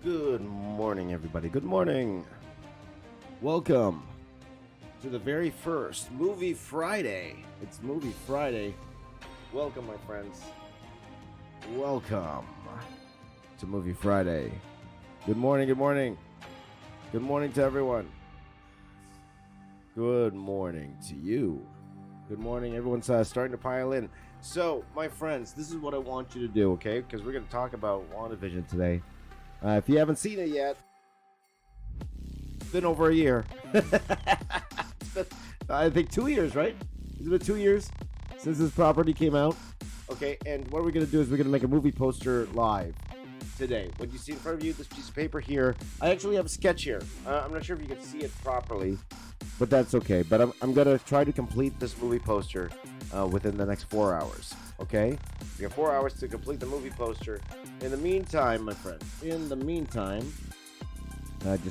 Good morning, everybody. Good morning. Welcome to the very first Movie Friday. It's Movie Friday. Welcome, my friends. Welcome to Movie Friday. Good morning, good morning. Good morning to everyone. Good morning to you. Good morning. Everyone's starting to pile in. So, my friends, this is what I want you to do, okay? Because we're going to talk about WandaVision today. If you haven't seen it yet, it's been over a year. It's been, I think 2 years, right? It's been 2 years since this property came out. Okay, and what we're going to do is we're going to make a movie poster live today. What you see in front of you, this piece of paper here, I actually have a sketch here. I'm not sure if you can see it properly, but that's okay. But I'm going to try to complete this movie poster within the next 4 hours. Okay? We have 4 hours to complete the movie poster. In the meantime, my friends, just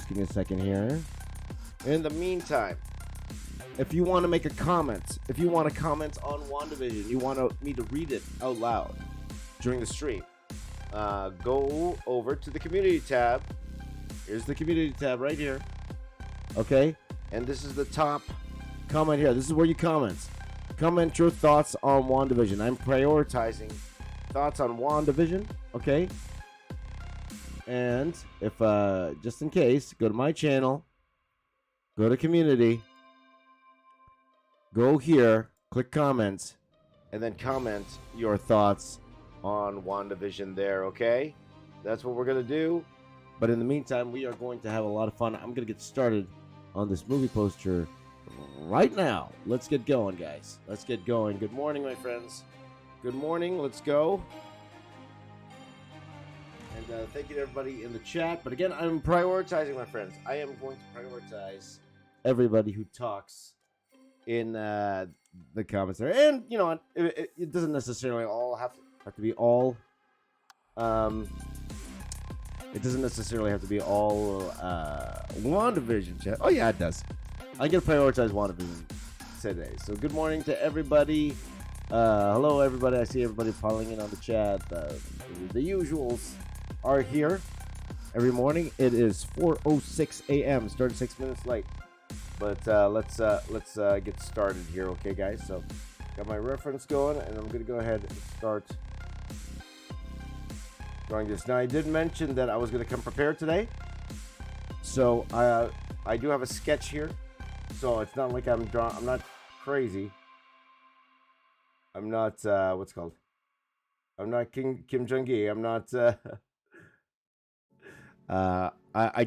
give me a second here. In the meantime, if you want to make a comment, if you want to comment on WandaVision, you want me to read it out loud during the stream, go over to the community tab. Here's the community tab right here. Okay? And this is the top comment here. This is where you comment. Comment your thoughts on WandaVision. I'm prioritizing thoughts on WandaVision, okay? And if, just in case, go to my channel, go to community, go here, click comments, and then comment your thoughts on WandaVision there, okay? That's what we're going to do. But in the meantime, we are going to have a lot of fun. I'm going to get started on this movie poster right now. Let's get going, guys. Let's get going. Good morning, my friends. Good morning. Let's go. And thank you to everybody in the chat. But again, I'm prioritizing, my friends. I am going to prioritize everybody who talks in the comments there. And, you know, it doesn't necessarily all have to be all... it doesn't necessarily have to be all WandaVision chat. Oh, yeah, it does. I'm going to prioritize WandaVision today. So good morning to everybody. Hello, everybody. I see everybody piling in on the chat. The usuals are here every morning. It is 4:06 a.m. Started 6 minutes late. But let's get started here, okay, guys? So got my reference going, and I'm going to go ahead and start drawing this. Now, I did mention that I was going to come prepared today. So I do have a sketch here. So it's not like I'm not crazy. I'm not what's it called? I'm not Kim Jong-gi. I'm not I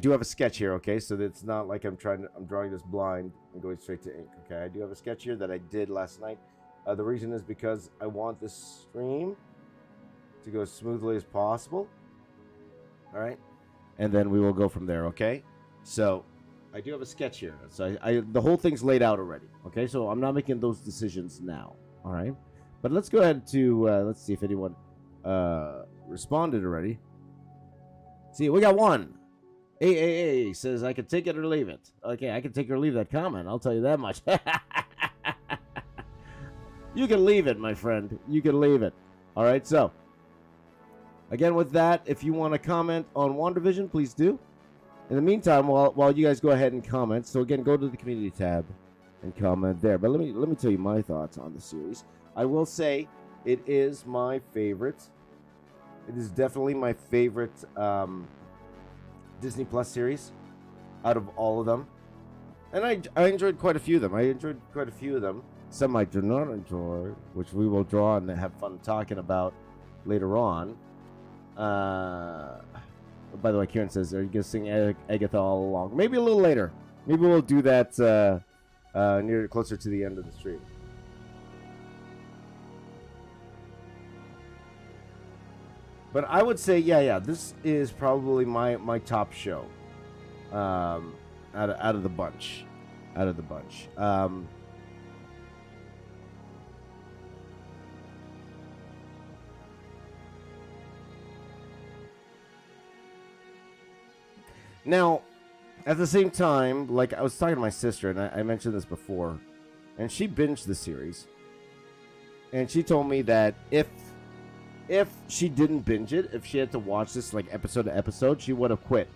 do have a sketch here, okay? So it's not like I'm drawing this blind and going straight to ink, okay? I do have a sketch here that I did last night. The reason is because I want this stream to go as smoothly as possible. All right? And then we will go from there, okay? So I do have a sketch here. So the whole thing's laid out already. Okay, so I'm not making those decisions now. All right, but let's go ahead to let's see if anyone responded already. See, we got one. AAA says I could take it or leave it. Okay, I can take or leave that comment. I'll tell you that much. You can leave it, my friend. You can leave it. All right. So again, with that, if you want to comment on WandaVision, please do. In the meantime, while you guys go ahead and comment, so again, go to the community tab and comment there. But let me tell you my thoughts on the series. I will say it is my favorite. It is definitely my favorite Disney Plus series out of all of them. And I enjoyed quite a few of them. Some I did not enjoy, which we will draw and have fun talking about later on. By the way, Kieran says, are you going to sing Agatha all along? Maybe a little later. Maybe we'll do that closer to the end of the stream. But I would say, yeah, this is probably my top show out of the bunch. Now, at the same time, like I was talking to my sister, and I mentioned this before, and she binged the series, and she told me that if if she didn't binge it, if she had to watch this like episode to episode, she would have quit.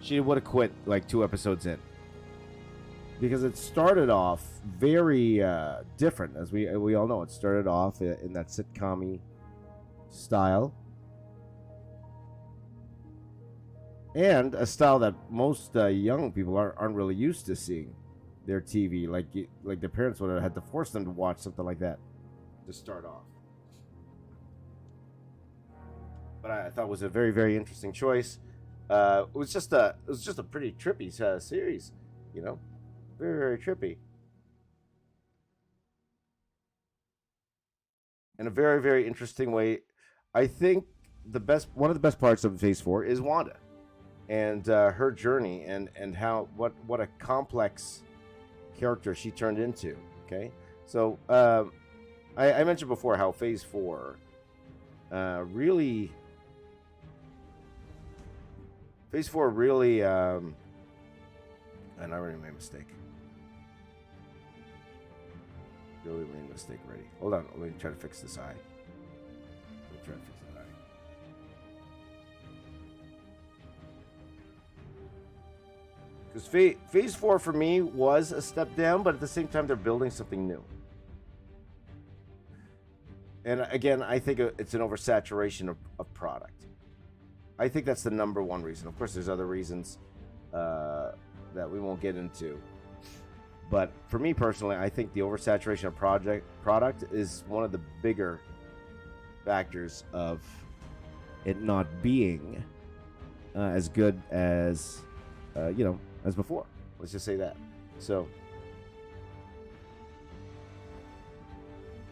She would have quit like 2 episodes in, because it started off very different, as we all know. It started off in that sitcom-y style, and a style that most young people aren't really used to seeing their TV. Like their parents would have had to force them to watch something like that to start off. But I thought it was a very, very interesting choice. It was just a pretty trippy series, you know, very, very trippy, in a very, very interesting way. I think one of the best parts of Phase 4 is Wanda, and her journey, and how what a complex character she turned into. Okay, so I mentioned before how Phase 4 really. Phase 4 really, and I already made a mistake. Really made a mistake already. Hold on, let me try to fix this eye. Let me try to fix that eye. Because Phase 4 for me was a step down, but at the same time, they're building something new. And again, I think it's an oversaturation of product. I think that's the number one reason. Of course, there's other reasons that we won't get into. But for me personally, I think the oversaturation of product is one of the bigger factors of it not being as good as, as before. Let's just say that. So,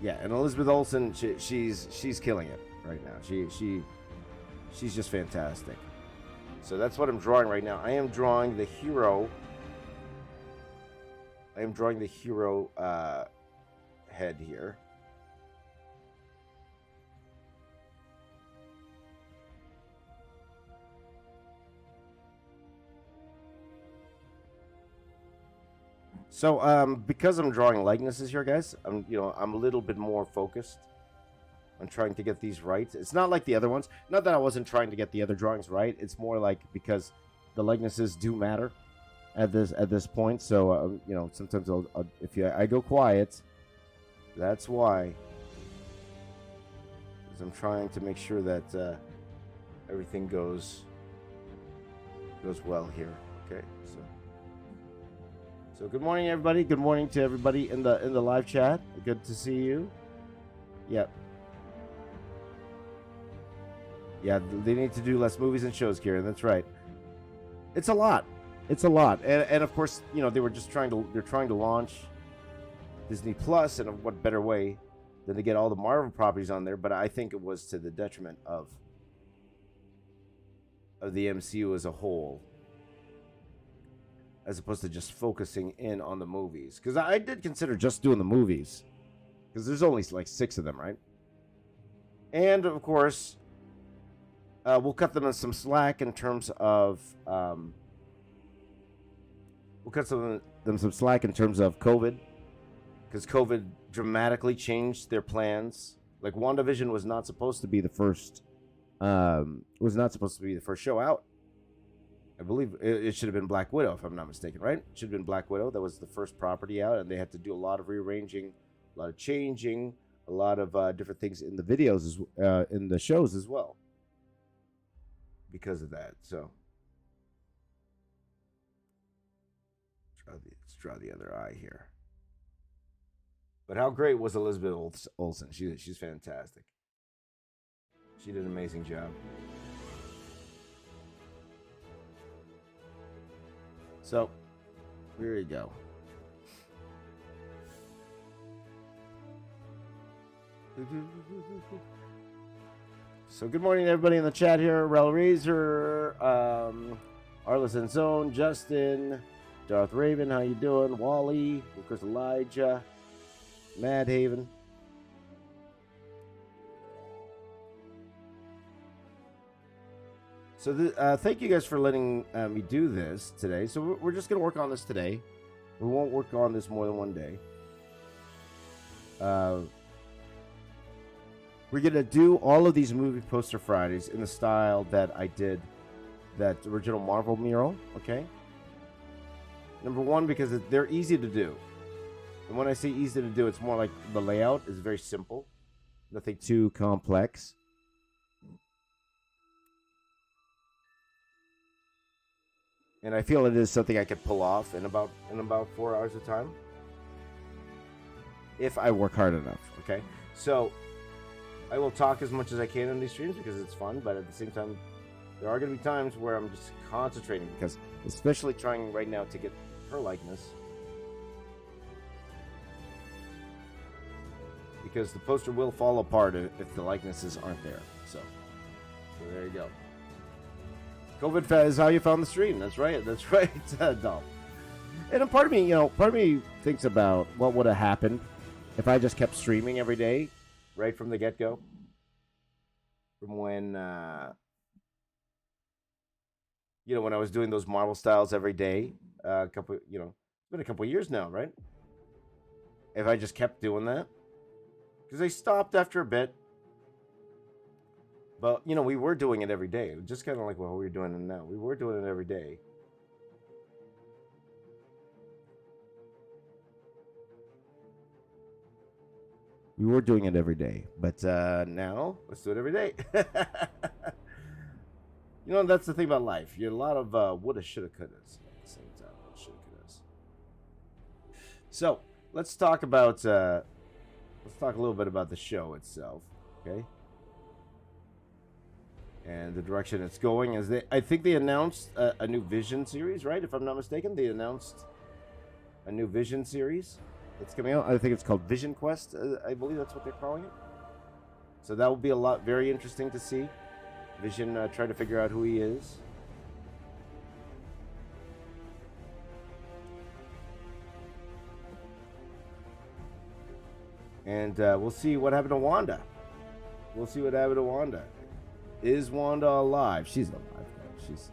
yeah, and Elizabeth Olsen, she's killing it right now. She's just fantastic. So that's what I'm drawing right now. I am drawing the hero. Head here. So because I'm drawing likenesses here, guys, I'm a little bit more focused on trying to get these right. It's not like the other ones. Not that I wasn't trying to get the other drawings right. It's more like because the likenesses do matter at this point. So sometimes I go quiet, that's why. Because I'm trying to make sure that everything goes well here. Okay, so good morning, everybody. Good morning to everybody in the live chat. Good to see you. Yep. Yeah, they need to do less movies and shows, Kieran. That's right. It's a lot. And of course, they were just trying to launch Disney Plus, and what better way than to get all the Marvel properties on there? But I think it was to the detriment of the MCU as a whole, as opposed to just focusing in on the movies. Because I did consider just doing the movies, because there's only like 6 of them, right? And of course, we'll cut them some slack in terms of COVID, because COVID dramatically changed their plans. Like WandaVision was not supposed to be the first. Show out. I believe it should have been Black Widow, if I'm not mistaken, right? It should have been Black Widow. That was the first property out, and they had to do a lot of rearranging, a lot of changing, a lot of different things in the videos, in the shows as well, because of that. So let's draw the other eye here. But how great was Elizabeth Olsen? She's fantastic. She did an amazing job. So, here you go. So, good morning, everybody in the chat here. Rel Razor, Arliss Zone, Justin, Darth Raven, how you doing? Wally, of course, Elijah, Mad Haven. So thank you guys for letting me do this today. So we're just going to work on this today. We won't work on this more than one day. We're going to do all of these movie poster Fridays in the style that I did that original Marvel mural, okay? Number one, because they're easy to do. And when I say easy to do, it's more like the layout is very simple. Nothing too complex. And I feel it is something I could pull off in about 4 hours of time. If I work hard enough, okay? So, I will talk as much as I can in these streams because it's fun, but at the same time, there are going to be times where I'm just concentrating because, especially trying right now to get her likeness. Because the poster will fall apart if the likenesses aren't there. So there you go. COVID is how you found the stream. That's right. That's right, Dom. And a part of me, thinks about what would have happened if I just kept streaming every day, right from the get-go. From when, when I was doing those Marvel styles every day, it's been a couple years now, right? If I just kept doing that. Because they stopped after a bit. But, we were doing it every day. Just kind of like what we're doing it now. We were doing it every day. We were doing it every day. But now, let's do it every day. That's the thing about life. You're a lot of woulda, shoulda, couldas at the same time. Shoulda, couldas. So, let's talk about... let's talk a little bit about the show itself, okay? And the direction it's going is I think they announced a new Vision series, right? If I'm not mistaken, they announced a new Vision series that's coming out. I think it's called Vision Quest. I believe that's what they're calling it. So that will be very interesting to see. Vision try to figure out who he is. And we'll see what happened to Wanda. We'll see what happened to Wanda. Is Wanda alive? She's alive. She's...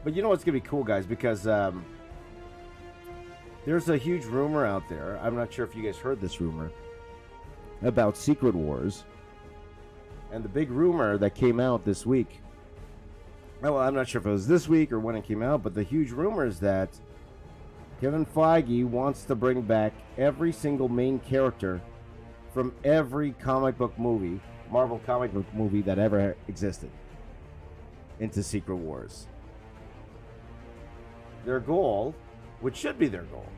But you know what's going to be cool, guys? Because there's a huge rumor out there. I'm not sure if you guys heard this rumor about Secret Wars. And the big rumor that came out this week... Well, I'm not sure if it was this week or when it came out, but the huge rumor is that Kevin Feige wants to bring back every single main character from every comic book movie, Marvel comic book movie that ever existed, into Secret Wars. Their goal, which should be their goal,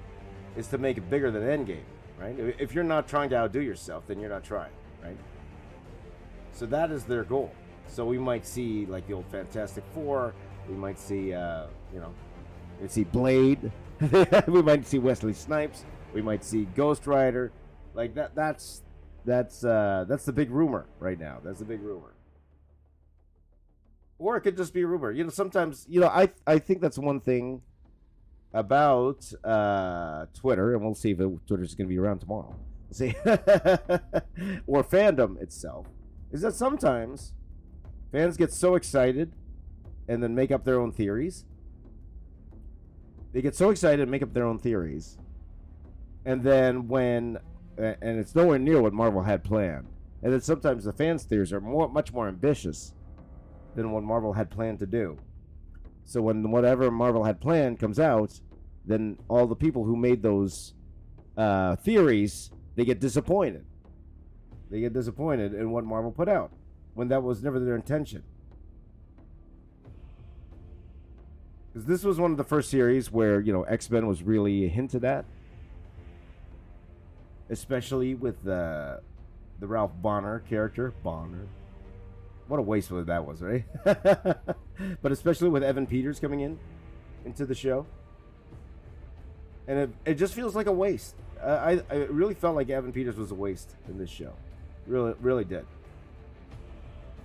is to make it bigger than Endgame, right? If you're not trying to outdo yourself, then you're not trying, right? So that is their goal. So we might see like the old Fantastic Four. We might see, we'd see Blade. We might see Wesley Snipes. We might see Ghost Rider. Like that. That's the big rumor right now. That's the big rumor. Or it could just be a rumor. Sometimes I think that's one thing about Twitter, and we'll see if Twitter's going to be around tomorrow. We'll see, or fandom itself, is that sometimes fans get so excited and then make up their own theories. They get so excited and make up their own theories. And then and it's nowhere near what Marvel had planned. And then sometimes the fans' theories are much more ambitious than what Marvel had planned to do. So when whatever Marvel had planned comes out, then all the people who made those theories, they get disappointed. They get disappointed in what Marvel put out, when that was never their intention. Because this was one of the first series where, X-Men was really hinted at. Especially with the Ralph Bonner character. Bonner. What a waste that was, right? But especially with Evan Peters coming into the show. And it just feels like a waste. I really felt like Evan Peters was a waste in this show. Really, really did.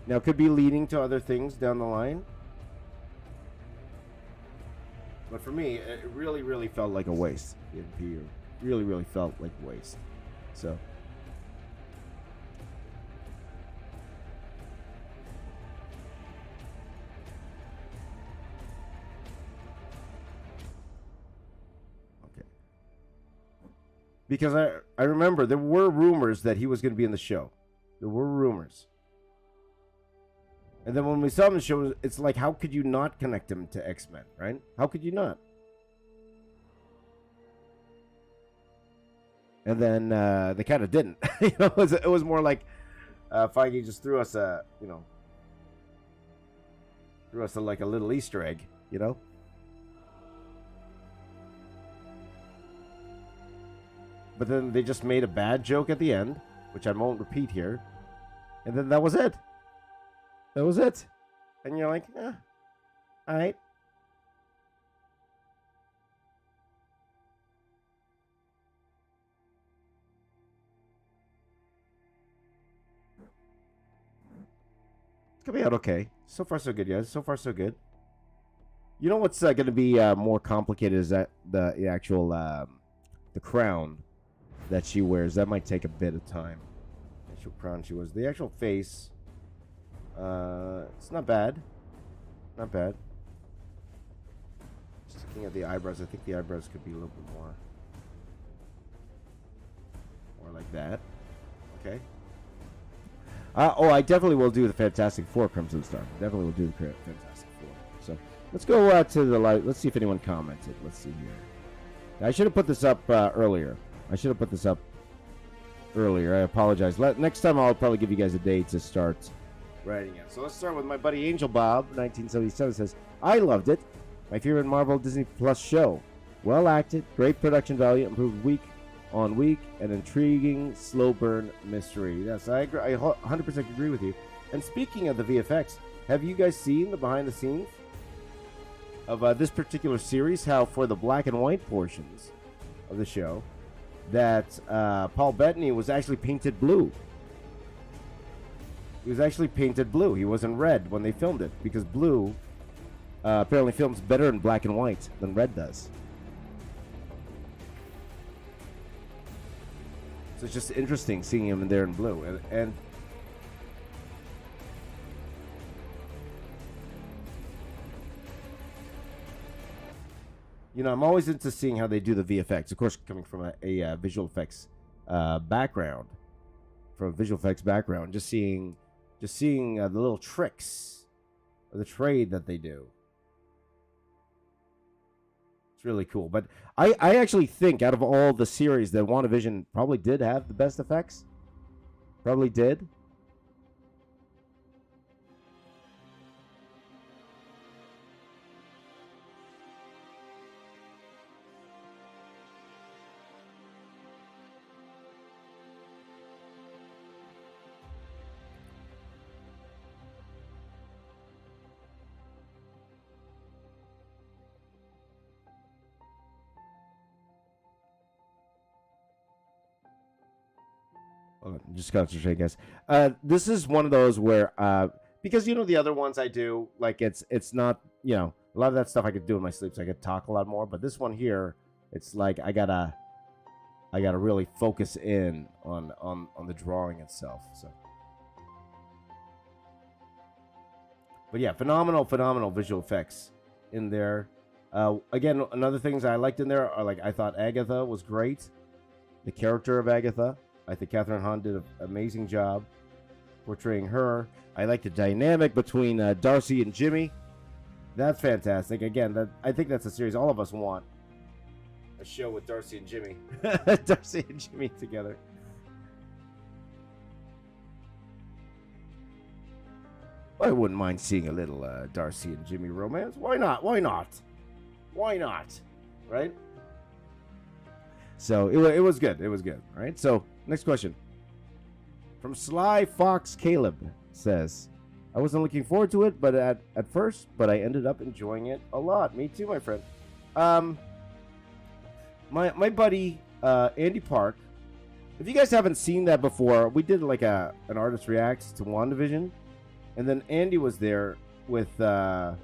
Now, it could be leading to other things down the line. But for me, it really, really felt like a waste. It really, really felt like a waste. So. because I remember there were rumors that he was going to be in the show. There were rumors. And then when we saw him in the show, it's like, how could you not connect him to X-Men, right? How could you not? And then they kind of didn't. It was more like Feige just threw us like a little Easter egg, But then they just made a bad joke at the end, which I won't repeat here. And then that was it. That was it. And you're like, all right. It's going to be out okay. So far, so good, guys. So far, so good. You know what's going to be more complicated is that the actual the crown that she wears. That might take a bit of time. The actual crown she wears. The actual face, it's not bad. Not bad. Just looking at the eyebrows, I think the eyebrows could be a little bit more like that. Okay. I definitely will do the Fantastic Four Crimson Star. Definitely will do the Fantastic Four. So let's go to the live. Let's see if anyone commented. Let's see here. I should have put this up earlier. I apologize. Next time I'll probably give you guys a day to start writing it. So let's start with my buddy Angel Bob, 1977, says, I loved it. My favorite Marvel Disney Plus show. Well acted, great production value, improved week on week, and intriguing slow burn mystery. Yes, I agree. I 100% agree with you. And speaking of the VFX, have you guys seen the behind the scenes of this particular series? How for the black and white portions of the show, that Paul Bettany was actually painted blue. He was actually painted blue. He wasn't red when they filmed it, because blue apparently films better in black and white than red does. So it's just interesting seeing him in there in blue. And I'm always into seeing how they do the VFX. Of course, coming from a visual effects background, just seeing the little tricks of the trade that they do. It's really cool. But I actually think out of all the series that WandaVision probably did have the best effects. Probably did. Just concentrate, guys. This is one of those where, because the other ones I do, like it's not, a lot of that stuff I could do in my sleep, so I could talk a lot more. But this one here, it's like I gotta really focus in on the drawing itself. So, but yeah, phenomenal visual effects in there. Again, another things I liked in there are, like, I thought Agatha was great. The character of Agatha. I think Catherine Hahn did an amazing job portraying her. I like the dynamic between Darcy and Jimmy. That's fantastic. Again, I think that's a series all of us want. A show with Darcy and Jimmy. Darcy and Jimmy together. I wouldn't mind seeing a little Darcy and Jimmy romance. Why not? Why not? Why not? Right? So it was good. It was good. All right. So next question. From Sly Fox Caleb says, I wasn't looking forward to it, but at first, but I ended up enjoying it a lot. Me too, my friend. My buddy Andy Park. If you guys haven't seen that before, we did like an artist reacts to WandaVision, and then Andy was there with I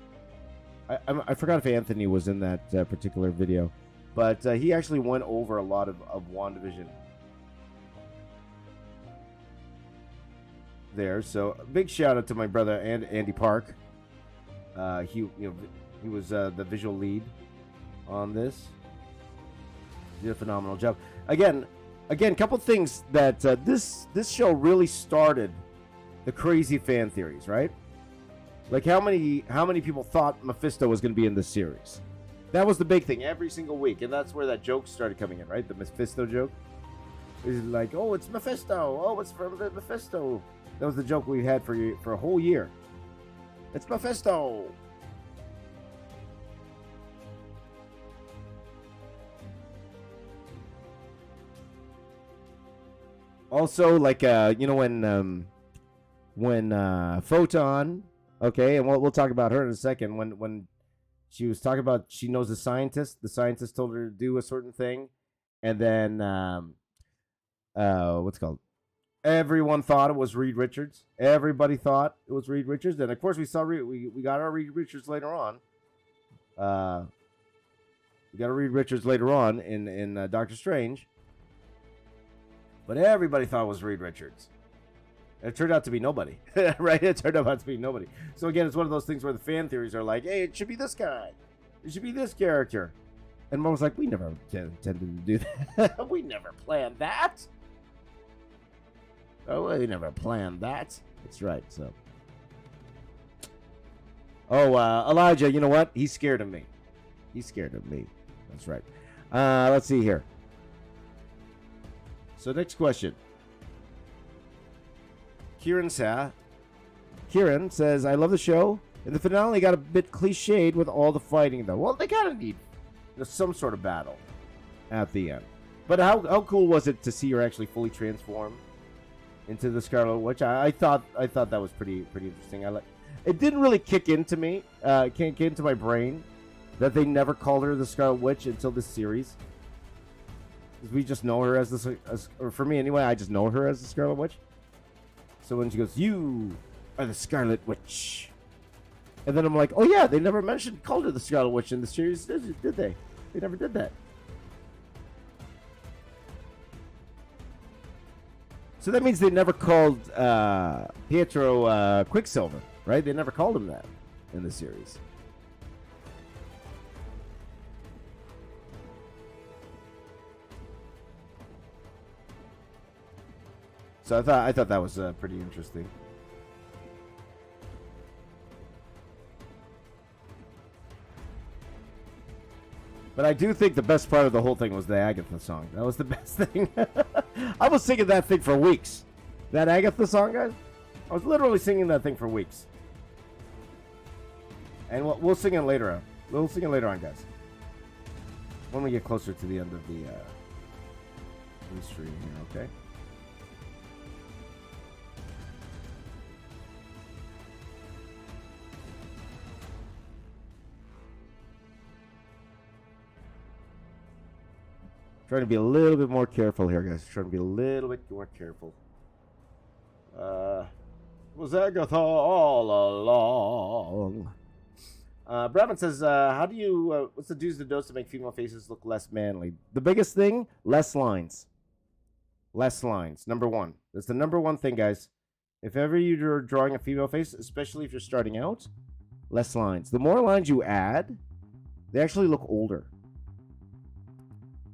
forgot if Anthony was in that particular video. But he actually went over a lot of WandaVision there. So big shout out to my brother and Andy Park. He was the visual lead on this. Did a phenomenal job. again, couple things that this show really started the crazy fan theories, right? Like how many people thought Mephisto was going to be in this series? That was the big thing every single week, and that's where that joke started coming in, right? The Mephisto joke. It's like, oh, it's Mephisto. Oh, it's from Mephisto. That was the joke we had for a whole year. It's Mephisto. Also, like when Photon, okay, and we'll talk about her in a second. When she was talking about she knows the scientist told her to do a certain thing, and then what's it called? Everyone thought it was Reed Richards. Everybody thought it was Reed Richards, and of course we saw we got our Reed Richards later on. We got a Reed Richards later on in Doctor Strange. But everybody thought it was Reed Richards. It turned out to be nobody, right? It turned out to be nobody. So again, it's one of those things where the fan theories are like, hey, it should be this guy. It should be this character. And Mom was like, we never intended to do that. We never planned that. Oh, we never planned that. That's right, so. Oh, Elijah, you know what? He's scared of me. He's scared of me. That's right. Let's see here. So next question. Kieran says, I love the show. And the finale got a bit cliched with all the fighting, though. Well, they gotta need some sort of battle at the end. But how cool was it to see her actually fully transform into the Scarlet Witch? I thought that was pretty interesting. It didn't really kick into me, can't get into my brain that they never called her the Scarlet Witch until this series. We just know her as or for me anyway, I just know her as the Scarlet Witch. So when she goes, you are the Scarlet Witch. And then I'm like, oh yeah, they never called her the Scarlet Witch in the series, did they? They never did that. So that means they never called Pietro Quicksilver, right? They never called him that in the series. So I thought that was pretty interesting. But I do think the best part of the whole thing was the Agatha song. That was the best thing. I was singing that thing for weeks. That Agatha song, guys. I was literally singing that thing for weeks. And we'll sing it later on. We'll sing it later on, guys. When we get closer to the end of the stream here, okay? Trying to be a little bit more careful here, guys. Trying to be a little bit more careful. Was Agatha all along? Brabant says, how do you, what's the do's and don'ts to make female faces look less manly? The biggest thing, less lines. Less lines, number one. That's the number one thing, guys. If ever you're drawing a female face, especially if you're starting out, less lines. The more lines you add, they actually look older.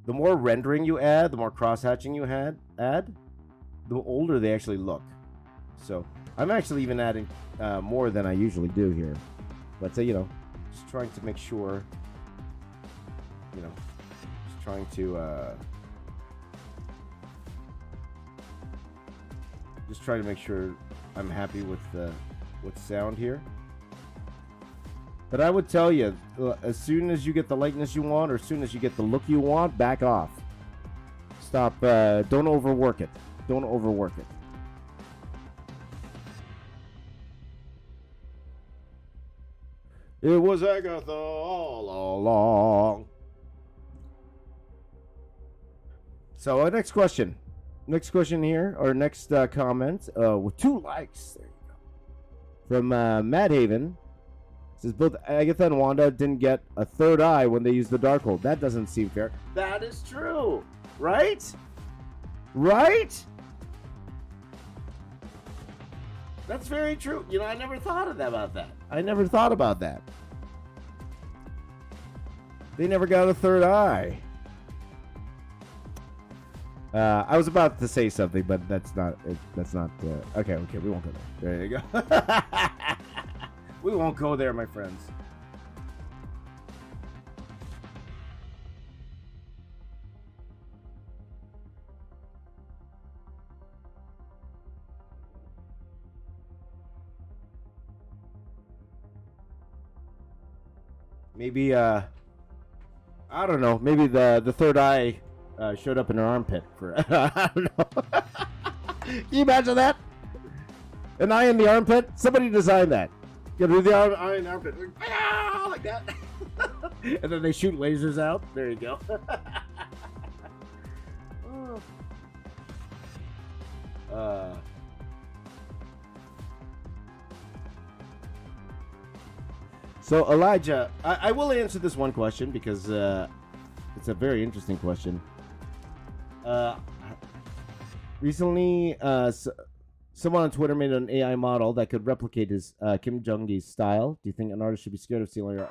The more rendering you add, the more cross-hatching you add, the older they actually look. So I'm actually even adding more than I usually do here. But, you know, just trying to make sure, you know, just trying to make sure I'm happy with sound here. But I would tell you, as soon as you get the likeness you want, or as soon as you get the look you want, back off. Stop. Don't overwork it. Don't overwork it. It was Agatha all along. So, next question. Next question here, or next comment, with 2 likes. There you go. From Matt Haven. Says both Agatha and Wanda didn't get a third eye when they used the Darkhold. That doesn't seem fair. That is true. Right? Right? That's very true. You know, I never thought about that. I never thought about that. They never got a third eye. I was about to say something, but that's not. That's not. Okay. We won't go there. There you go. We won't go there, my friends. Maybe I don't know. Maybe the third eye showed up in her armpit for I don't know. Can you imagine that? An eye in the armpit? Somebody designed that. You know, the eye in the armpit, like that, and then they shoot lasers out. There you go. So Elijah, I will answer this one question because it's a very interesting question. Recently, someone on Twitter made an AI model that could replicate his Kim Jong-il's style. Do you think an artist should be scared of stealing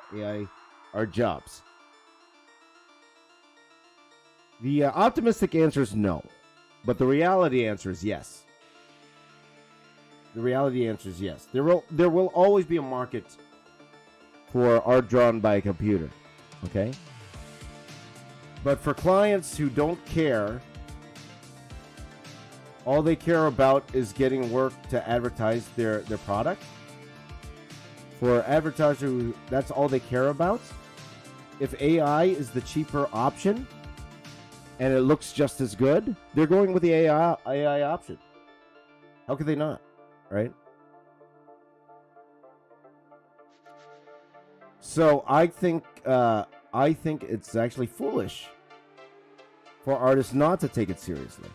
our jobs? The optimistic answer is no, but the reality answer is yes. The reality answer is yes. There will always be a market for art drawn by a computer, okay? But for clients who don't care, all they care about is getting work to advertise their product. For advertisers, that's all they care about. If AI is the cheaper option and it looks just as good, they're going with the AI option. How could they not, right? So I think it's actually foolish for artists not to take it seriously.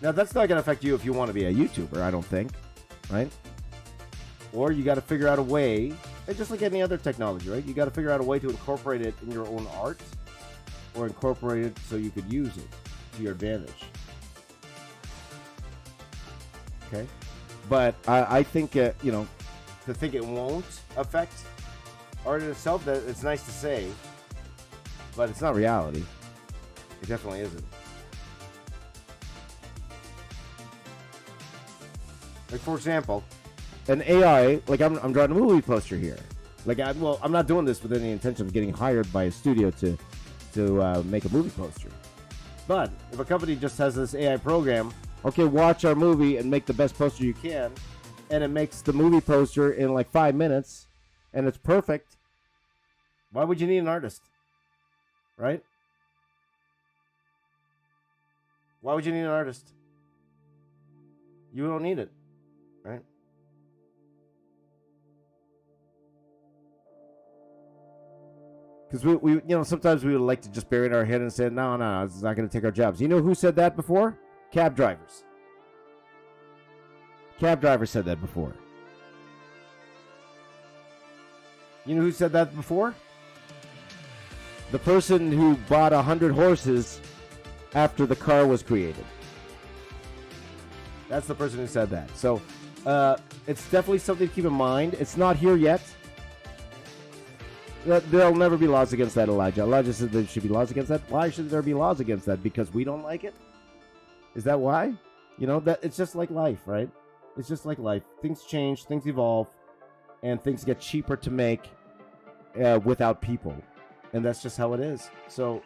Now that's not going to affect you if you want to be a YouTuber, I don't think, right? Or you got to figure out a way, and just like any other technology, right? You got to figure out a way to incorporate it in your own art, or incorporate it so you could use it to your advantage. Okay, but I think you know. To think it won't affect art in itself, that it's nice to say, but it's not reality. It definitely isn't. Like for example, an AI, like I'm drawing a movie poster here. Like I'm not doing this with any intention of getting hired by a studio to make a movie poster. But if a company just has this AI program, okay, watch our movie and make the best poster you can, and it makes the movie poster in like 5 minutes, and it's perfect, why would you need an artist? Right? Why would you need an artist? You don't need it, right? Because we you know, sometimes we would like to just bury our head and say, no, it's not going to take our jobs. You know who said that before? Cab drivers. Cab drivers said that before. You know who said that before? The person who bought 100 horses after the car was created. That's the person who said that. So it's definitely something to keep in mind. It's not here yet. There'll never be laws against that, Elijah. Elijah said there should be laws against that. Why should there be laws against that? Because we don't like it? Is that why? You know, that it's just like life, right? It's just like life. Things change, things evolve, and things get cheaper to make without people, and that's just how it is. So,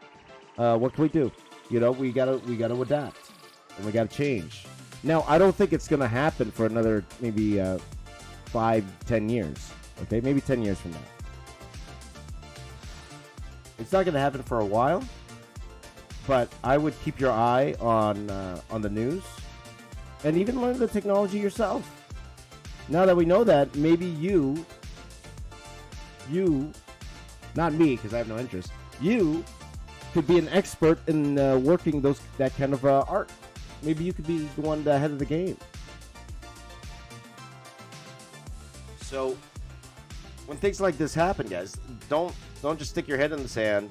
what can we do? You know, we gotta adapt, and we gotta change. Now, I don't think it's gonna happen for another maybe 5-10 years. Okay, maybe 10 years from now. It's not gonna happen for a while, but I would keep your eye on the news. And even learn the technology yourself. Now that we know that, maybe you, not me, because I have no interest, you could be an expert in working that kind of art. Maybe you could be the one ahead of the game. So, when things like this happen, guys, don't just stick your head in the sand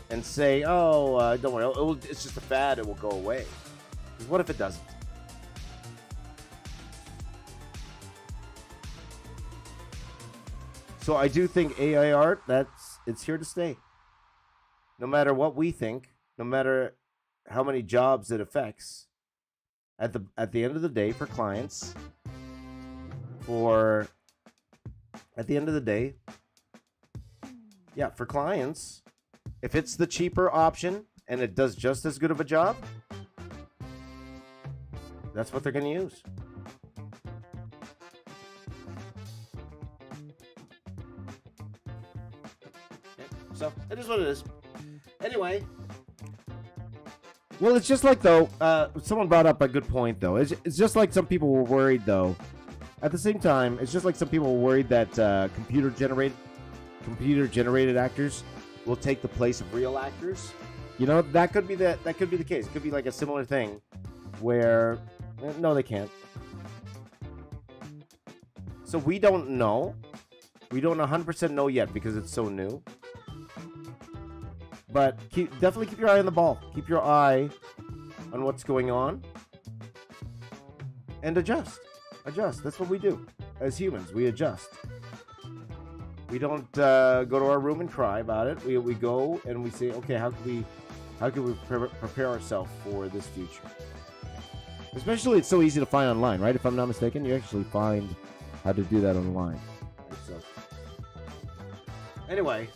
and say, "Oh, don't worry, it's just a fad; it will go away." Because what if it doesn't? So I do think AI art, it's here to stay. no matter what we think, no matter how many jobs it affects, at the end of the day, for clients, for at the end of the day, yeah, for clients, if it's the cheaper option and it does just as good of a job, that's what they're going to use. So it is what it is. Anyway, well, it's just like though. Someone brought up a good point though. It's just like some people were worried though. At the same time, it's just like some people were worried that computer generated actors will take the place of real actors. You know, that could be the case. It could be like a similar thing where no, they can't. So we don't know. We don't 100% know yet because it's so new. But definitely keep your eye on the ball. Keep your eye on what's going on. And adjust. Adjust. That's what we do. As humans, we adjust. We don't go to our room and cry about it. We go and we say, okay, how can we prepare ourselves for this future? Especially, it's so easy to find online, right? If I'm not mistaken, you actually find how to do that online. So, anyway,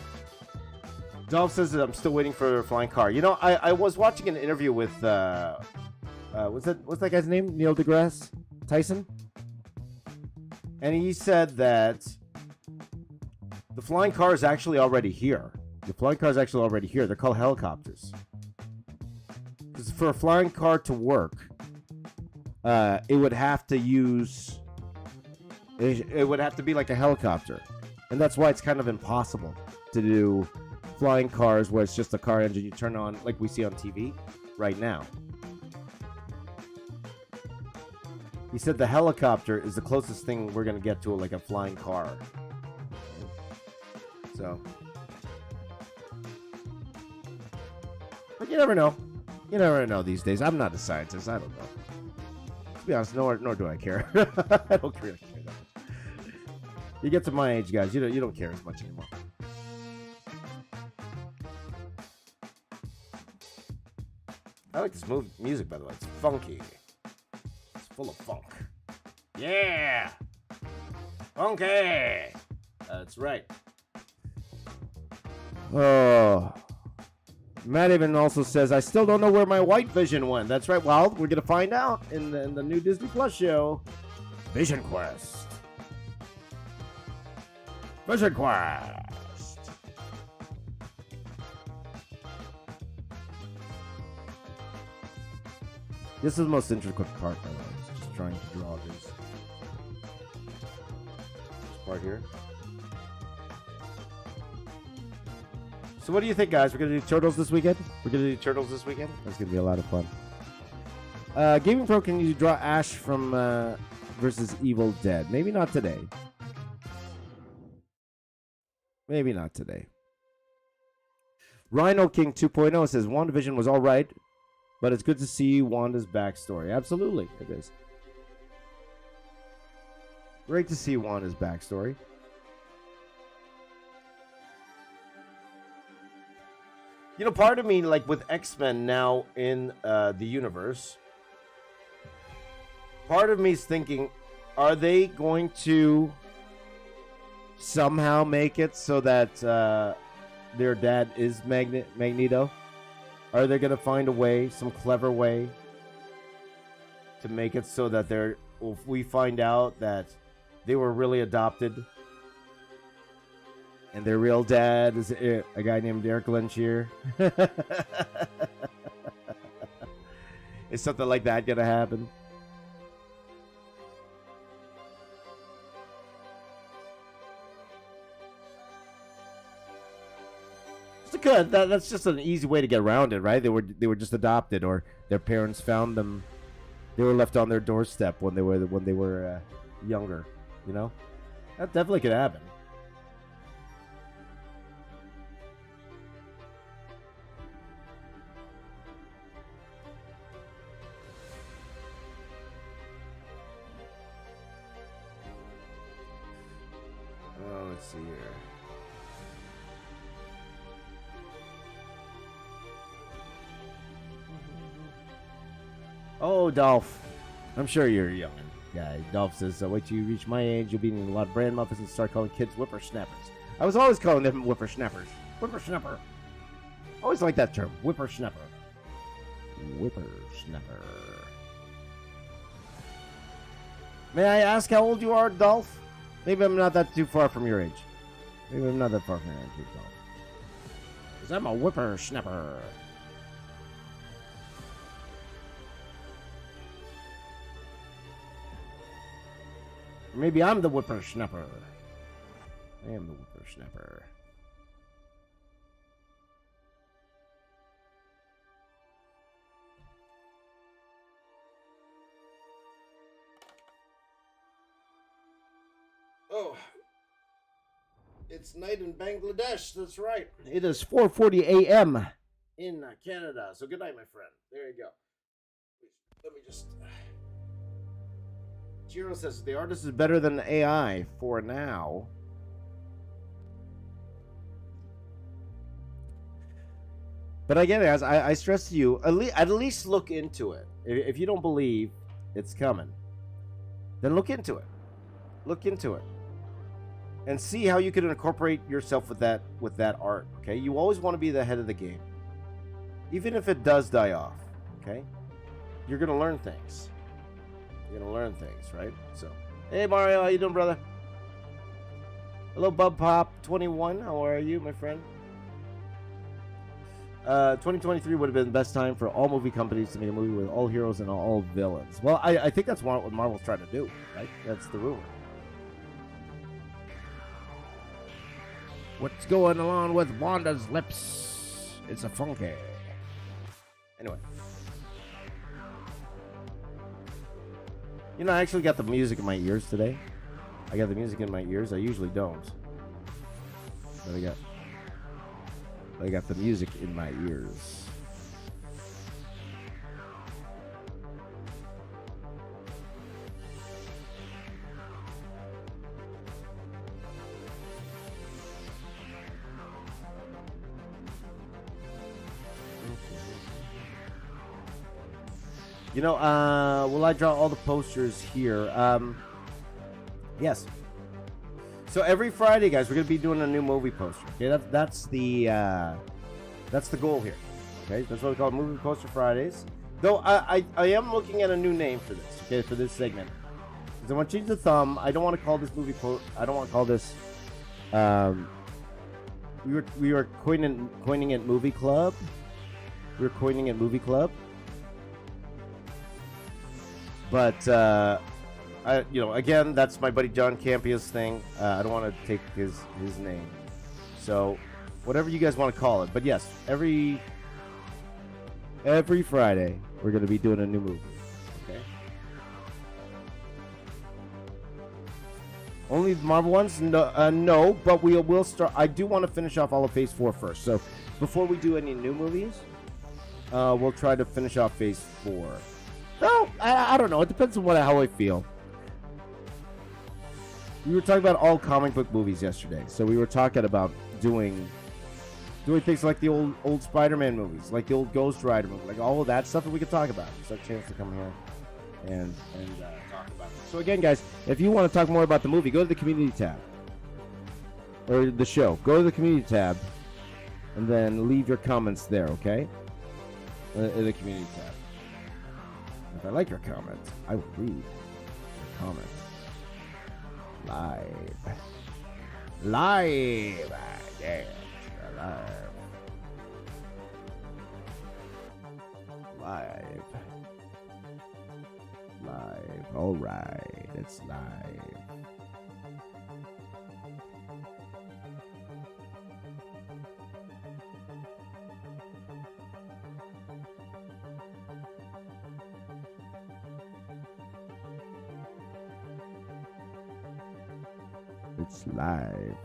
Dolph says that I'm still waiting for a flying car. You know, I was watching an interview with what's that guy's name? Neil deGrasse Tyson, and he said that the flying car is actually already here. The flying car is actually already here. They're called helicopters. Because for a flying car to work, it would have to use. It would have to be like a helicopter, and that's why it's kind of impossible to do flying cars where it's just a car engine you turn on like we see on TV right now. He said the helicopter is the closest thing we're going to get to like a flying car. So, but you never know. You never know these days. I'm not a scientist. I don't know. To be honest, nor do I care. I don't really care that much. You get to my age, guys, you don't care as much anymore. I like this music, by the way. It's funky. It's full of funk. Yeah! Funky! That's right. Oh. Matt even also says, I still don't know where my white vision went. That's right. Well, we're going to find out in the new Disney Plus show, Vision Quest. Vision Quest. This is the most intricate part, by the way. It's just trying to draw this part here. So what do you think, guys? We're going to do Turtles this weekend? We're going to do Turtles this weekend? That's going to be a lot of fun. Gaming Pro, can you draw Ash from versus Evil Dead? Maybe not today. Maybe not today. Rhino King 2.0 says, WandaVision was all right, but it's good to see Wanda's backstory. Absolutely, it is. Great to see Wanda's backstory. You know, part of me, like with X-Men now in the universe, part of me is thinking, are they going to somehow make it so that their dad is Magneto? Are they going to find a way, some clever way, to make it so that if we find out that they were really adopted and their real dad is a guy named Eric Lynch here? Is something like that going to happen? Good. That's just an easy way to get around it, right? They were just adopted, or their parents found them. They were left on their doorstep when they were younger. You know, that definitely could happen. Oh, let's see here. Oh, Dolph. I'm sure you're a young guy. Dolph says, wait till you reach my age, you'll be eating a lot of bran muffins and start calling kids whippersnappers. I was always calling them whippersnappers. Whippersnapper. Always like that term. Whippersnapper. Whippersnapper. May I ask how old you are, Dolph? Maybe I'm not that too far from your age. Maybe I'm not that far from your age, Dolph. Because I'm a whippersnapper. Maybe I'm the whippersnapper. I am the whippersnapper. Oh, it's night in Bangladesh. That's right. It is 4:40 a.m. in Canada. So good night, my friend. There you go. Let me just... Jiro says, the artist is better than the AI for now. But I get it, guys. I stress to you, at least look into it. If you don't believe it's coming, then look into it. Look into it. And see how you can incorporate yourself with that art, okay? You always want to be the head of the game. Even if it does die off, okay? You're going to learn things. You're going to learn things, right? So, hey, Mario, how you doing, brother? Hello, Bub Pop 21. How are you, my friend? 2023 would have been the best time for all movie companies to make a movie with all heroes and all villains. Well, I think that's what Marvel's trying to do, right? That's the rumor. What's going on with Wanda's lips? It's a funky. Anyway. You know, I actually got the music in my ears today. I got the music in my ears. I usually don't. But I got the music in my ears. You know, will I draw all the posters here? Yes. So every Friday, guys, we're gonna be doing a new movie poster. Okay, that's the goal here. Okay, that's what we call Movie Poster Fridays. Though I am looking at a new name for this. Okay, for this segment, because I want to change the thumb. I don't want to call this I don't want to call this. We were coining it Movie Club. We were coining it Movie Club. But, you know, again, that's my buddy John Campia's thing. I don't want to take his name. So, whatever you guys want to call it. But yes, every Friday, we're going to be doing a new movie. Okay? Only the Marvel ones? No, but we will start. I do want to finish off all of Phase 4 first. So, before we do any new movies, we'll try to finish off Phase 4. No, I don't know. It depends on how I feel. We were talking about all comic book movies yesterday, so we were talking about doing things like the old Spider-Man movies, like the old Ghost Rider movie, like all of that stuff that we could talk about. It's our chance to come here and talk about it. So again, guys, if you want to talk more about the movie, go to the community tab or the show. Go to the community tab and then leave your comments there. Okay, in the community tab. If I like your comment, I will read your comment live. Yeah, live. All right, it's live. It's live.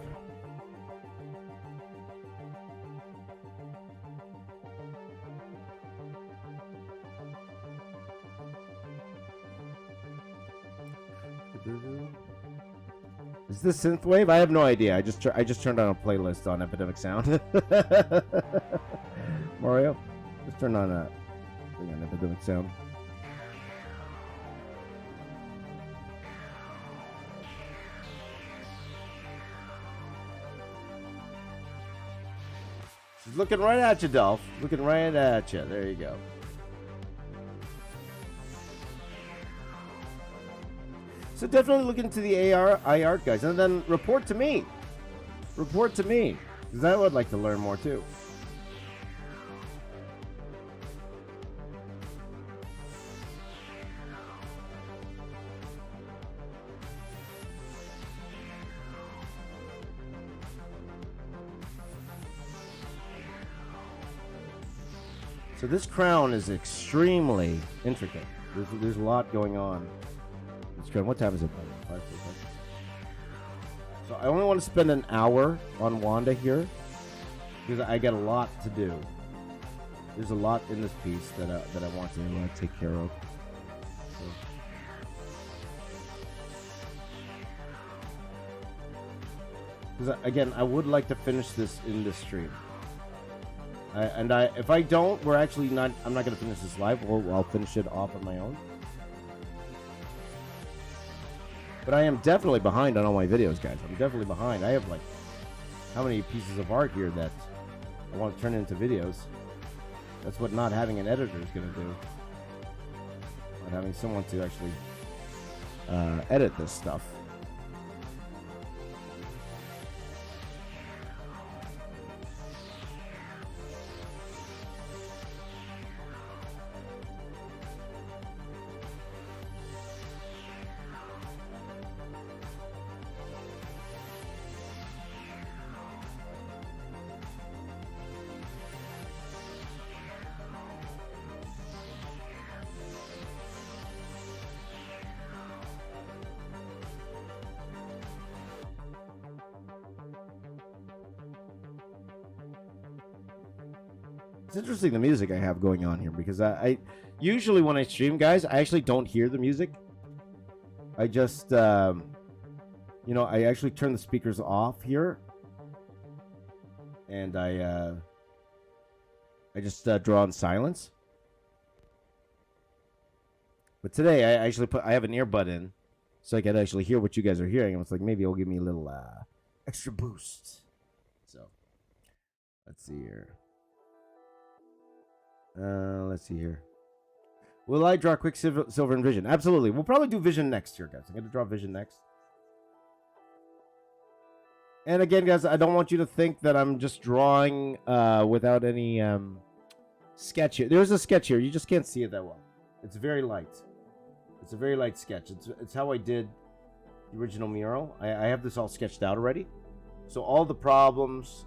Is this synthwave? I have no idea. I just turned on a playlist on Epidemic Sound. Mario, just turn on a thing on Epidemic Sound. He's looking right at you, Dolph. Looking right at you. There you go. So definitely look into the IR guys, and then report to me. Report to me, because I would like to learn more too. So this crown is extremely intricate. There's a lot going on. This crown. What time is it? 5:45. So I only want to spend an hour on Wanda here because I got a lot to do. There's a lot in this piece that I want to take care of. So. Because again, I would like to finish this in this stream. If I don't, we're actually not. I'm not going to finish this live. I'll finish it off on my own. But I am definitely behind on all my videos, guys. I'm definitely behind. I have like how many pieces of art here that I want to turn into videos. That's what not having an editor is going to do. Not having someone to actually edit this stuff. It's interesting the music I have going on here because I usually when I stream, guys, I actually don't hear the music. I just, I actually turn the speakers off here, and I just draw in silence. But today I actually I have an earbud in, so I can actually hear what you guys are hearing. And it's like maybe it'll give me a little extra boost. So let's see here. Let's see here. Will I draw Quicksilver and Vision? Absolutely. We'll probably do Vision next here, guys. I'm going to draw Vision next. And again, guys, I don't want you to think that I'm just drawing without any sketch here. There's a sketch here. You just can't see it that well. It's very light. It's a very light sketch. It's how I did the original mural. I have this all sketched out already. So all the problems,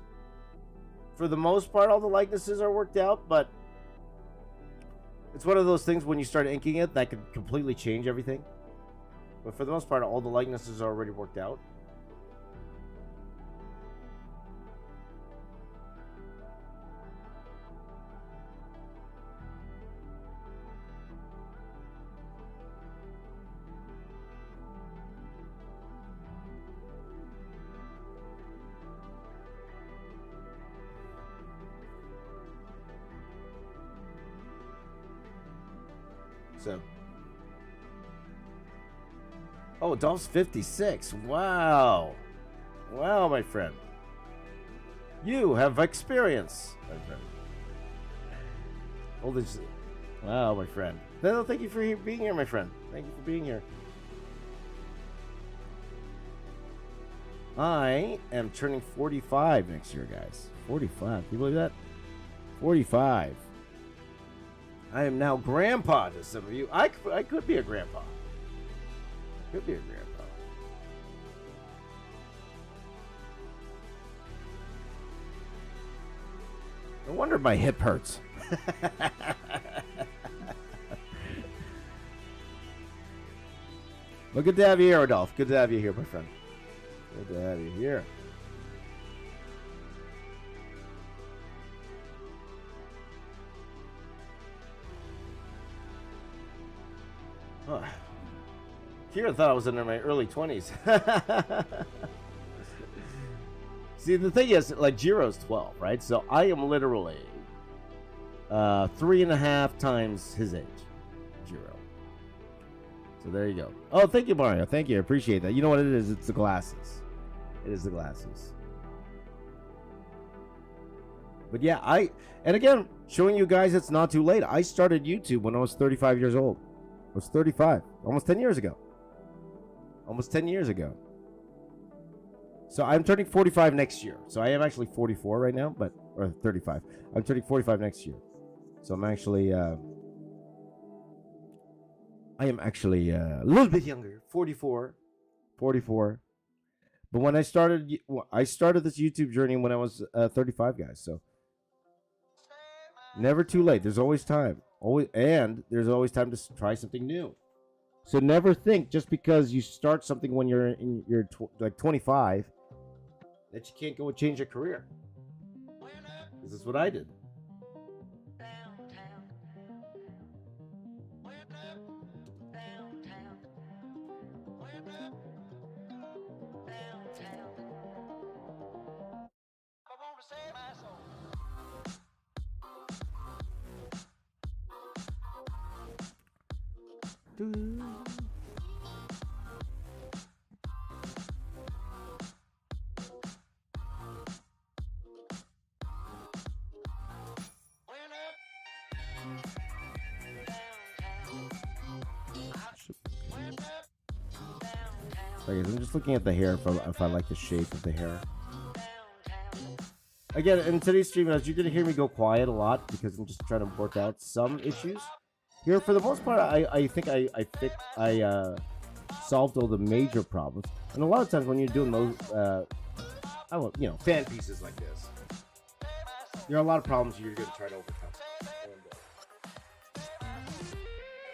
for the most part, all the likenesses are worked out, but it's one of those things when you start inking it that could completely change everything. But for the most part, all the likenesses are already worked out. So. Oh, Dolph's 56. Wow. Wow, my friend. You have experience, my friend. Holy shit. Wow, my friend. No, thank you for being here, my friend. Thank you for being here. I am turning 45 next year, guys. 45. Can you believe that? 45. I am now grandpa to some of you. I could be a grandpa. Could be a grandpa. No wonder my hip hurts. Well, good to have you here, Adolf. Good to have you here, my friend. Good to have you here. Oh. Kira thought I was in my early 20s. See, the thing is, like, Jiro's 12, right? So I am literally 3.5 times his age, Jiro. So there you go. Oh, thank you, Mario. Thank you. I appreciate that. You know what it is? It's the glasses. It is the glasses. But yeah, and again, showing you guys it's not too late. I started YouTube when I was 35 years old. I was 35, almost 10 years ago. Almost 10 years ago. So I'm turning 45 next year. So I am actually 44 right now, or 35. I'm turning 45 next year. So I'm actually, I am actually a little bit younger, 44. But when I started this YouTube journey when I was 35, guys. So never too late. There's always time. There's always time to try something new. So never think just because you start something when you're like 25 that you can't go and change your career. This is what I did. I'm just looking at the hair if I like the shape of the hair. Again, in today's stream, as you're going to hear me go quiet a lot because I'm just trying to work out some issues. Here, for the most part, I think I solved all the major problems. And a lot of times when you're doing those, fan pieces like this, there are a lot of problems you're going to try to overcome.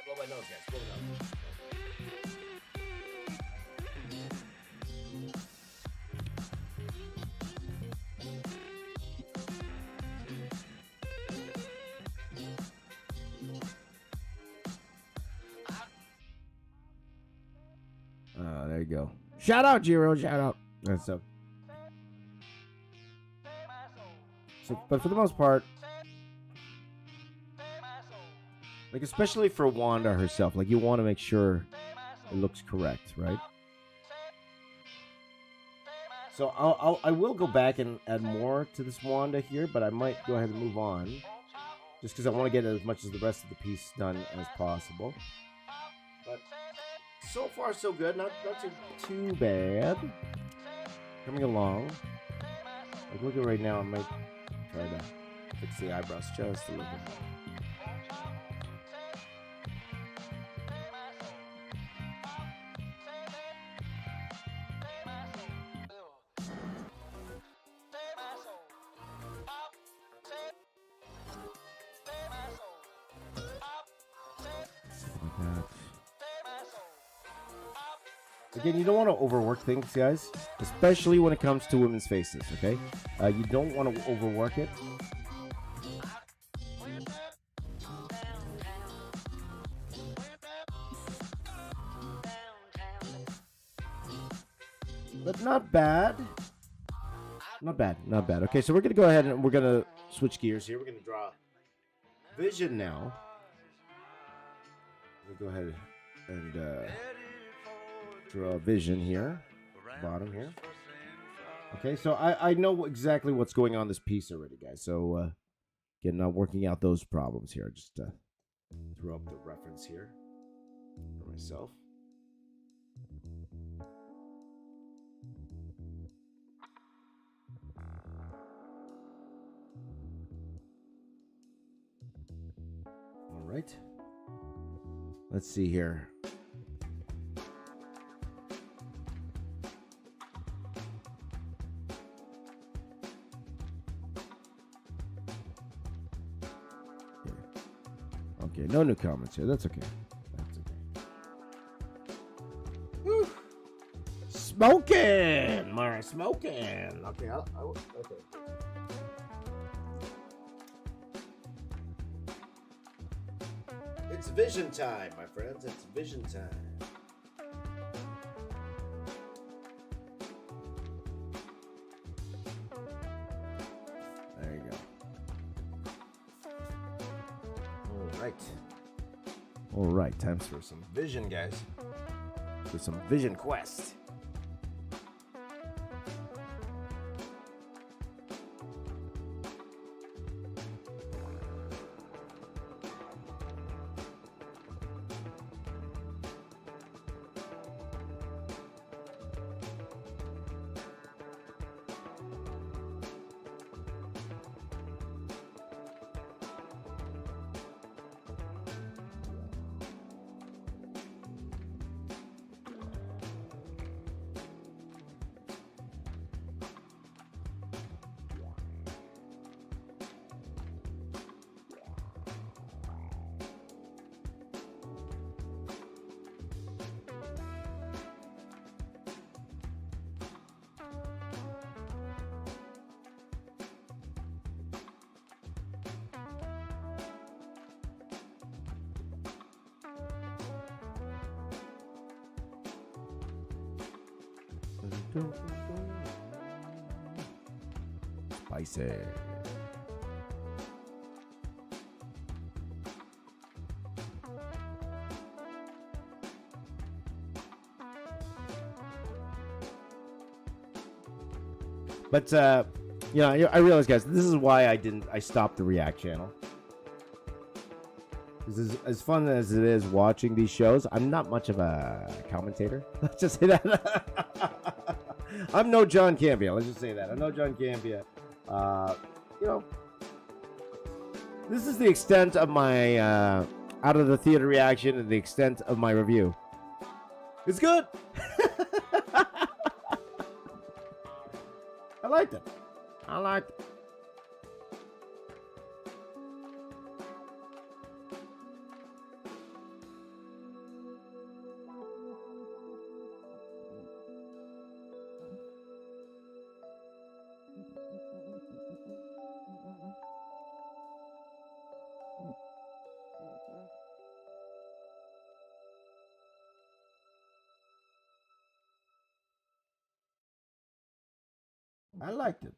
Blow my nose, guys. Blow my nose. There you go. Shout out, Jiro. Shout out. So, but for the most part, like especially for Wanda herself, like you want to make sure it looks correct, right? So I will go back and add more to this Wanda here, but I might go ahead and move on, just because I want to get as much of the rest of the piece done as possible. But so far, so good. Not too bad. Coming along. Like, look at right now. I might try to fix the eyebrows just a little bit more. Again, you don't want to overwork things, guys, especially when it comes to women's faces, okay? You don't want to overwork it. But not bad. Not bad. Okay, so we're going to go ahead and we're going to switch gears here. We're going to draw vision now. Let me go ahead and draw a vision here, bottom here. Okay, so I know exactly what's going on this piece already, guys. So again, not working out those problems here. Just throw up the reference here for myself. All right. Let's see here. Okay, no new comments here. That's okay. Woo. Smoking, Mara, smoking. Okay, okay. It's vision time, my friends. It's vision time. There you go. All right, time for some vision, guys. For some vision quest. Spicy. But I realize, guys, this is why I stopped the React channel. Because as fun as it is watching these shows, I'm not much of a commentator. Let's just say that. I'm no John Campia. Let's just say that. I'm no John Campia. This is the extent of my out of the theater reaction and the extent of my review. It's good. I liked it. I liked it. I liked it.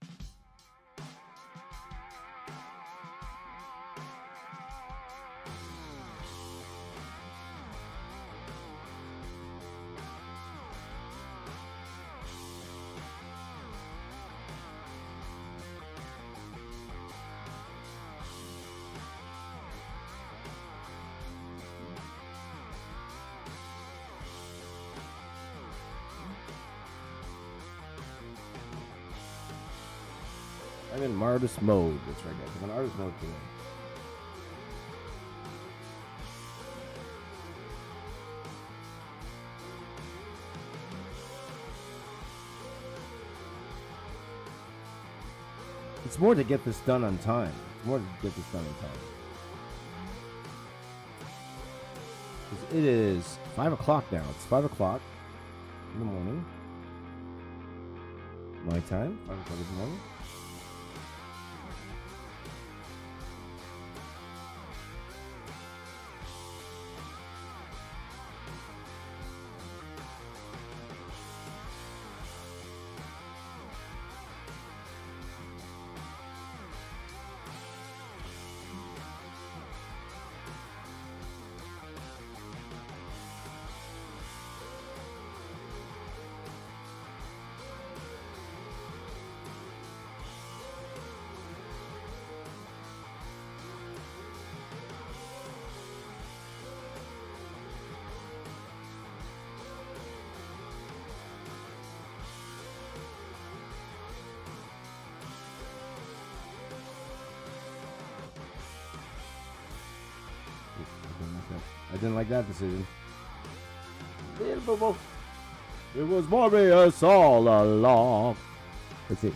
I'm in artist mode. That's right, guys. I'm in artist mode today. It's more to get this done on time. It's more to get this done on time. 'Cause it is 5 o'clock now. It's 5 o'clock in the morning. My time, 5 o'clock in the morning. I didn't like that decision. It was Morbius all along. Let's see.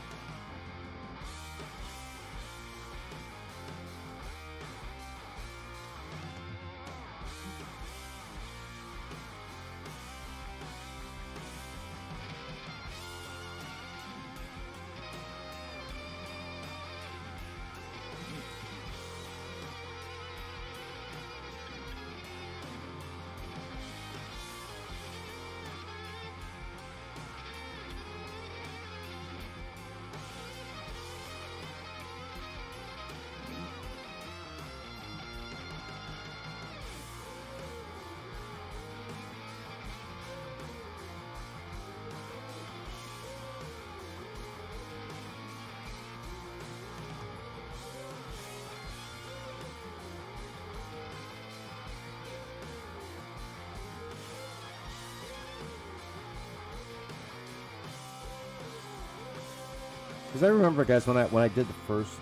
Because I remember, guys, when I did the first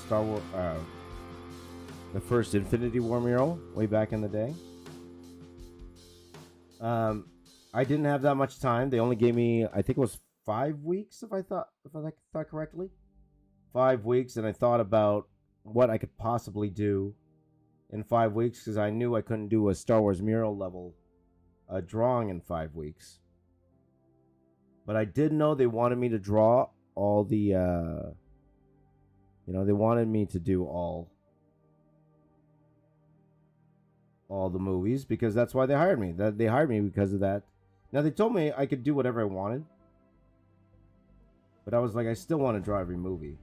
Star Wars, the first Infinity War mural way back in the day, I didn't have that much time. They only gave me, I think it was 5 weeks, if I thought correctly, 5 weeks, and I thought about what I could possibly do in 5 weeks because I knew I couldn't do a Star Wars mural level drawing in 5 weeks. But I did know they wanted me to draw all the, they wanted me to do all the movies because that's why they hired me. They hired me because of that. Now, they told me I could do whatever I wanted. But I was like, I still want to draw every movie.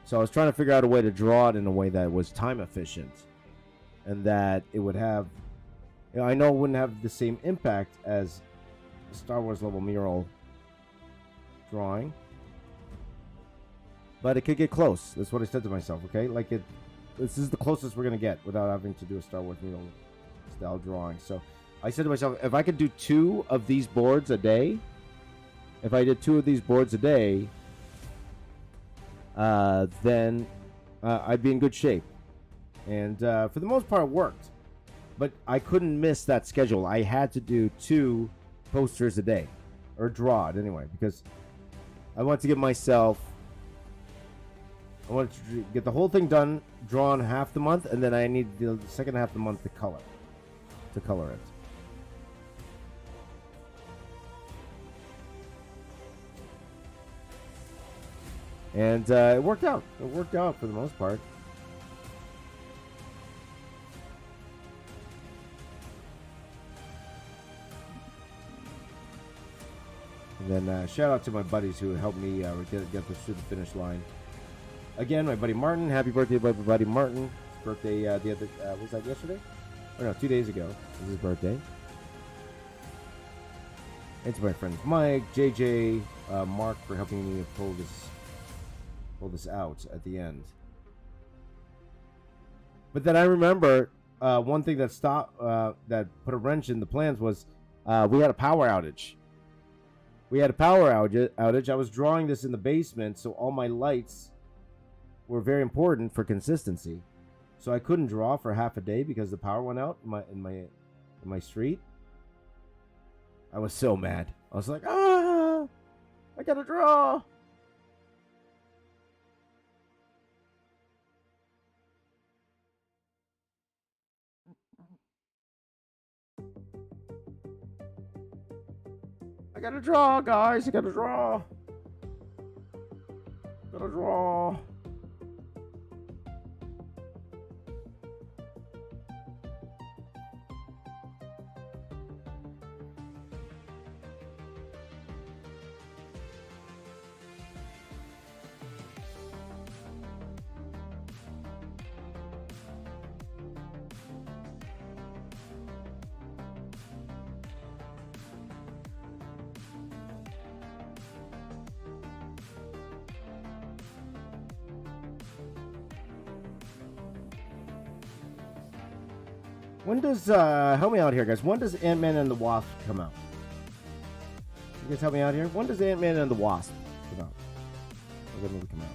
So I was trying to figure out a way to draw it in a way that was time efficient. And that it would have... I know it wouldn't have the same impact as Star Wars level mural drawing. But it could get close. That's what I said to myself, okay? Like, this is the closest we're going to get without having to do a Star Wars mural style drawing. So I said to myself, if I could do 2 of these boards a day, then I'd be in good shape. And for the most part, it worked. But I couldn't miss that schedule. I had to do 2 posters a day. Or draw it anyway. Because I wanted to give myself... I wanted to get the whole thing done, drawn half the month, and then I need the second half of the month to color it. And it worked out. It worked out for the most part. And then shout out to my buddies who helped me get this through the finish line. Again, my buddy Martin. Happy birthday, my buddy Martin. His birthday the other was that yesterday? Or no, 2 days ago was his birthday. And to my friends Mike, JJ, Mark for helping me pull this out at the end. But then I remember one thing that that put a wrench in the plans was we had a power outage. I was drawing this in the basement, so all my lights were very important for consistency. So I couldn't draw for half a day because the power went out in my street. I was so mad. I was like, I gotta draw. I gotta draw, guys. I gotta draw. When does, help me out here, guys. When does Ant-Man and the Wasp come out? You guys help me out here? When does Ant-Man and the Wasp come out? When does that movie come out?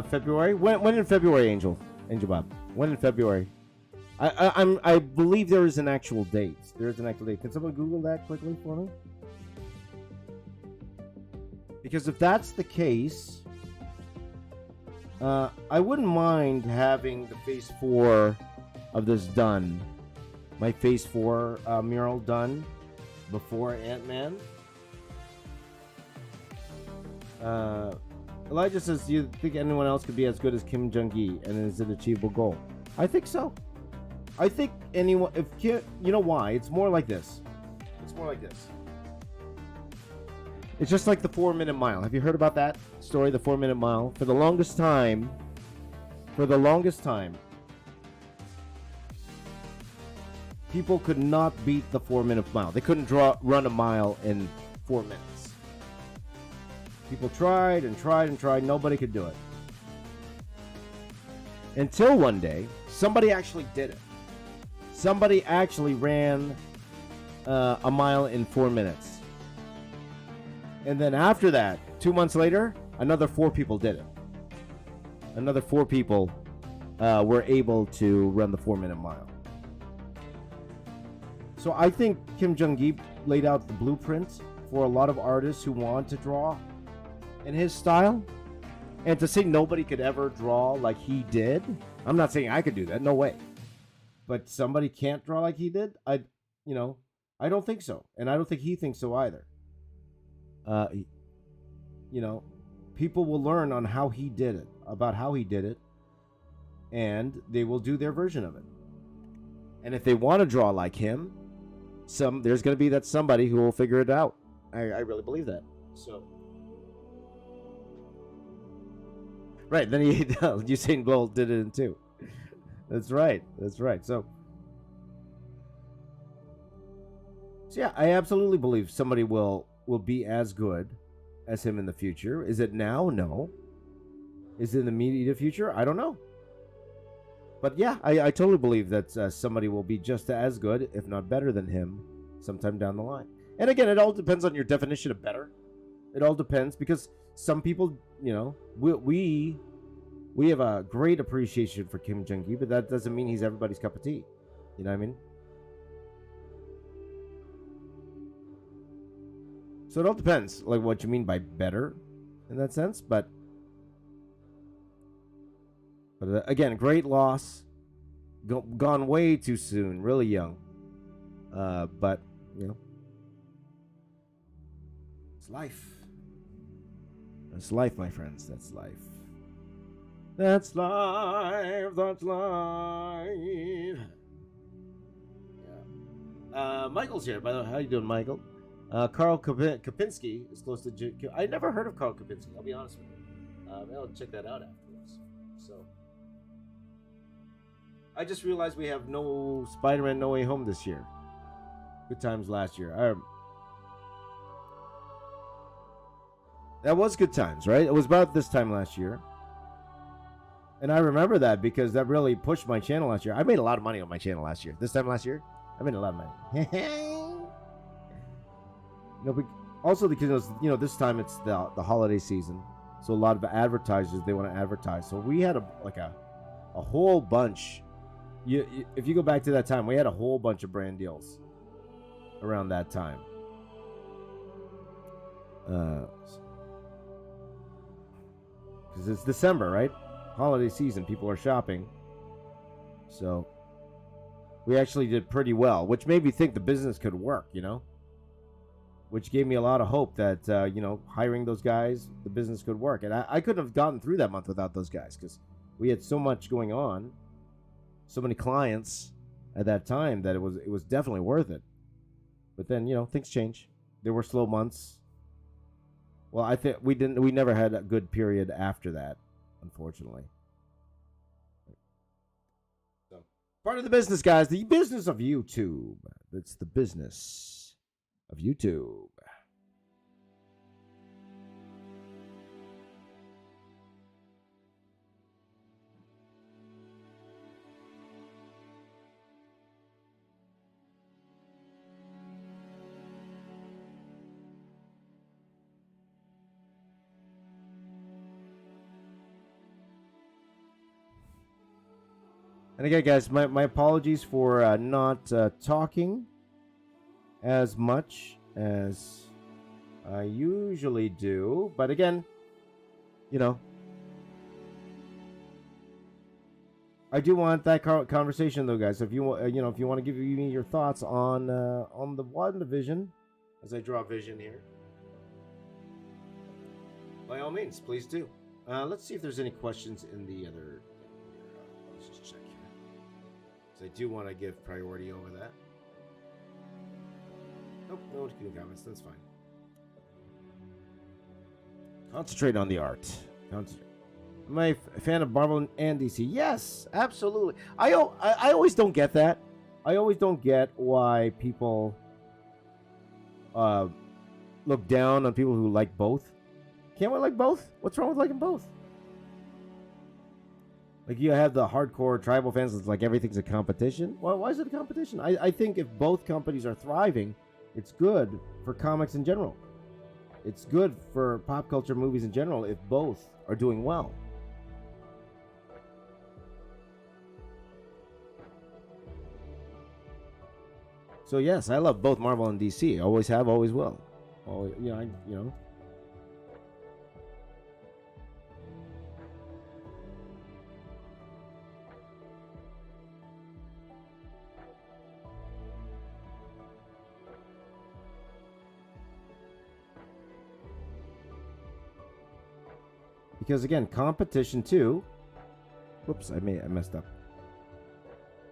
February? When in February, Angel Bob? When in February? I believe there is an actual date. There is an actual date. Can someone Google that quickly for me? Because if that's the case, I wouldn't mind having the Phase 4 of this done. My Phase 4 mural done before Ant-Man. Elijah says, do you think anyone else could be as good as Kim Jong-gi, and is it an achievable goal? I think so. I think anyone, if Kim, you know why? It's more like this. It's just like the 4-minute mile. Have you heard about that story, the 4-minute mile? For the longest time, people could not beat the 4-minute mile. They couldn't run a mile in 4 minutes. People tried and tried and tried. Nobody could do it. Until one day, somebody actually did it. Somebody actually ran a mile in 4 minutes. And then after that, 2 months later, another 4 people did it. Another 4 people were able to run the 4-minute mile. So I think Kim Jong-gi laid out the blueprint for a lot of artists who want to draw in his style. And to say nobody could ever draw like he did, I'm not saying I could do that, no way. But somebody can't draw like he did, I don't think so. And I don't think he thinks so either. People will learn on how he did it, about how he did it, and they will do their version of it. And if they want to draw like him, there's going to be that somebody who will figure it out. I really believe that. So, right, then Usain Bolt did it in 2. That's right. So yeah, I absolutely believe somebody will be as good as him in the future. Is it now? No. Is it in the immediate future? I don't know. But yeah, I totally believe that somebody will be just as good, if not better than him, sometime down the line. And again, it all depends on your definition of better. It all depends, because some people, we have a great appreciation for Kim Jong-gi, but that doesn't mean he's everybody's cup of tea. You know what I mean? So it all depends, like what you mean by better, in that sense. But again, great loss, gone way too soon, really young. But it's life. That's life, my friends. That's life. That's life. That's life. Yeah. Michael's here, by the way. How you doing, Michael? Carl Kapinski is close to... I never heard of Carl Kapinski, I'll be honest with you. I'll check that out afterwards. So, I just realized we have no Spider-Man No Way Home this year. Good times last year. That was good times, right? It was about this time last year. And I remember that because that really pushed my channel last year. I made a lot of money on my channel last year. This time last year, I made a lot of money. Also because this time it's the holiday season, so a lot of advertisers, they want to advertise. So we had a whole bunch. If you go back to that time, we had a whole bunch of brand deals around that time. Because it's December, right? Holiday season, people are shopping. So we actually did pretty well, which made me think the business could work, which gave me a lot of hope that, hiring those guys, the business could work. And I couldn't have gotten through that month without those guys because we had so much going on, so many clients at that time that it was definitely worth it. But then, things change. There were slow months. Well, I think we never had a good period after that, unfortunately. So, part of the business, guys, the business of YouTube. It's the business of YouTube. And again, guys, my apologies for not talking as much as I usually do. But again, I do want that conversation, though, guys. So if you want to give me your thoughts on the WandaVision, as I draw vision here, by all means, please do. Let's see if there's any questions in the other. Let's just check here. So I do want to give priority over that. Nope, no comments. That's fine. Concentrate on the art. Am I a fan of Marvel and DC? Yes, absolutely. I always don't get that. I always don't get why people look down on people who like both. Can't we like both? What's wrong with liking both? Like, you have the hardcore tribal fans that's like everything's a competition. Well, why is it a competition? I think if both companies are thriving, it's good for comics in general. It's good for pop culture movies in general if both are doing well. So yes, I love both Marvel and DC. Always have, always will. Always, you know. Because again, competition too. Whoops, I messed up.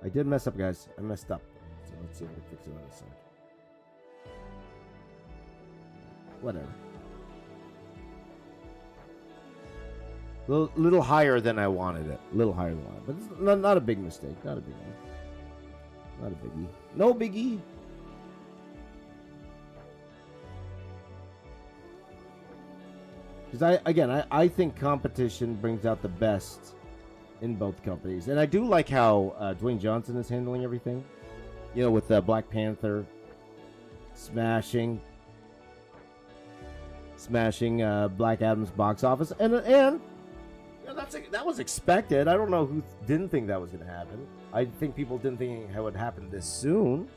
I did mess up, guys. I messed up. So let's see if I can fix it on this side. Whatever. Little higher than I wanted it. A little higher than I wanted. But it's not a big mistake. Not a biggie. Not a biggie. No biggie. Because I think competition brings out the best in both companies, and I do like how Dwayne Johnson is handling everything. You know, with Black Panther smashing Black Adam's box office, and you know, that was expected. I don't know who didn't think that was going to happen. I think people didn't think it would happen this soon.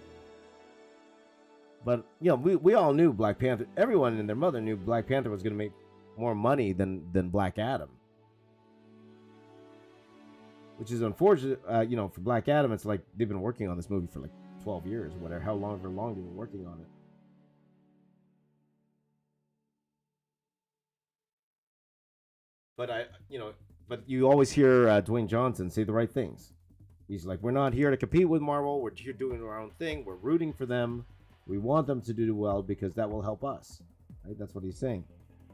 But you know, we all knew Black Panther. Everyone and their mother knew Black Panther was going to make more money than Black Adam, which is unfortunate. You know, for Black Adam, it's like they've been working on this movie for like 12 years, whatever, however long they've been working on it. But you always hear Dwayne Johnson say the right things. He's like, we're not here to compete with Marvel. We're here doing our own thing. We're rooting for them. We want them to do well because that will help us. Right? That's what he's saying.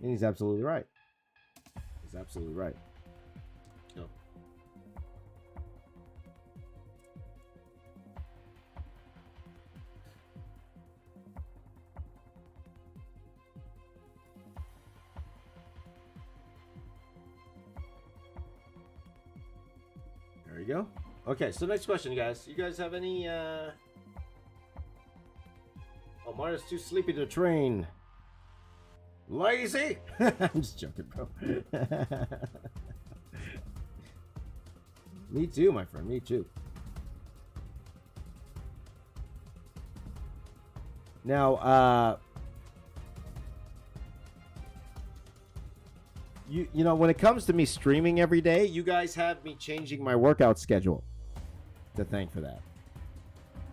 And he's absolutely right. He's absolutely right. No. There you go. Okay, so next question, guys. You guys have any, Oh, Mario's too sleepy to train. Lazy? I'm just joking, bro. Me too, my friend. Me too. Now, you know, when it comes to me streaming every day, you guys have me changing my workout schedule. To thank for that.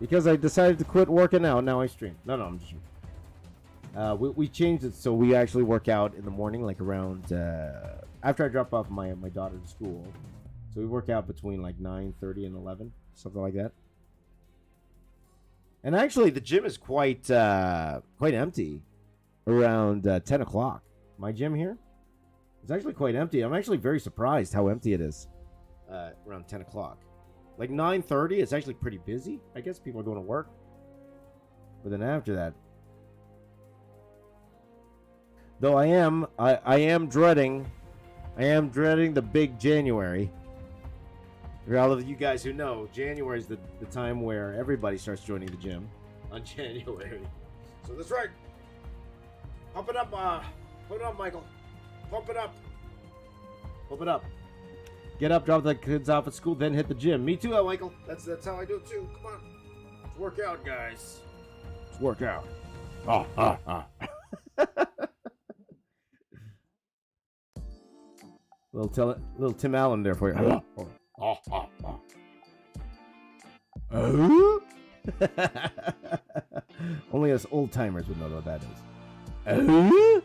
Because I decided to quit working out, now I stream. No, I'm just we changed it so we actually work out in the morning, like around after I drop off my daughter to school. So we work out between like 9:30 and 11, something like that. And actually, the gym is quite empty around 10 o'clock. My gym here is actually quite empty. I'm actually very surprised how empty it is around 10 o'clock. Like 9:30, it's actually pretty busy. I guess people are going to work. But then after that, though I am dreading the big January. For all of you guys who know, January is the time where everybody starts joining the gym on January. So that's right. Pump it up, Michael. Pump it up. Pump it up. Get up, drop the kids off at school, then hit the gym. Me too, Michael. That's how I do it too. Come on. Let's work out, guys. Let's work out. Little Tim Allen there for you. Only us old timers would know what that is.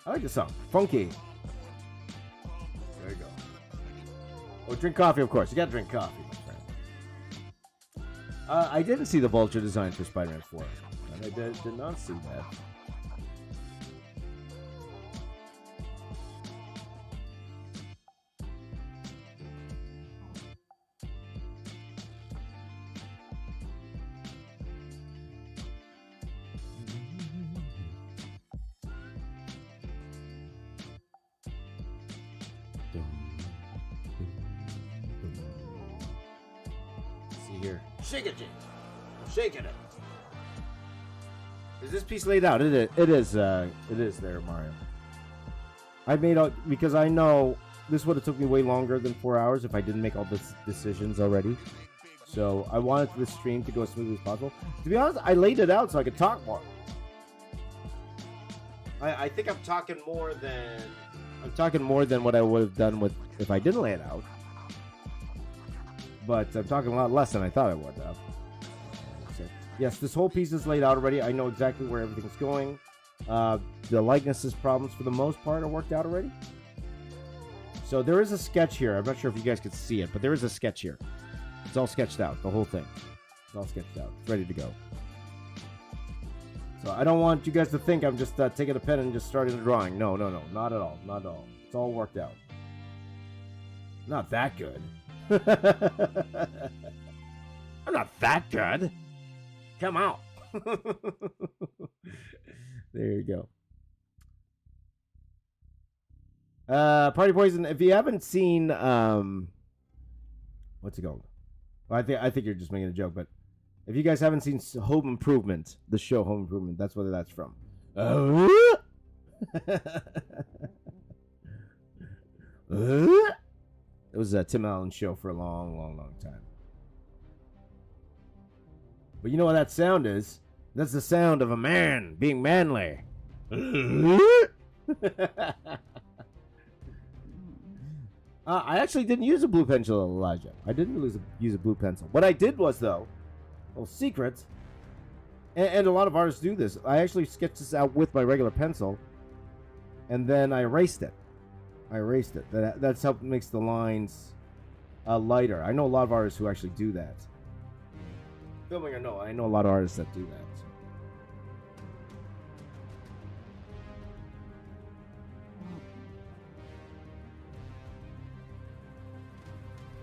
I like this song. Funky. There you go. Oh, drink coffee, of course. You gotta drink coffee, my friend. I didn't see the Vulture design for Spider-Man 4. I did not see that. See here. Shake it, James. I'm shaking it. Is this piece laid out? It is. It is there, Mario. I made out because I know this would have took me way longer than 4 hours if I didn't make all the decisions already. So I wanted the stream to go as smoothly as possible. To be honest, I laid it out so I could talk more. I think I'm talking more than what I would have done with if I didn't lay it out. But I'm talking a lot less than I thought I would have. So, yes, this whole piece is laid out already. I know exactly where everything's going. The likenesses problems, for the most part, are worked out already. So there is a sketch here. I'm not sure if you guys could see it, but there is a sketch here. It's all sketched out, the whole thing. It's all sketched out. It's ready to go. So I don't want you guys to think I'm just taking a pen and just starting a drawing. No, no, no. Not at all. Not at all. It's all worked out. Not that good. I'm not that good. Come out. There you go. Party Poison, if you haven't seen what's it called? Well, I think you're just making a joke, but if you guys haven't seen Home Improvement, the show Home Improvement, that's where that's from. It was a Tim Allen show for a long, long, long time. But you know what that sound is? That's the sound of a man being manly. I actually didn't use a blue pencil, Elijah. I didn't use a blue pencil. What I did was, though, well, secret, and a lot of artists do this. I actually sketched this out with my regular pencil, and then I erased it. That's how it makes the lines lighter. I know a lot of artists who actually do that. Filming or no, I know a lot of artists that do that.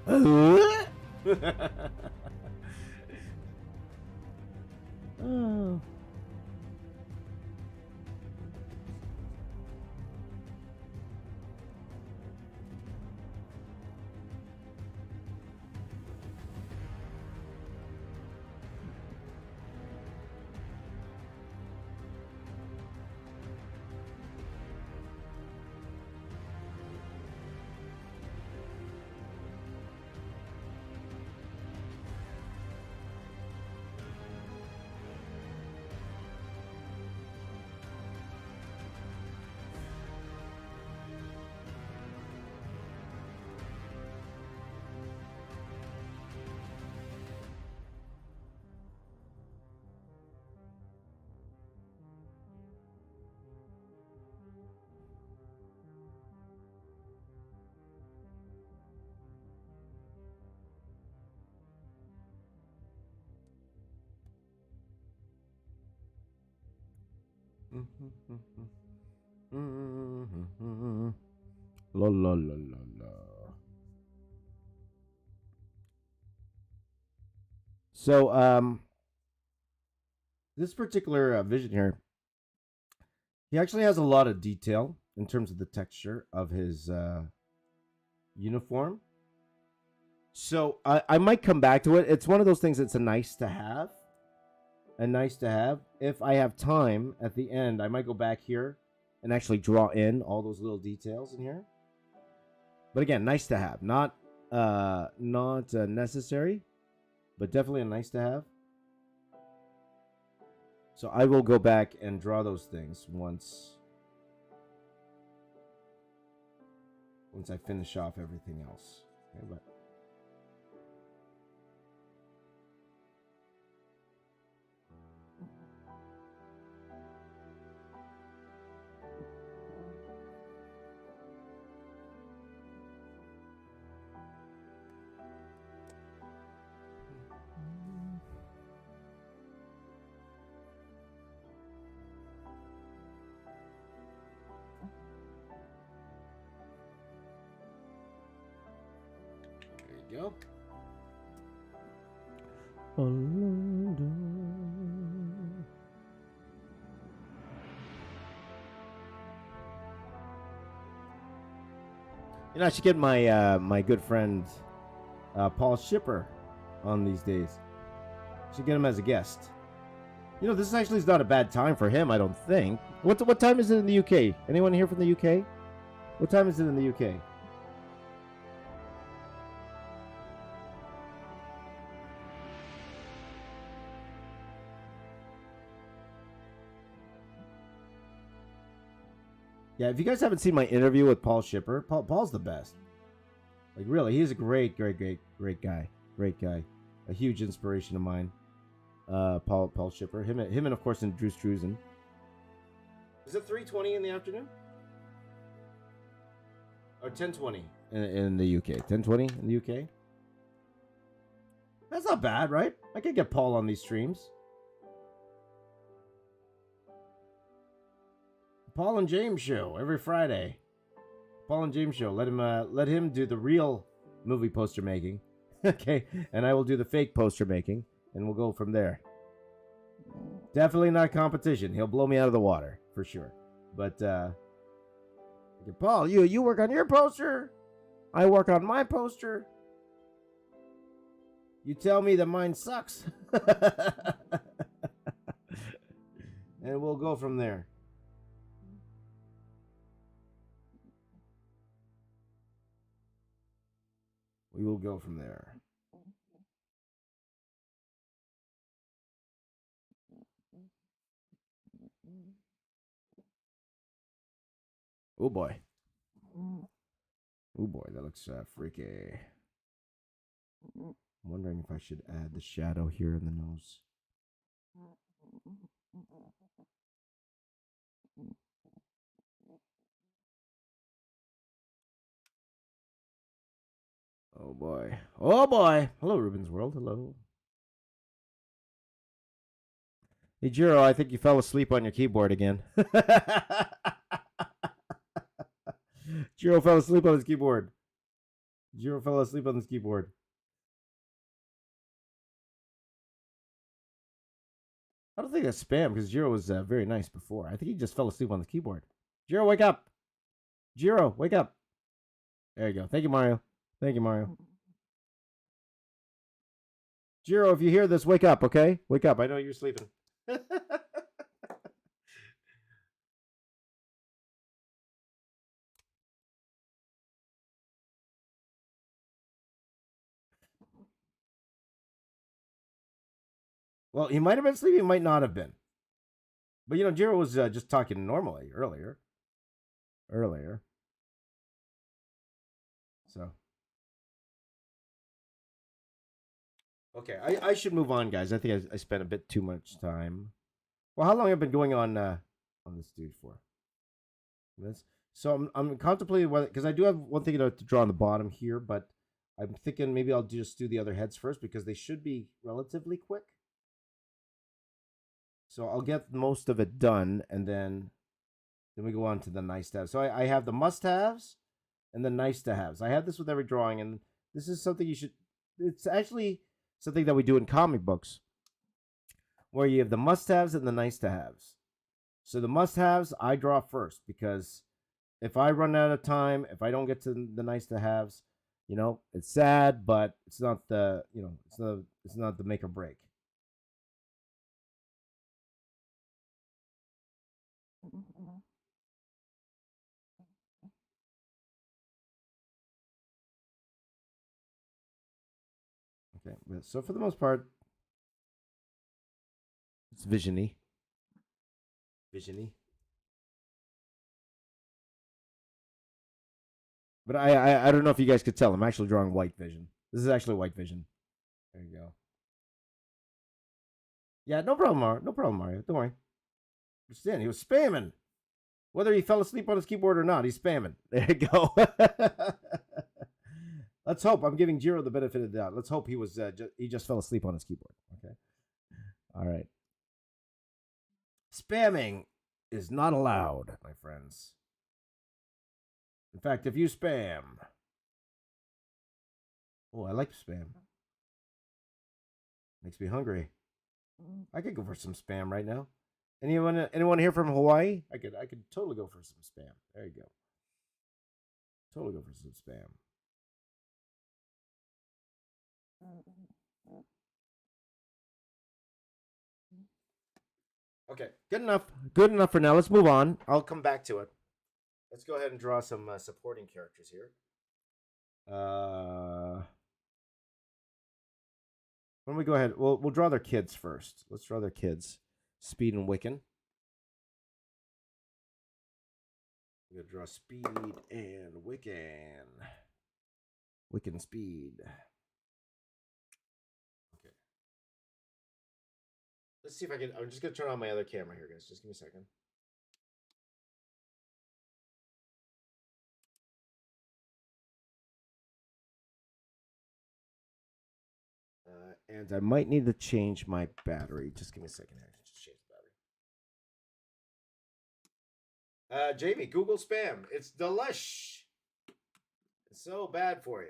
Oh. La la la la la. So, this particular vision here, he actually has a lot of detail in terms of the texture of his uniform. So I might come back to it. It's one of those things that's a nice to have. If I have time at the end, I might go back here and actually draw in all those little details in here. But again, nice to have, not necessary, but definitely a nice to have. So I will go back and draw those things once I finish off everything else. Okay, but go. You know, I should get my my good friend Paul Shipper on these days. Should get him as a guest. You know, this actually is not a bad time for him, I don't think. What time is it in the UK? Anyone here from the UK? What time is it in the UK? Yeah, if you guys haven't seen my interview with Paul Shipper, Paul's the best. Like, really, he's a great guy. Great guy. A huge inspiration of mine. Paul Shipper. Him and of course, and Drew Struzan. Is it 3:20 in the afternoon? Or 10:20 in the UK? 10:20 in the UK? That's not bad, right? I could get Paul on these streams. Paul and James show every Friday. Paul and James show. Let him do the real movie poster making, okay? And I will do the fake poster making, and we'll go from there. Definitely not competition. He'll blow me out of the water for sure. But Paul, you work on your poster. I work on my poster. You tell me that mine sucks, and we'll go from there. We will go from there. Oh boy. Oh boy, that looks freaky. I'm wondering if I should add the shadow here in the nose. Oh boy. Oh boy. Hello, Ruben's World. Hello. Hey, Jiro, I think you fell asleep on your keyboard again. Jiro fell asleep on his keyboard. Jiro fell asleep on his keyboard. I don't think that's spam because Jiro was very nice before. I think he just fell asleep on the keyboard. Jiro, wake up. Jiro, wake up. There you go. Thank you, Mario. Thank you, Mario. Jiro, if you hear this, wake up, okay? Wake up. I know you're sleeping. Well, he might have been sleeping, he might not have been. But, you know, Jiro was just talking normally earlier. So. Okay, I should move on, guys. I think I spent a bit too much time. Well, how long have I been going on this dude for? So I'm contemplating whether, because I do have one thing to draw on the bottom here, but I'm thinking maybe I'll just do the other heads first because they should be relatively quick. So I'll get most of it done, and then we go on to the nice to have. So I have the must-haves and the nice-to-haves. I have this with every drawing, and this is something you should. It's actually something that we do in comic books, where you have the must-haves and the nice-to-haves. So the must-haves I draw first because if I run out of time, if I don't get to the nice-to-haves, you know, it's sad, but it's not the it's not the make or break. Okay, so for the most part, it's visiony. But I don't know if you guys could tell. I'm actually drawing white vision. This is actually white vision. There you go. Yeah, no problem, Mario. No problem, Mario. Don't worry. Understand? He was spamming. Whether he fell asleep on his keyboard or not, he's spamming. There you go. Let's hope. I'm giving Jiro the benefit of the doubt. Let's hope he just fell asleep on his keyboard. Okay. All right. Spamming is not allowed, my friends. In fact, if you spam, oh, I like spam. Makes me hungry. I could go for some spam right now. Anyone here from Hawaii? I could totally go for some spam. There you go. Totally go for some spam. Okay, good enough. Good enough for now. Let's move on. I'll come back to it. Let's go ahead and draw some supporting characters here. Why don't we go ahead? We'll draw their kids first. Let's draw their kids. Speed and Wiccan. We're gonna draw Speed and Wiccan. Wiccan Speed. Okay. Let's see if I can. I'm just gonna turn on my other camera here, guys. Just give me a second. And I might need to change my battery. Just give me a second here. Just change the battery. Jamie, Google spam. It's delish. It's so bad for you.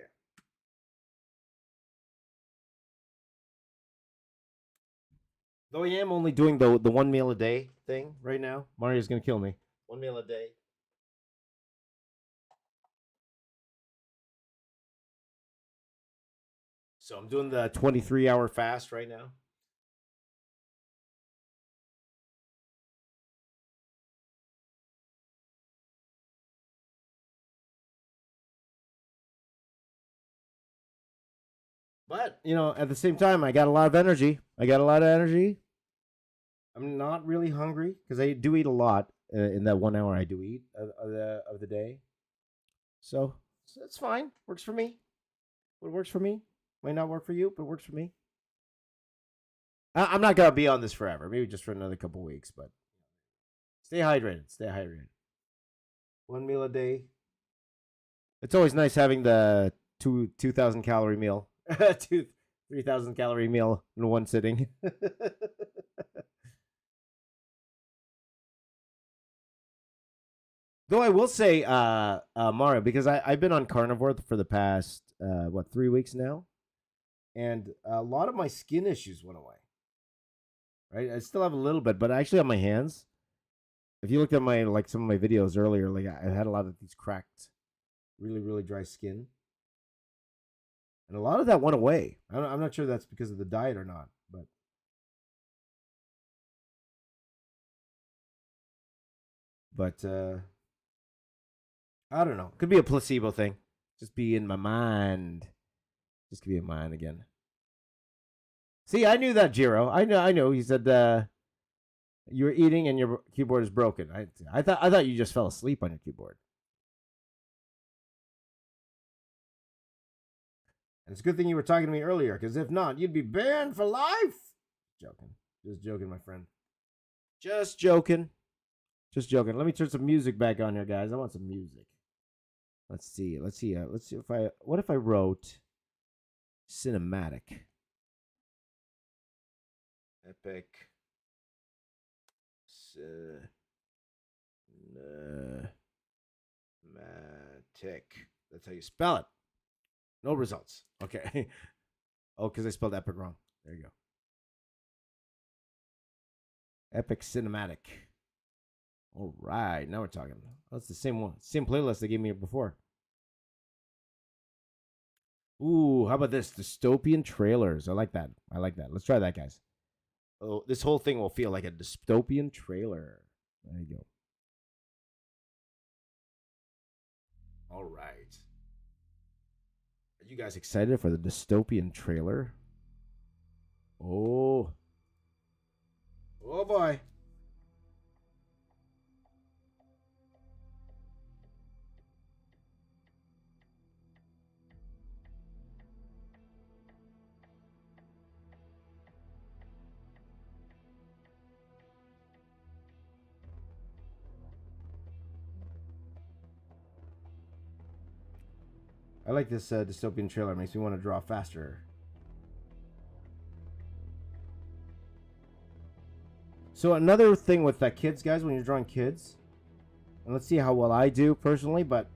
Though I am only doing the 1 meal a day thing right now. Mario's gonna kill me. 1 meal a day. So I'm doing the 23-hour fast right now. But, you know, at the same time, I got a lot of energy. I'm not really hungry because I do eat a lot in that 1 hour I do eat of the day. So that's fine. Works for me. What works for me might not work for you, but works for me. I'm not going to be on this forever. Maybe just for another couple weeks, but stay hydrated. 1 meal a day. It's always nice having the 2,000 calorie meal. 3,000 calorie meal in one sitting. Though I will say, Mario, because I've been on carnivore for the past 3 weeks now, and a lot of my skin issues went away. Right, I still have a little bit, but actually on my hands, if you looked at my some of my videos earlier, like I had a lot of these cracked, really dry skin. And a lot of that went away. I'm not sure that's because of the diet or not, but I don't know. Could be a placebo thing. Just be in my mind. Just be in mind again. See, I knew that, Jiro. I know. He said you were eating and your keyboard is broken. I thought you just fell asleep on your keyboard. And it's a good thing you were talking to me earlier, because if not, you'd be banned for life. Just joking, my friend. Just joking. Let me turn some music back on here, guys. I want some music. Let's see. What if I wrote cinematic? Epic. Cinematic. That's how you spell it. No results. Okay. Oh, because I spelled epic wrong. There you go. Epic cinematic. All right. Now we're talking. That's the same one. Same playlist they gave me before. Ooh, how about this? Dystopian trailers. I like that. Let's try that, guys. Oh, this whole thing will feel like a dystopian trailer. There you go. All right. Are you guys excited for the dystopian trailer? Oh boy. I like this dystopian trailer. Makes me want to draw faster. So another thing with kids, guys, when you're drawing kids, and let's see how well I do personally, but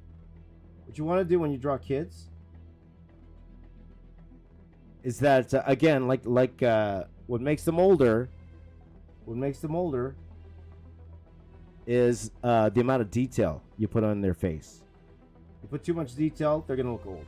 what you want to do when you draw kids is that, again, like what makes them older is the amount of detail you put on their face. You put too much detail, they're gonna look old.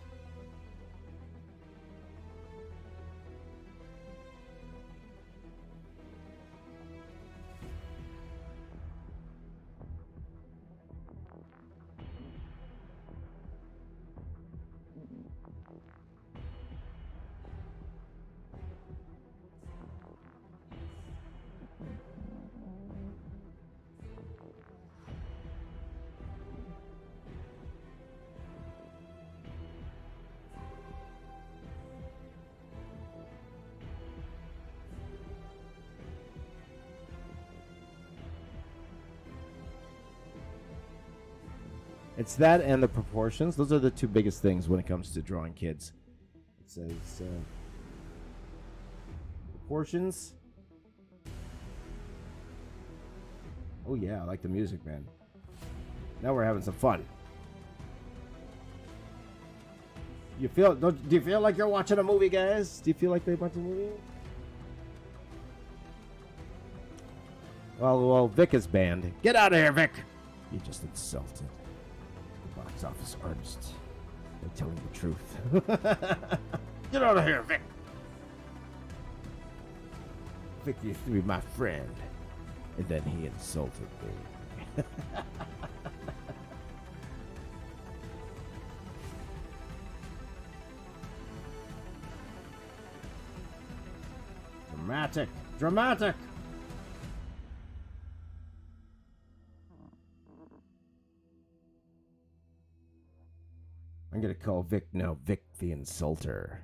It's that and the proportions. Those are the two biggest things when it comes to drawing kids. It says proportions. Oh yeah, I like the music, man. Now we're having some fun. Do you feel like you're watching a movie, guys? Do you feel like they're watching a movie? Well, Vic is banned. Get out of here, Vic! You just insulted the box office artist. They're telling the truth. Get out of here, Vic! Vic used to be my friend, and then he insulted me. Dramatic! Dramatic! I'm gonna call Vic now Vic the Insulter.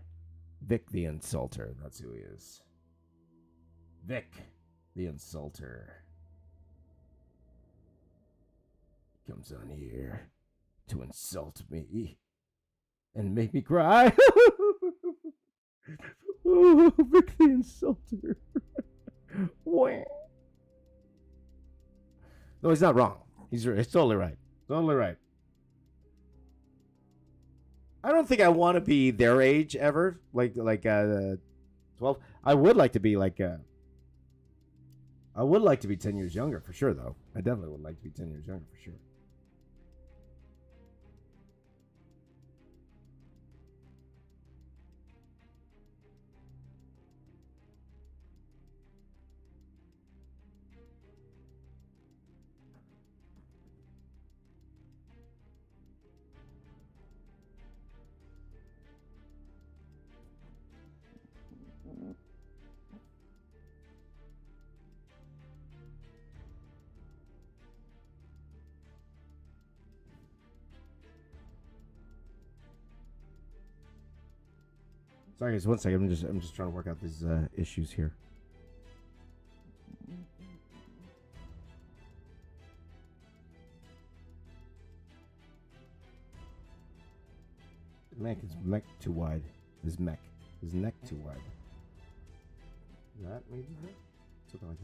Vic the Insulter, that's who he is. Vic the Insulter. He comes on here to insult me and make me cry. Oh, Vic the Insulter. No, he's not wrong. He's totally right. Totally right. I don't think I want to be their age ever, like 12. I would like to be I would like to be 10 years younger for sure, though. I definitely would like to be 10 years younger for sure. Sorry, guys. 1 second. I'm just trying to work out these issues here. His neck too wide. His neck too wide. That maybe something like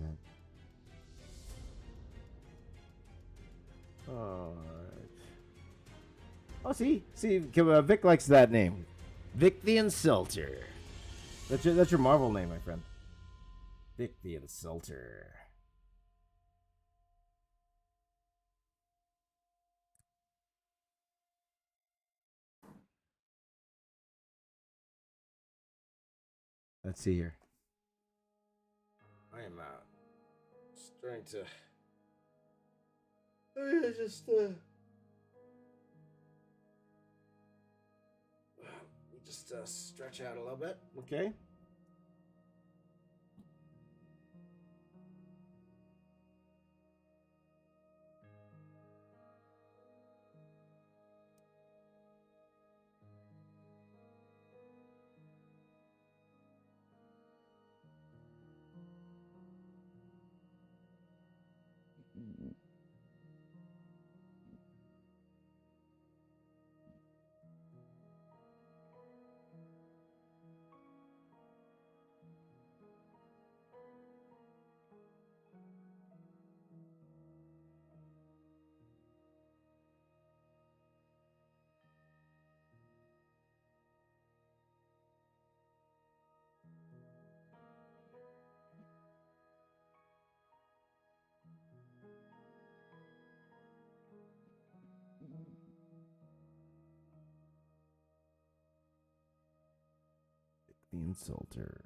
that. All right. Oh, see, Vic likes that name. Vic the Insulter. That's your Marvel name, my friend. Vic the Insulter. Let's see here. I am starting to. Just stretch out a little bit, okay? The Insulter.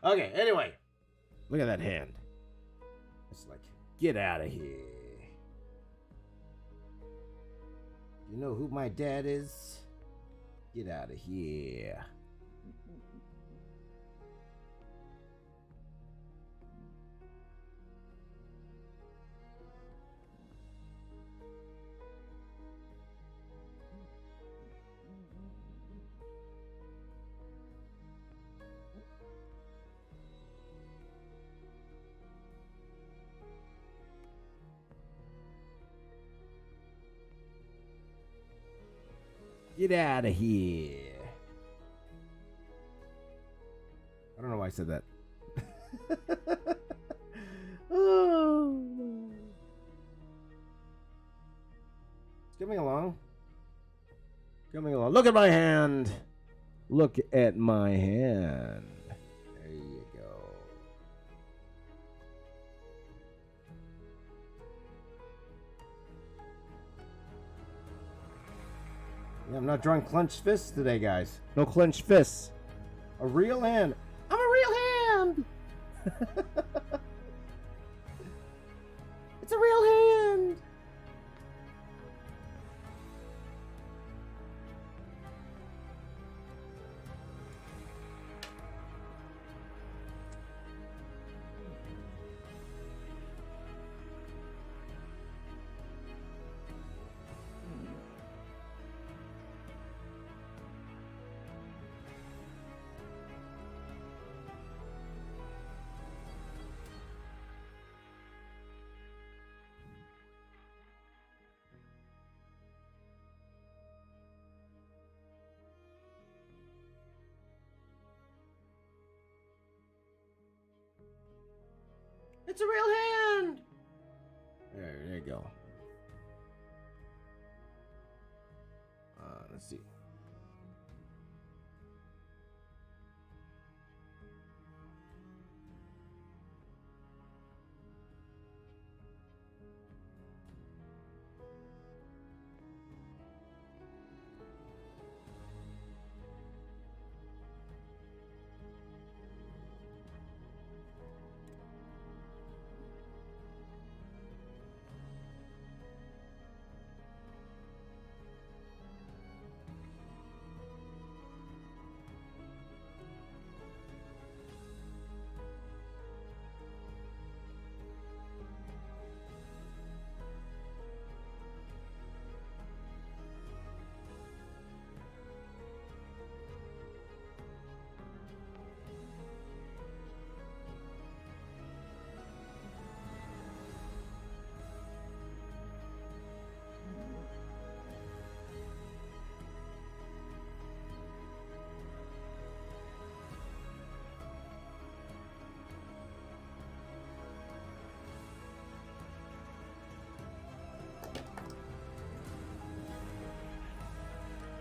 Okay, anyway. Look at that hand. It's like, get out of here. You know who my dad is? Get out of here. Get out of here. I don't know why I said that. Oh. It's coming along. Coming along. Look at my hand. Look at my hand. There you go. Yeah, I'm not drawing clenched fists today, guys. No clenched fists. A real hand. I'm a real hand. It's a real hand. It's a real hand. There you go. Let's see.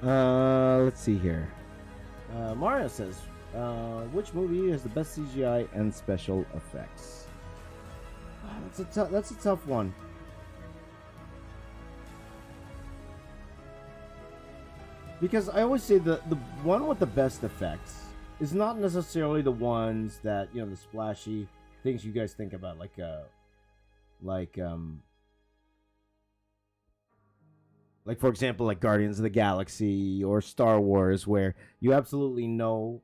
Let's see here. Mario says, which movie has the best CGI and special effects? That's a tough one. Because I always say the one with the best effects is not necessarily the ones that, you know, the splashy things you guys think about, like, for example, like Guardians of the Galaxy or Star Wars, where you absolutely know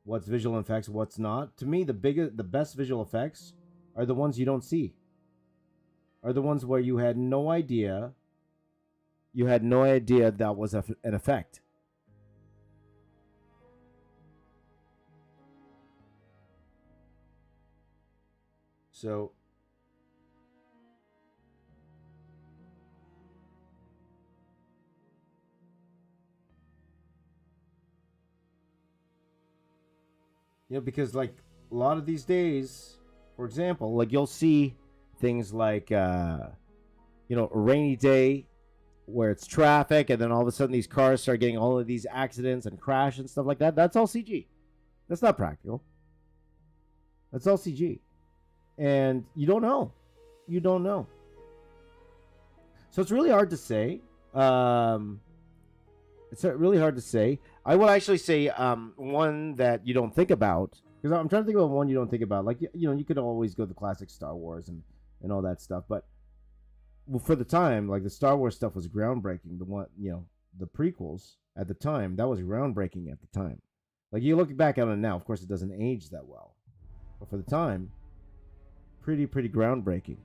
what's visual effects, what's not. To me, the best visual effects are the ones you don't see. Are the ones where you had no idea. You had no idea that was an effect. So. You know, because like a lot of these days, for example, like you'll see things like, a rainy day where it's traffic, and then all of a sudden these cars start getting all of these accidents and crash and stuff like that. That's all CG. That's not practical. That's all CG. And you don't know. You don't know. So it's really hard to say. It's really hard to say. I would actually say one that you don't think about, because I'm trying to think about one you don't think about. Like, you could always go the classic Star Wars and all that stuff. But for the time, like the Star Wars stuff was groundbreaking. The one, the prequels at the time, that was groundbreaking at the time. Like you look back at it now, of course it doesn't age that well. But for the time, pretty groundbreaking.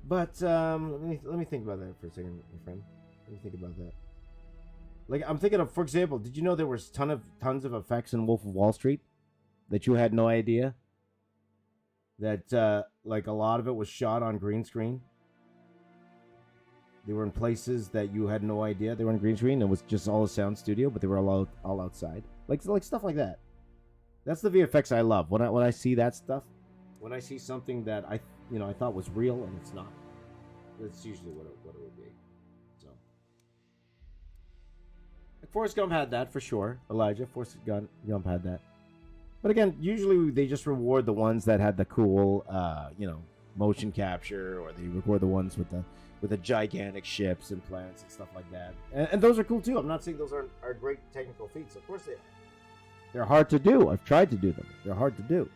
But let me think about that for a second, my friend. Let me think about that. Like I'm thinking of, for example, did you know there was tons of effects in Wolf of Wall Street that you had no idea? that like a lot of it was shot on green screen. They were in places that you had no idea they were on green screen. It was just all a sound studio, but they were all outside, like stuff like that. That's the VFX I love. When I see that stuff, when I see something that I thought was real and it's not, that's usually what it would be. So, like Forrest Gump had that for sure. Forrest Gump had that. But again, usually they just reward the ones that had the cool, motion capture, or they reward the ones with the gigantic ships and planets and stuff like that. And those are cool too. I'm not saying those are great technical feats. Of course they are. They're hard to do. I've tried to do them. They're hard to do.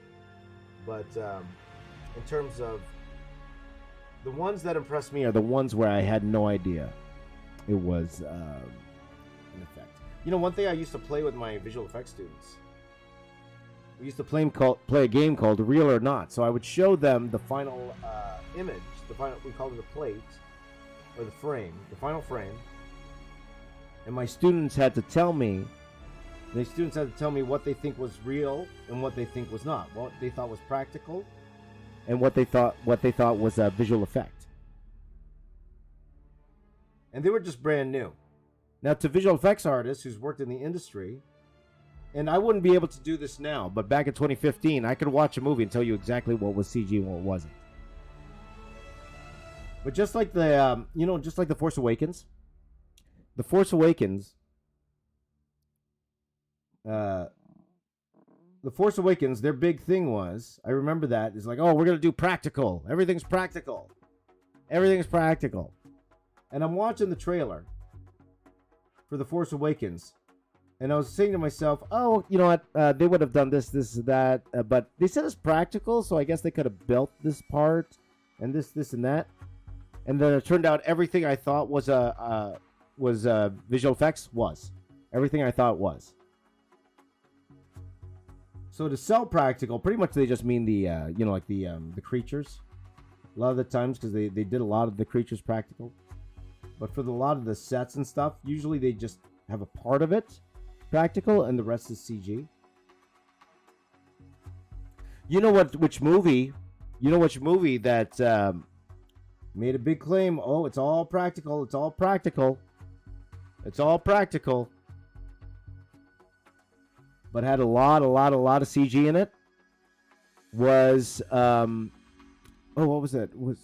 But in terms of the ones that impress me are the ones where I had no idea it was an effect. One thing I used to play with my visual effects students, we used to play a game called Real or Not. So I would show them the final image, we called it the plate, or the frame, the final frame, and my students had to tell me what they think was real and what they think was not, what they thought was practical, and what they thought was a visual effect. And they were just brand new. Now, to visual effects artists who's worked in the industry, and I wouldn't be able to do this now, but back in 2015, I could watch a movie and tell you exactly what was CG and what wasn't. But just like just like The Force Awakens, their big thing was, I remember that, is like, oh, we're going to do practical. Everything's practical. And I'm watching the trailer for The Force Awakens, and I was saying to myself, oh, you know what, they would have done this, that, but they said it's practical, so I guess they could have built this part, and this, and that. And then it turned out everything I thought was visual effects was. Everything I thought was. So to sell practical, pretty much they just mean the the creatures. A lot of the times, because they did a lot of the creatures practical. But for a lot of the sets and stuff, usually they just have a part of it practical and the rest is CG. Which movie that made a big claim, oh, it's all practical, but had a lot of CG in it, was what was it? It was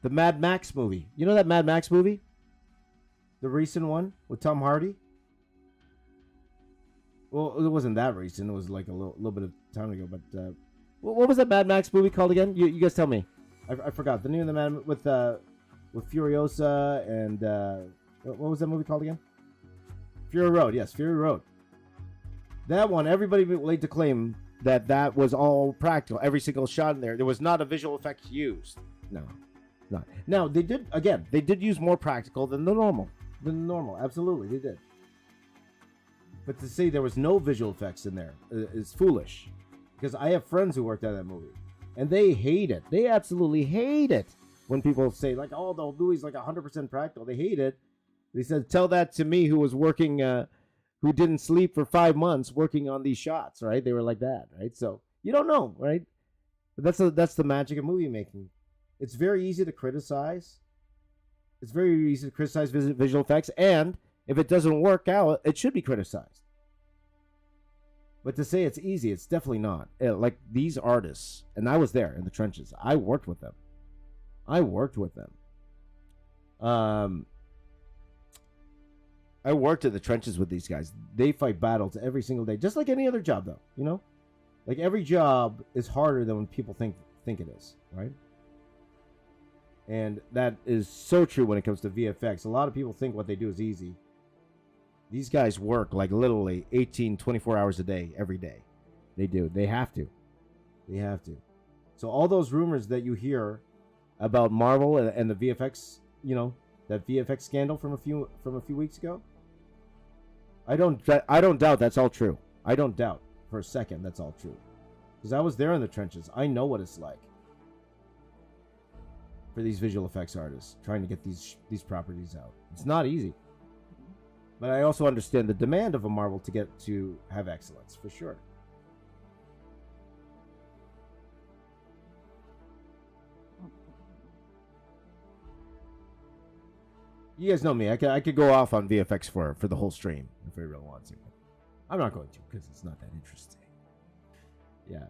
the Mad Max movie. You know that Mad Max movie? The recent one with Tom Hardy? Well, it wasn't that recent. It was like a little bit of time ago, but what was that Mad Max movie called again? You guys tell me. I forgot the name of the man with Furiosa and what was that movie called again? Fury Road. Yes, Fury Road. That one, everybody would like to claim that was all practical. Every single shot in there was not a visual effect used. No, not. Now they did use more practical than the normal. Absolutely, they did. But to say there was no visual effects in there is foolish. Because I have friends who worked on that movie, and they hate it. They absolutely hate it when people say, like, oh, the movie's like 100% practical. They hate it. They said, tell that to me, who was working, who didn't sleep for 5 months working on these shots, right? They were like that, right? So you don't know, right? But that's the magic of movie making. It's very easy to criticize. It's very easy to criticize visual effects, and if it doesn't work out, it should be criticized. But to say it's easy, it's definitely not. Like these artists, and I was there in the trenches. I worked with them. I worked in the trenches with these guys. They fight battles every single day, just like any other job, though. Like every job is harder than when people think it is, right? And that is so true when it comes to VFX. A lot of people think what they do is easy. These guys work like literally 18, 24 hours a day, every day. They do. They have to. So all those rumors that you hear about Marvel and the VFX, that VFX scandal from a few weeks ago, I don't doubt that's all true. I don't doubt for a second that's all true. Because I was there in the trenches. I know what it's like for these visual effects artists trying to get these properties out. It's not easy. But I also understand the demand of a Marvel to have excellence, for sure. You guys know me. I could go off on VFX for the whole stream if we really want to. I'm not going to because it's not that interesting. Yeah.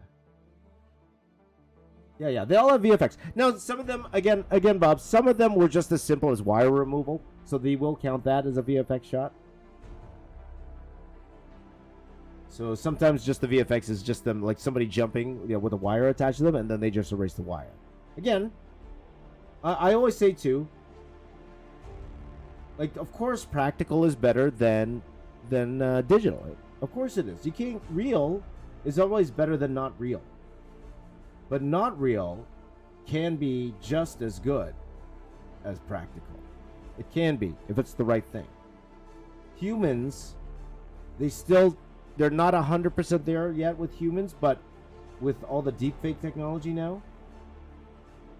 Yeah. They all have VFX. Now, some of them, again, Bob, some of them were just as simple as wire removal. So they will count that as a VFX shot. So sometimes just the VFX is just them, like somebody jumping with a wire attached to them, and then they just erase the wire. Again, I always say, too, like, of course, practical is better than digital. Of course it is. You can't... Real is always better than not real. But not real can be just as good as practical. It can be, if it's the right thing. Humans, they're not 100% there yet with humans, but with all the deepfake technology now,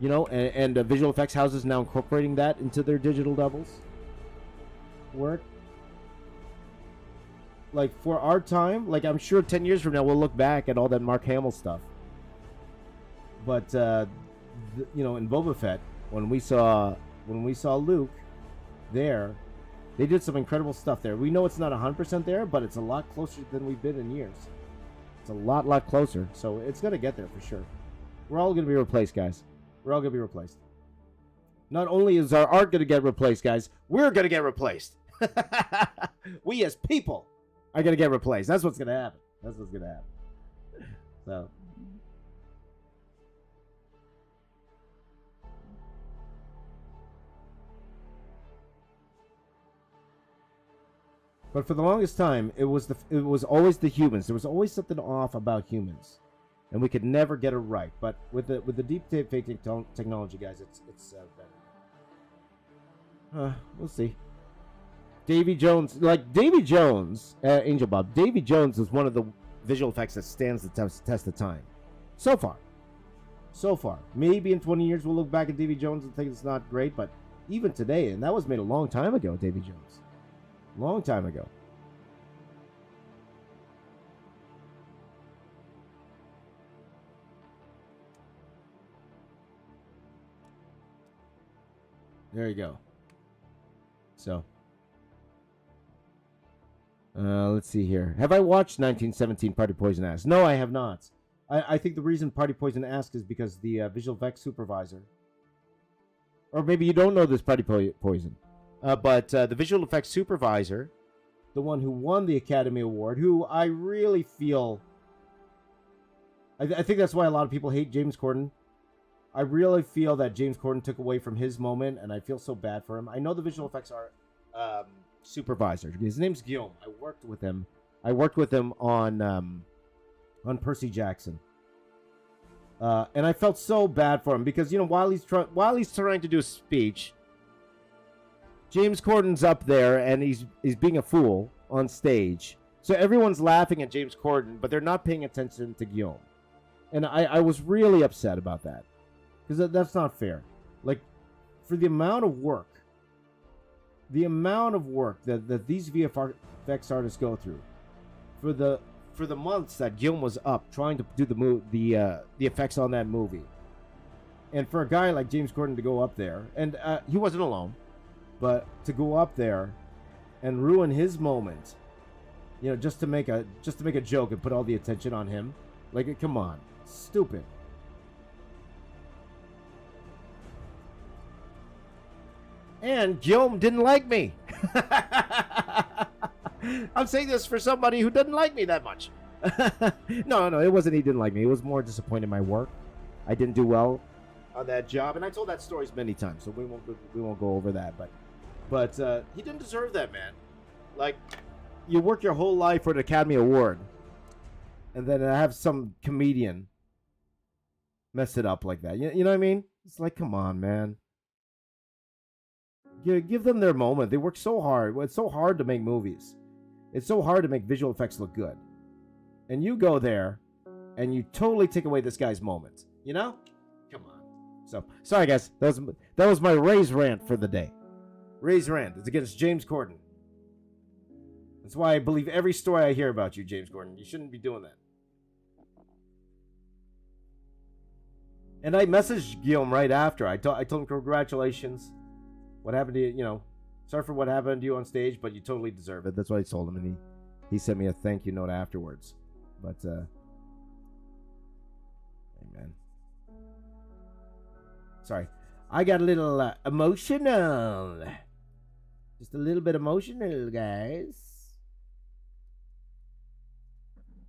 and visual effects houses now incorporating that into their digital doubles work. Like, for our time, like, I'm sure 10 years from now we'll look back at all that Mark Hamill stuff. But in Boba Fett, when we saw Luke there, they did some incredible stuff there. We know it's not 100% there, but it's a lot closer than we've been in years. It's a lot closer. So it's gonna get there for sure. We're all gonna be replaced, guys. We're all gonna be replaced. Not only is our art gonna get replaced, guys, we're gonna get replaced. We as people are gonna get replaced. That's what's gonna happen. That's what's gonna happen. So. But for the longest time, it was always the humans. There was always something off about humans, and we could never get it right. But with the deep fake technology, guys, it's better. We'll see. Davy Jones, Angel Bob. Davy Jones is one of the visual effects that stands the test of time. So far. Maybe in 20 years we'll look back at Davy Jones and think it's not great, but even today, and that was made a long time ago, Davy Jones. Long time ago. There you go. So. Let's see here. Have I watched 1917 Party Poison Ask? No, I have not. I think the reason Party Poison Ask is because the visual effects supervisor. Or maybe you don't know this Party Poison. But the visual effects supervisor, the one who won the Academy Award, who I really feel... I think that's why a lot of people hate James Corden. I really feel that James Corden took away from his moment, and I feel so bad for him. I know the visual effects are supervisor. His name's Guillaume. I worked with him. On Percy Jackson. And I felt so bad for him because, while he's trying to do a speech... James Corden's up there, and he's being a fool on stage. So everyone's laughing at James Corden, but they're not paying attention to Guillaume. And I was really upset about that. Because that's not fair. Like, for the amount of work that these VFX artists go through, for the months that Guillaume was up trying to do the effects on that movie, and for a guy like James Corden to go up there, and he wasn't alone, but to go up there and ruin his moment, just to make a joke and put all the attention on him, like, come on, stupid. And Guillaume didn't like me. I'm saying this for somebody who doesn't like me that much. No, it wasn't he didn't like me. It was more disappointed in my work. I didn't do well on that job, and I told that stories many times, so we won't go over that. But he didn't deserve that, man. Like, you work your whole life for an Academy Award, and then have some comedian mess it up like that. You know what I mean? It's like, come on, man. Give them their moment. They work so hard. It's so hard to make movies. It's so hard to make visual effects look good. And you go there, and you totally take away this guy's moment. Come on. So, sorry, guys. That was my Ray's rant for the day. Ray's rant. It's against James Corden. That's why I believe every story I hear about you, James Corden. You shouldn't be doing that. And I messaged Guillaume right after. I told him congratulations. What happened to you? Sorry for what happened to you on stage, but you totally deserve it. That's what I told him, and he sent me a thank you note afterwards. But, amen. Sorry. I got a little emotional. Just a little bit emotional, guys.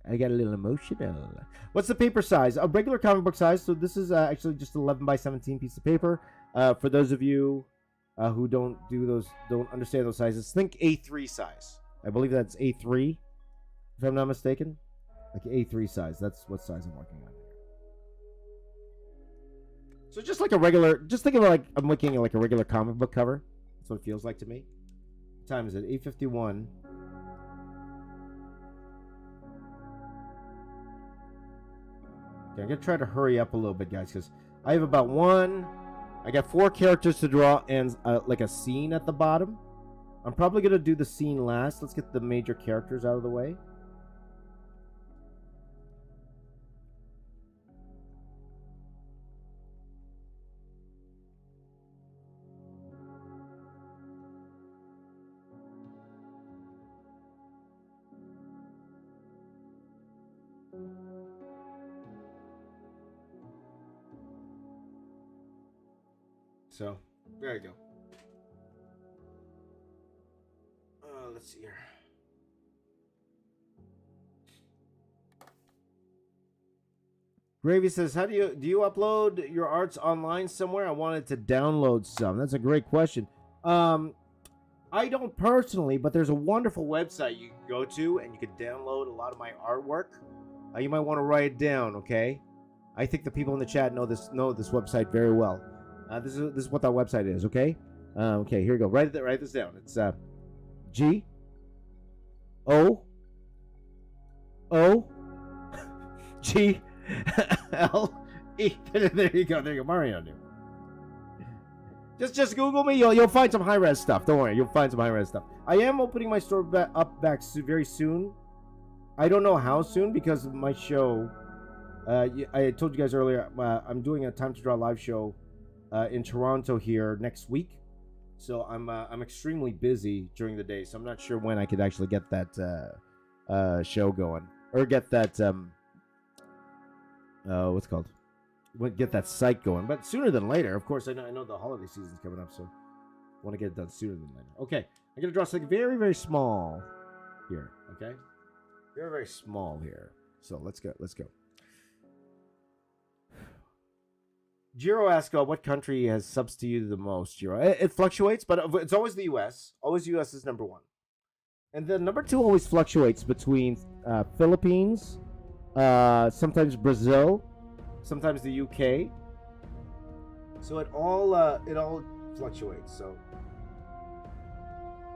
I got a little emotional. What's the paper size? A regular comic book size. So this is actually just 11 by 17 piece of paper. For those of you who don't understand those sizes, think A3 size. I believe that's A3, if I'm not mistaken. Like A3 size. That's what size I'm working on. So just like a regular, just think of it like I'm looking at like a regular comic book cover. That's what it feels like to me. What time is it? 8:51. Okay, I'm gonna try to hurry up a little bit, guys, because I have about I got 4 characters to draw and like a scene at the bottom. I'm probably gonna do the scene last. Let's get the major characters out of the way. So, there you go. Let's see here. Gravy says, "How do you upload your arts online somewhere? I wanted to download some." That's a great question. I don't personally, but there's a wonderful website you can go to, and you can download a lot of my artwork. You might want to write it down, okay? I think the people in the chat know this website very well. This is what that website is, okay? Okay, here we go. Write this down. It's G O O G L E. There you go, Mario. Just Google me. You'll find some high res stuff. Don't worry, you'll find some high res stuff. I am opening my store back very soon. I don't know how soon because of my show. I told you guys earlier. I'm doing a Time to Draw live show in Toronto here next week, so I'm extremely busy during the day, so I'm not sure when I could actually get that show going or get that what's it called, get that site going, but sooner than later. Of course, I know the holiday season's coming up, so I want to get it done sooner than later. Okay, I'm gonna draw something very, very small here. Okay, very, very small here. So let's go. Jiro asks, what country has subs to you the most, Jiro? It fluctuates, but it's always the U.S. Always U.S. is number 1. And then number 2 always fluctuates between Philippines, sometimes Brazil, sometimes the U.K. So it all fluctuates. So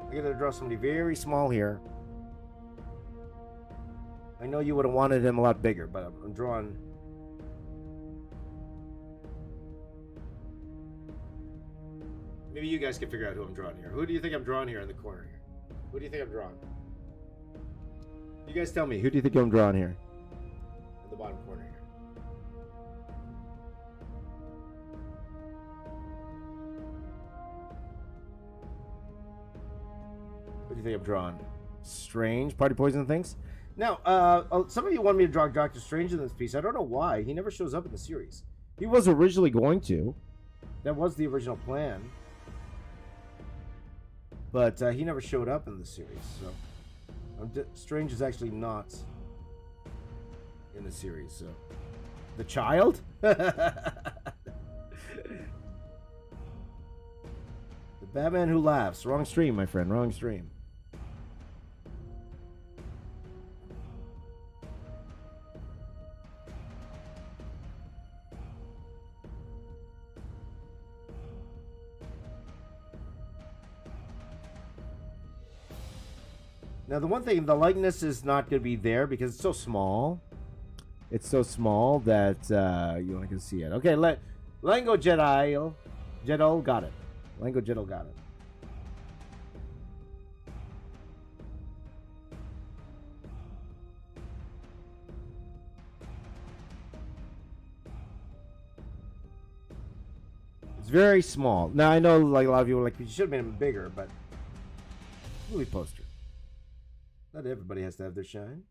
I'm going to draw somebody very small here. I know you would have wanted him a lot bigger, but I'm drawing... Maybe you guys can figure out who I'm drawing here. Who do you think I'm drawing here in the corner here? Who do you think I'm drawing? You guys tell me. Who do you think I'm drawing here? In the bottom corner here. Who do you think I'm drawing? Strange. Party Poison things? Now, some of you want me to draw Doctor Strange in this piece. I don't know why. He never shows up in the series. He was originally going to. That was the original plan. But he never showed up in the series, so Strange is actually not in the series. So the child, the Batman who laughs. Wrong stream, my friend. Wrong stream. Now, the one thing, the likeness is not going to be there because it's so small. It's so small that you only can see it. Okay, Lango Jedal got it. Lango Jedal got it. It's very small. Now, I know like a lot of you are like, you should have made him bigger, but Movie poster. Not everybody has to have their shine.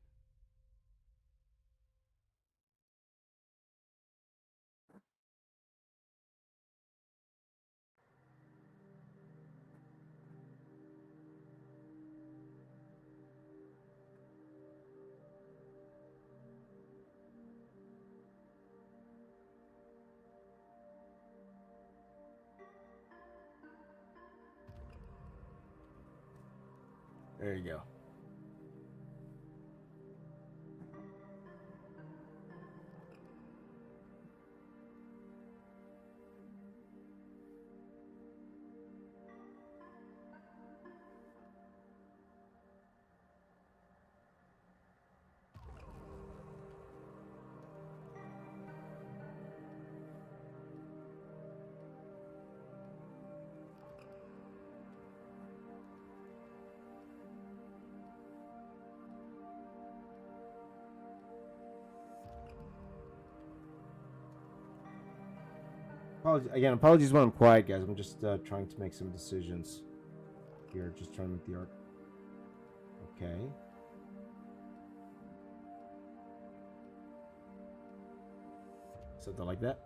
There you go. Apologies when I'm quiet, guys. I'm just trying to make some decisions here. Just trying to make the art. Okay. Something like that.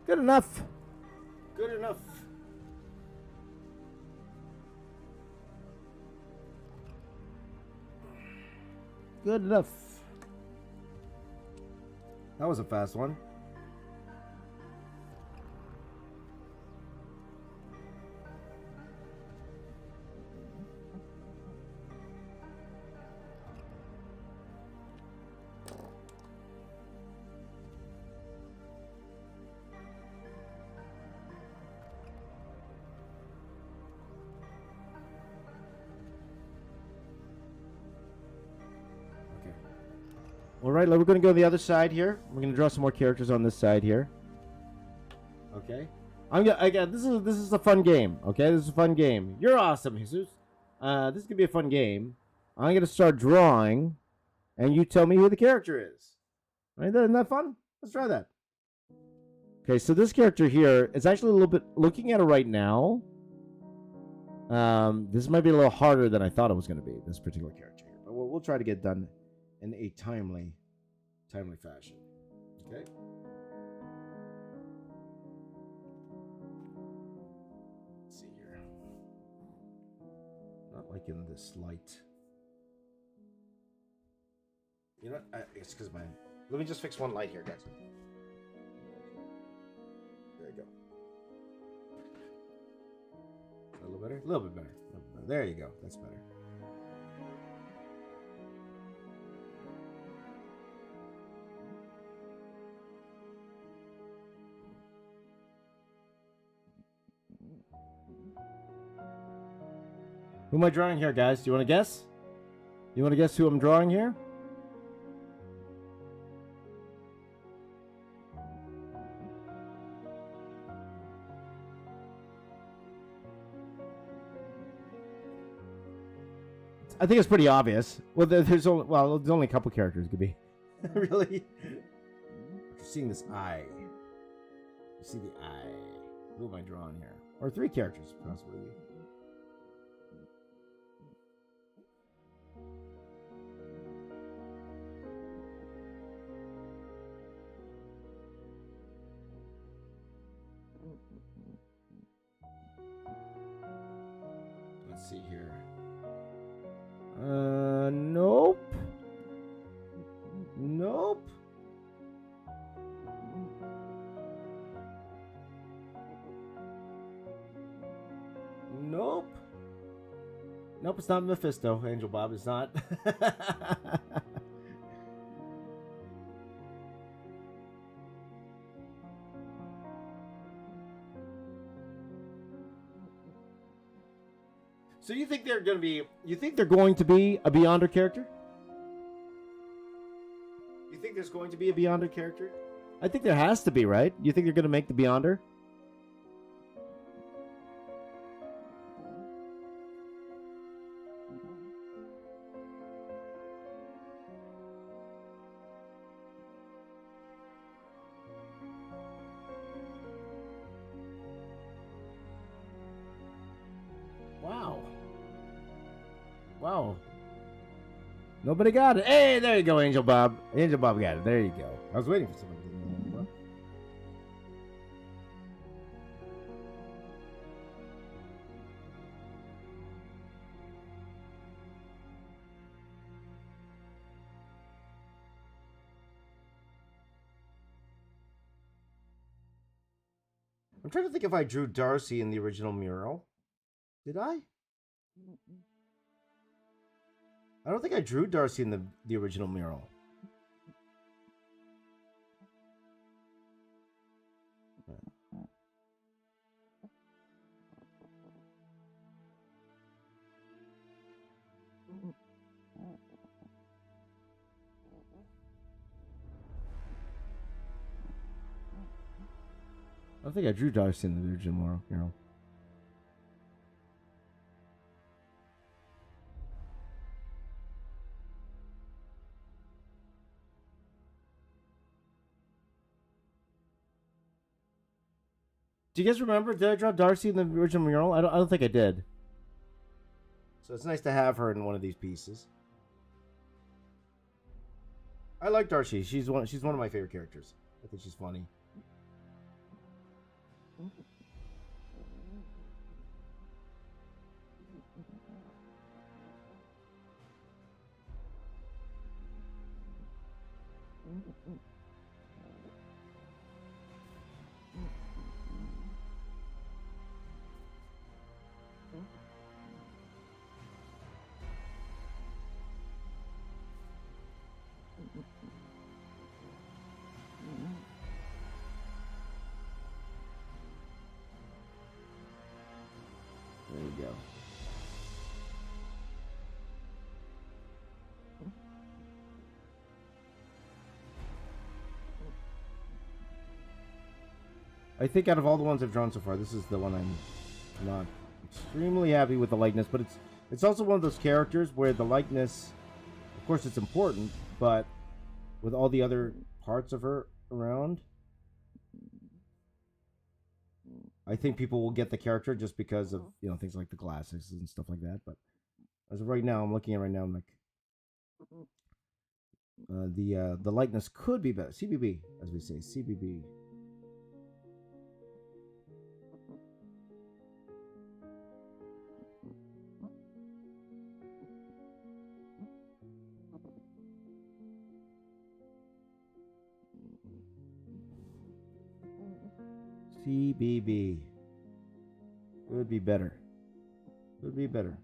Good enough. Good enough. Good enough. That was a fast one. All right, we're going to go to the other side here. We're going to draw some more characters on this side here. Okay. Again, this is a fun game. Okay, this is a fun game. You're awesome, Jesus. This is going to be a fun game. I'm going to start drawing, and you tell me who the character is. Right? Isn't that fun? Let's try that. Okay, so this character here is actually a little bit, looking at it right now, this might be a little harder than I thought it was going to be, this particular character here. But we'll try to get done in a timely fashion. Okay. Let's see here. Not like in this light. You know what? It's because my. Let me just fix one light here, guys. There you go. A little better? A little bit better. There you go. That's better. Who am I drawing here, guys? Do you want to guess? You want to guess who I'm drawing here? I think it's pretty obvious. Well, there's only a couple characters it could be. Really? You're seeing this eye. You see the eye. Who am I drawing here? Or three characters, possibly. Let's see here. Nope. Nope. Nope. Nope, it's not Mephisto, Angel Bob. It's not. So you think they're going to be? You think they're going to be a Beyonder character? You think there's going to be a Beyonder character? I think there has to be, right? You think they're going to make the Beyonder? Wow. Wow. Nobody got it. Hey, there you go, Angel Bob. Angel Bob got it. There you go. I was waiting for somebody to get it. I'm trying to think if I drew Darcy in the original mural. Did I? I don't think I drew Darcy in the original mural. I don't think I drew Darcy in the original mural. Do you guys remember? Did I draw Darcy in the original mural? I don't think I did. So it's nice to have her in one of these pieces. I like Darcy. She's one of my favorite characters. I think she's funny. There you go. I think out of all the ones I've drawn so far, this is the one I'm not extremely happy with the likeness, but it's also one of those characters where the likeness, of course it's important, but with all the other parts of her around, I think people will get the character just because of, you know, things like the glasses and stuff like that. But as of right now, I'm looking at right now, I'm like, the likeness could be better. CBB, as we say, CBB. CBB. Would be better. Would be better.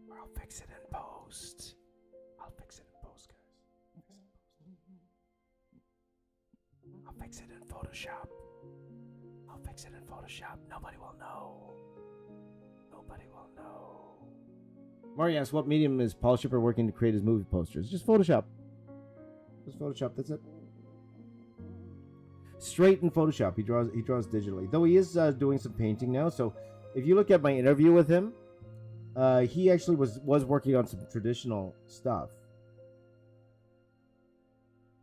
Or I'll fix it in post. I'll fix it in post, guys. I'll fix it in Photoshop. I'll fix it in Photoshop. Nobody will know. Nobody will know. Mario asks, what medium is Paul Shipper working to create his movie posters? Just Photoshop. Just Photoshop. That's it. Straight in Photoshop. He draws digitally. Though he is doing some painting now. So if you look at my interview with him, he actually was working on some traditional stuff.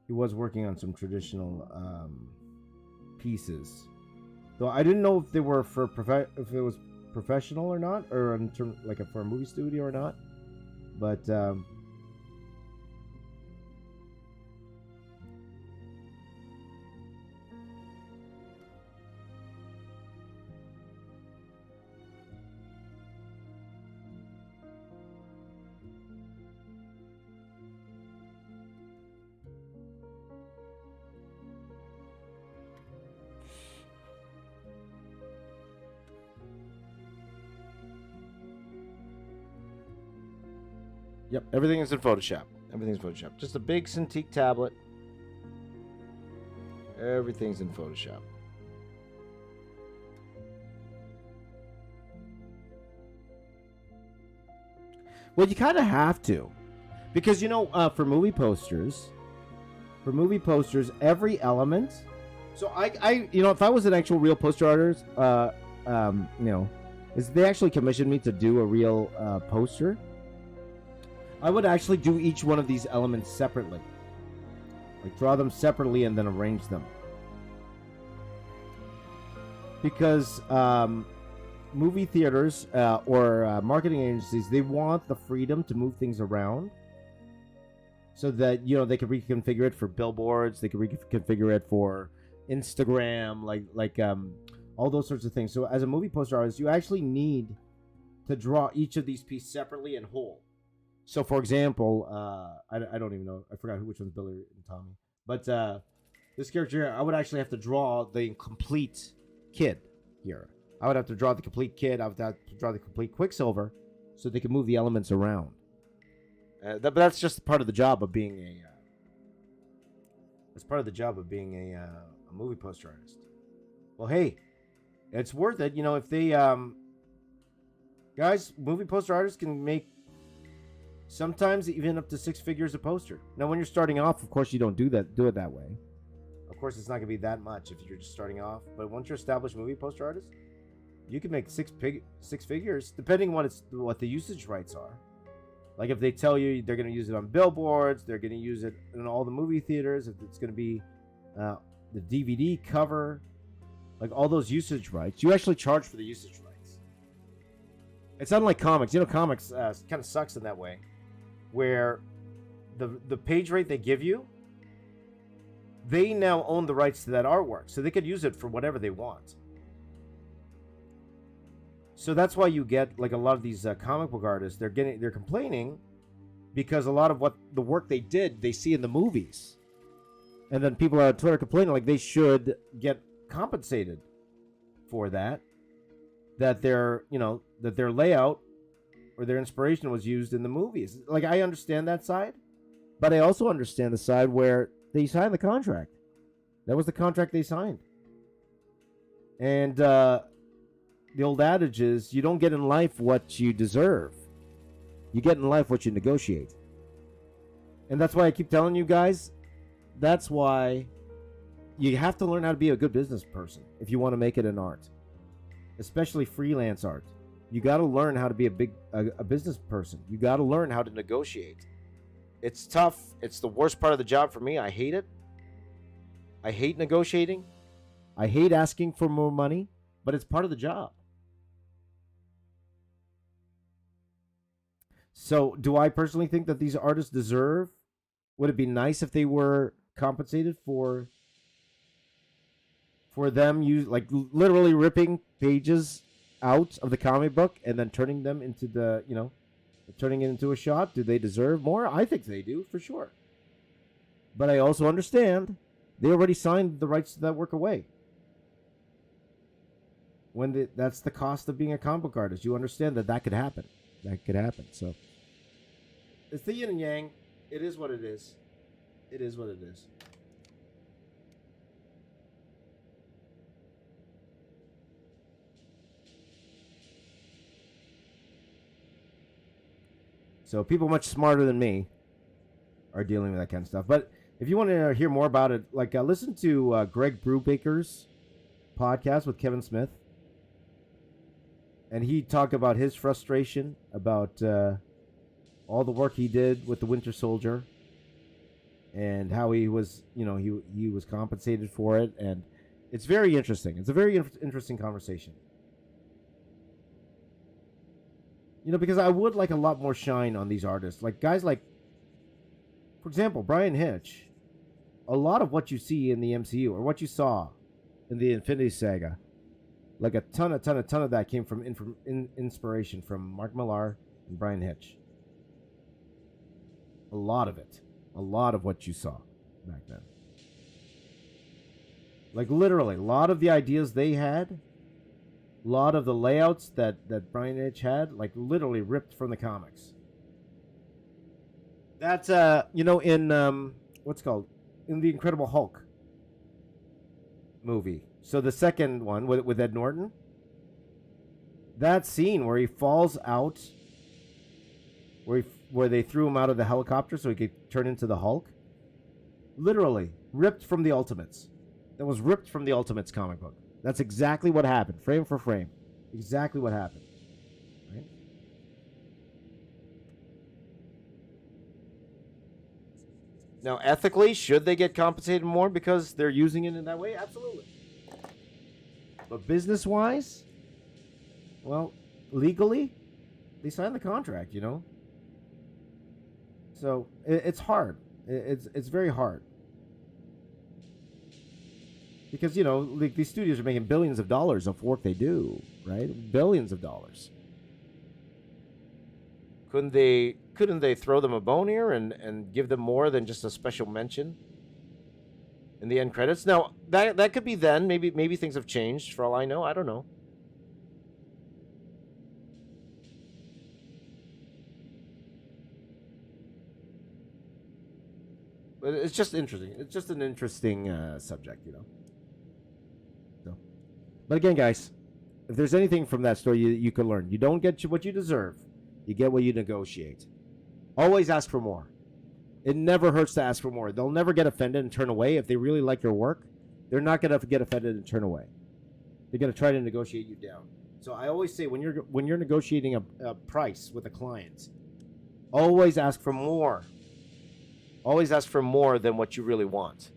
He was working on some traditional pieces. Though I didn't know if they were for if it was professional or not, or in term like for a movie studio or not. But yep, everything is in Photoshop. Everything's Photoshop. Just a big Cintiq tablet. Everything's in Photoshop. Well, you kind of have to, because for movie posters, every element. So if I was an actual real poster artist, is they actually commissioned me to do a real poster, I would actually do each one of these elements separately, like draw them separately and then arrange them, because movie theaters or marketing agencies, they want the freedom to move things around, so that they can reconfigure it for billboards, they can reconfigure it for Instagram, like all those sorts of things. So as a movie poster artist, you actually need to draw each of these pieces separately and whole. So for example, I don't even know, I forgot which one's Billy and Tommy, but this character here, I would actually have to draw the complete kid here. I would have to draw the complete kid. I would have to draw the complete Quicksilver, so they can move the elements around. But that's just part of the job of being a. That's part of the job of being a movie poster artist. Well, hey, it's worth it. If they guys, movie poster artists can make sometimes even up to 6 figures a poster. Now, when you're starting off, of course, you don't do it that way. Of course, it's not gonna be that much if you're just starting off. But once you're established movie poster artist, you can make six figures, depending on what the usage rights are. Like if they tell you they're going to use it on billboards, they're going to use it in all the movie theaters, if it's going to be the DVD cover, like all those usage rights, you actually charge for the usage rights. It's unlike comics. Comics kind of sucks in that way, where the page rate they give you, they now own the rights to that artwork, so they could use it for whatever they want. So that's why you get like a lot of these comic book artists. They're complaining because a lot of what the work they did, they see in the movies, and then people are on Twitter complaining like they should get compensated for that. That their layout or their inspiration was used in the movies. Like I understand that side, but I also understand the side where they signed the contract. That was the contract they signed, and the old adage is, you don't get in life what you deserve. You get in life what you negotiate. And that's why I keep telling you guys, that's why you have to learn how to be a good business person if you want to make it in art. Especially freelance art. You got to learn how to be a business person. You got to learn how to negotiate. It's tough. It's the worst part of the job for me. I hate it. I hate negotiating. I hate asking for more money, but it's part of the job. So, do I personally think that these artists deserve? Would it be nice if they were compensated for them literally ripping pages out of the comic book and then turning them into turning it into a shot? Do they deserve more? I think they do, for sure. But I also understand they already signed the rights to that work away. That's the cost of being a comic book artist. You understand that could happen. That could happen. So it's the yin and yang. It is what it is. It is what it is. So people much smarter than me are dealing with that kind of stuff. But if you want to hear more about it, listen to Greg Brubaker's podcast with Kevin Smith. And he talked about his frustration about all the work he did with the Winter Soldier, and how he was, he was compensated for it, and it's very interesting. It's a very interesting conversation. Because I would like a lot more shine on these artists, like guys like, for example, Brian Hitch. A lot of what you see in the MCU, or what you saw in the Infinity Saga, like a ton of that came from inspiration from Mark Millar and Brian Hitch. A lot of it. A lot of what you saw back then. Like literally, a lot of the ideas they had, a lot of the layouts that Brian Hitch had, like literally ripped from the comics. That's, in, what's it called? In the Incredible Hulk movie. So the second one with Ed Norton, that scene where he falls out where they threw him out of the helicopter so he could turn into the Hulk. Literally ripped from the Ultimates. That was ripped from the Ultimates comic book. That's exactly what happened, frame for frame. Exactly what happened. Right? Now, ethically, should they get compensated more because they're using it in that way? Absolutely. But business-wise, well, legally, they signed the contract, you know? So, it's hard. It's very hard. Because, you know, like, these studios are making billions of dollars off work they do, right? Billions of dollars. Couldn't they throw them a bone here and give them more than just a special mention in the end credits? Now, that could be then. Maybe things have changed for all I know. I don't know. But it's just interesting. It's just an interesting subject, you know. So, but again, guys, if there's anything from that story you can learn, you don't get what you deserve. You get what you negotiate. Always ask for more. It never hurts to ask for more. They'll never get offended and turn away. If they really like your work, they're not going to get offended and turn away. They're going to try to negotiate you down. So I always say when you're negotiating a price with a client, always ask for more. Always ask for more than what you really want.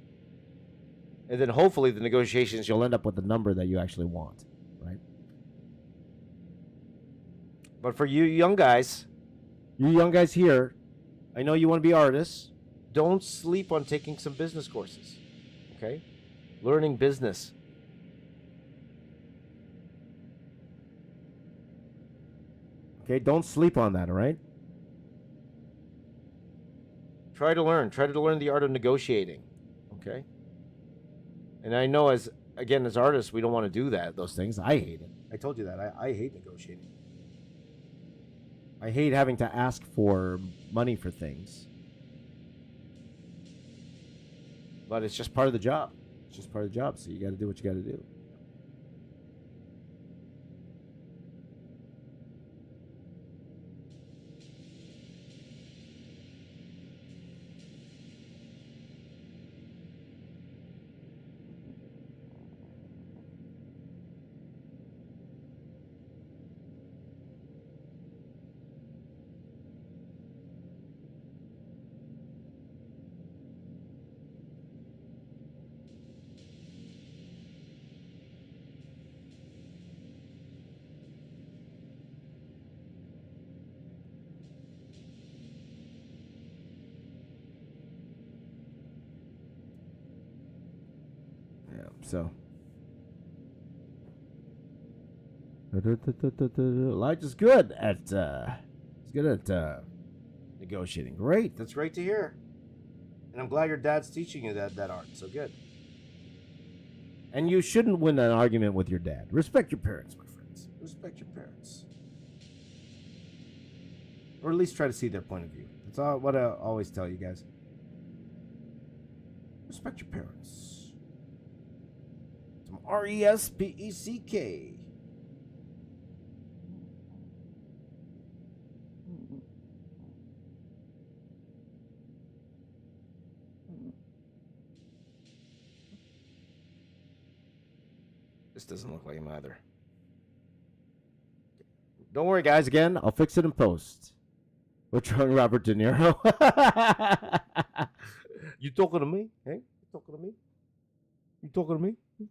And then hopefully the negotiations, you'll end up with the number that you actually want, right? But for you young guys here, I know you want to be artists. Don't sleep on taking some business courses, okay? Learning business. Okay, don't sleep on that, all right? Try to learn the art of negotiating, okay? And I know as artists, we don't want to do those things. I hate it. I told you that. I hate negotiating. I hate having to ask for money for things. But it's just part of the job. It's just part of the job, so you got to do what you got to do. So Elijah's good at negotiating. Great, that's great to hear. And I'm glad your dad's teaching you that art. So good. And you shouldn't win an argument with your dad. Respect your parents, my friends. Respect your parents. Or at least try to see their point of view. That's all what I always tell you guys. Respect your parents. Some RESPECK. This doesn't look like him either. Don't worry, guys. Again, I'll fix it in post. What's wrong, Robert De Niro? You talking to me? Hey, you talking to me? You talking to me? Yeah.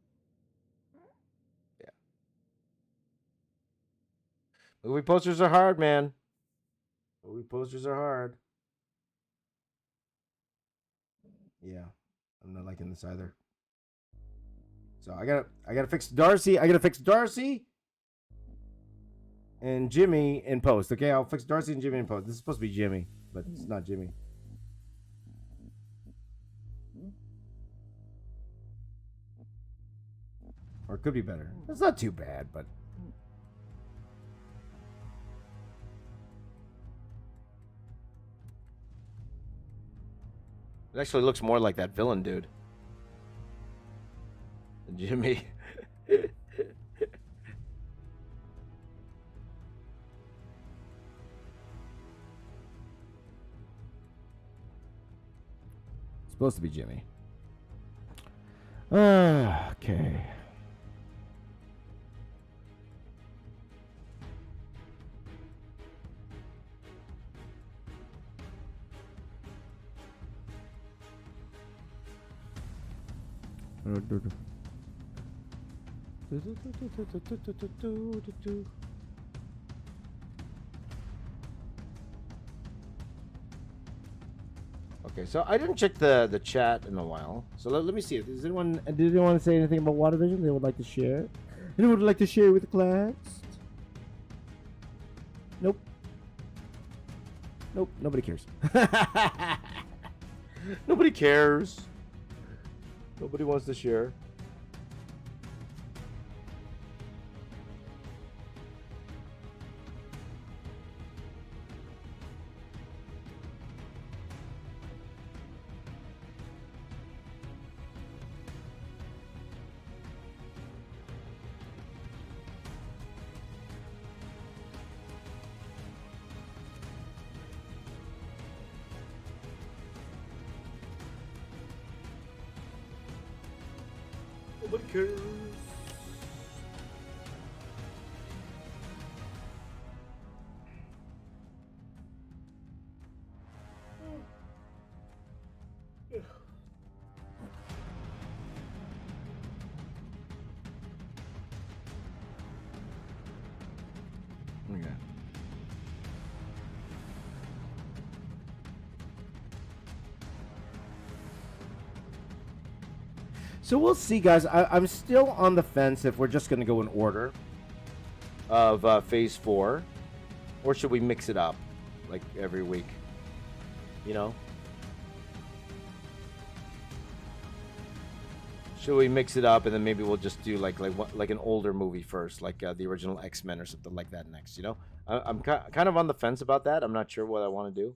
Movie posters are hard, man. Movie posters are hard. Yeah, I'm not liking this either. So I gotta fix Darcy. I gotta fix Darcy and Jimmy in post. Okay, I'll fix Darcy and Jimmy in post. This is supposed to be Jimmy, but it's not Jimmy. Or it could be better. It's not too bad, but it actually looks more like that villain dude. Jimmy. Supposed to be Jimmy. Okay. Okay, so I didn't check the chat in a while. So let me see. Did anyone say anything about WandaVision they would like to share? Anyone would like to share with the class? Nope. Nope. Nobody cares. Nobody cares. Nobody wants to share. Nobody cares. Okay. So we'll see, guys. I'm still on the fence if we're just going to go in order of Phase 4. Or should we mix it up, like, every week? You know? Should we mix it up and then maybe we'll just do, like an older movie first, like the original X-Men or something like that next, you know? I'm kind of on the fence about that. I'm not sure what I want to do.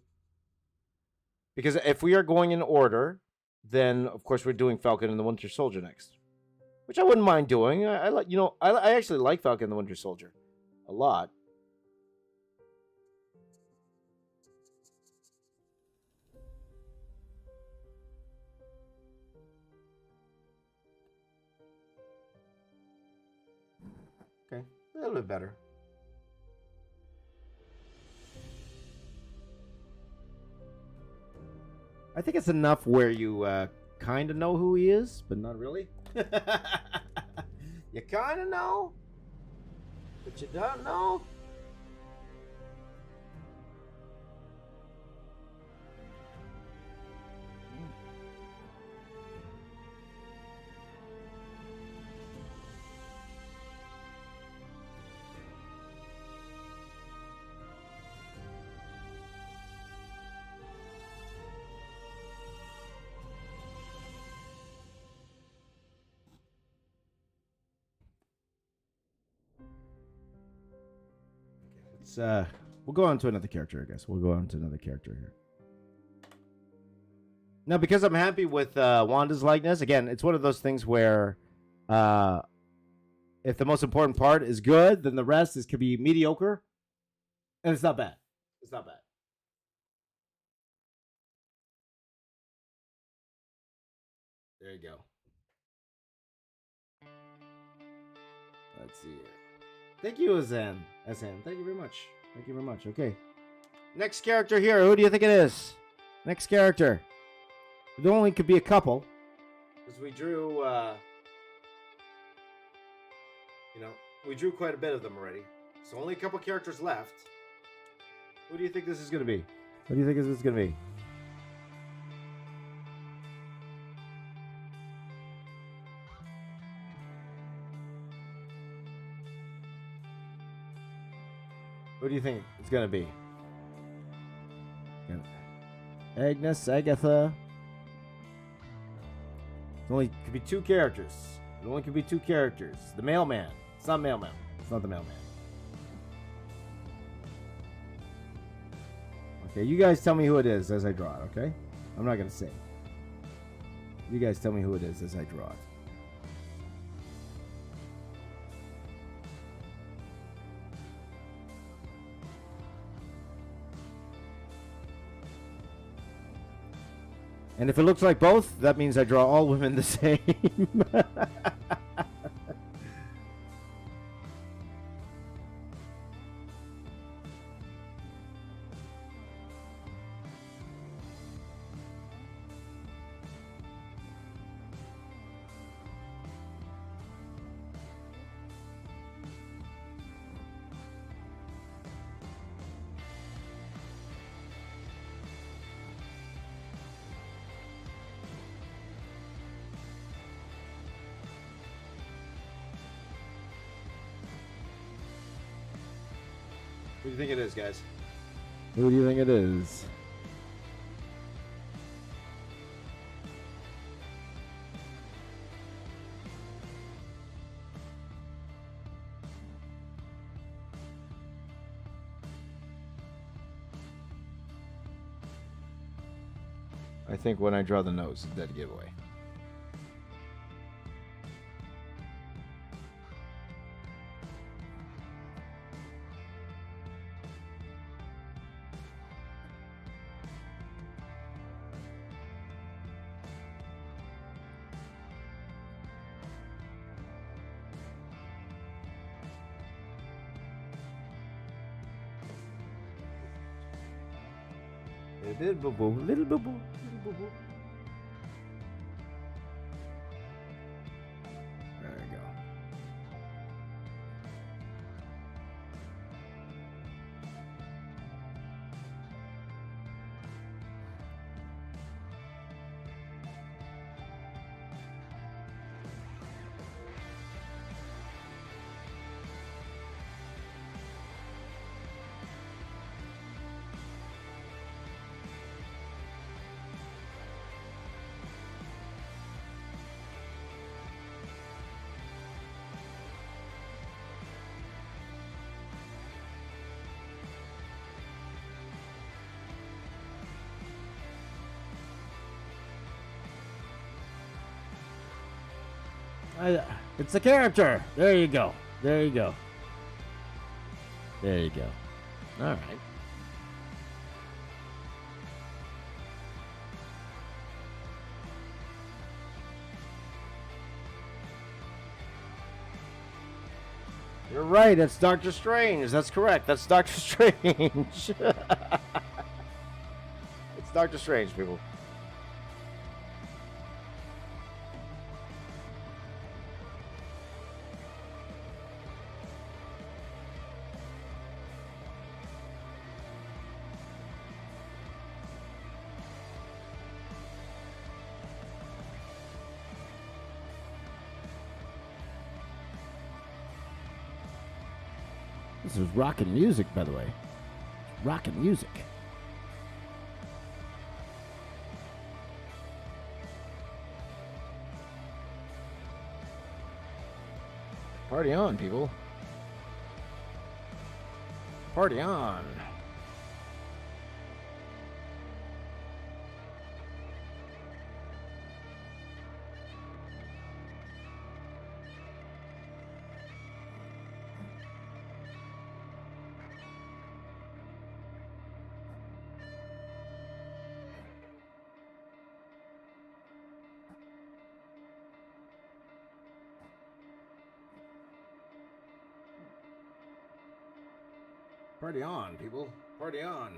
Because if we are going in order, then of course we're doing Falcon and the Winter Soldier next, which I wouldn't mind doing. I like, you know, I actually like Falcon and the Winter Soldier a lot. Okay, a little bit better. I think it's enough where you kind of know who he is, but not really. You kind of know, but you don't know. We'll go on to another character, I guess. We'll go on to another character here. Now, because I'm happy with Wanda's likeness, again, it's one of those things where if the most important part is good, then the rest could be mediocre. And it's not bad. It's not bad. There you go. Let's see here. Thank you, Azan. Thank you very much. Thank you very much. Okay. Next character here. Who do you think it is? Next character. There only could be a couple. Because we drew, we drew quite a bit of them already. So only a couple characters left. Who do you think this is going to be? What do you think this is going to be? Who do you think it's going to be? Agnes, Agatha. It only could be two characters. It only could be two characters. The mailman. It's not mailman. It's not the mailman. Okay, you guys tell me who it is as I draw it, okay? I'm not going to say. You guys tell me who it is as I draw it. And if it looks like both, that means I draw all women the same. Who do you think it is, guys? Who do you think it is? I think when I draw the nose, it's dead giveaway. Little boo-boo, little boo-boo, little boo-boo. There we go. It's the character. There you go. There you go. There you go. All right. You're right. It's Doctor Strange. That's correct. That's Doctor Strange. It's Doctor Strange, people. This is rockin' music, by the way. Rockin' music. Party on, people. Party on. Party on, people. Party on.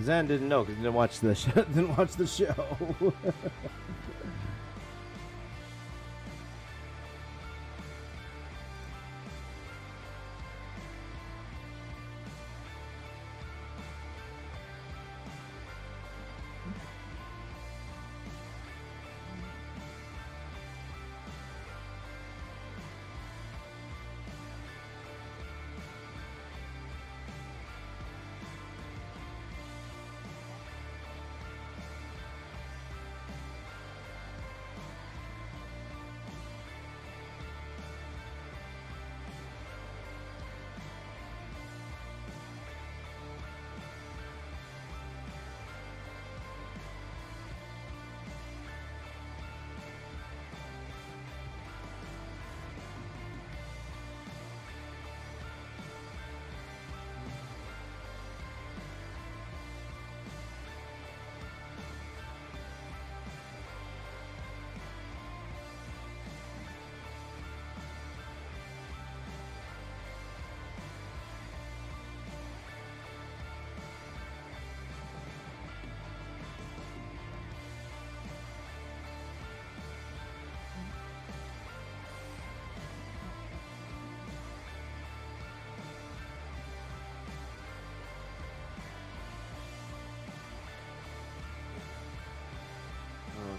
Zan didn't know because he didn't watch the show. Didn't watch the show.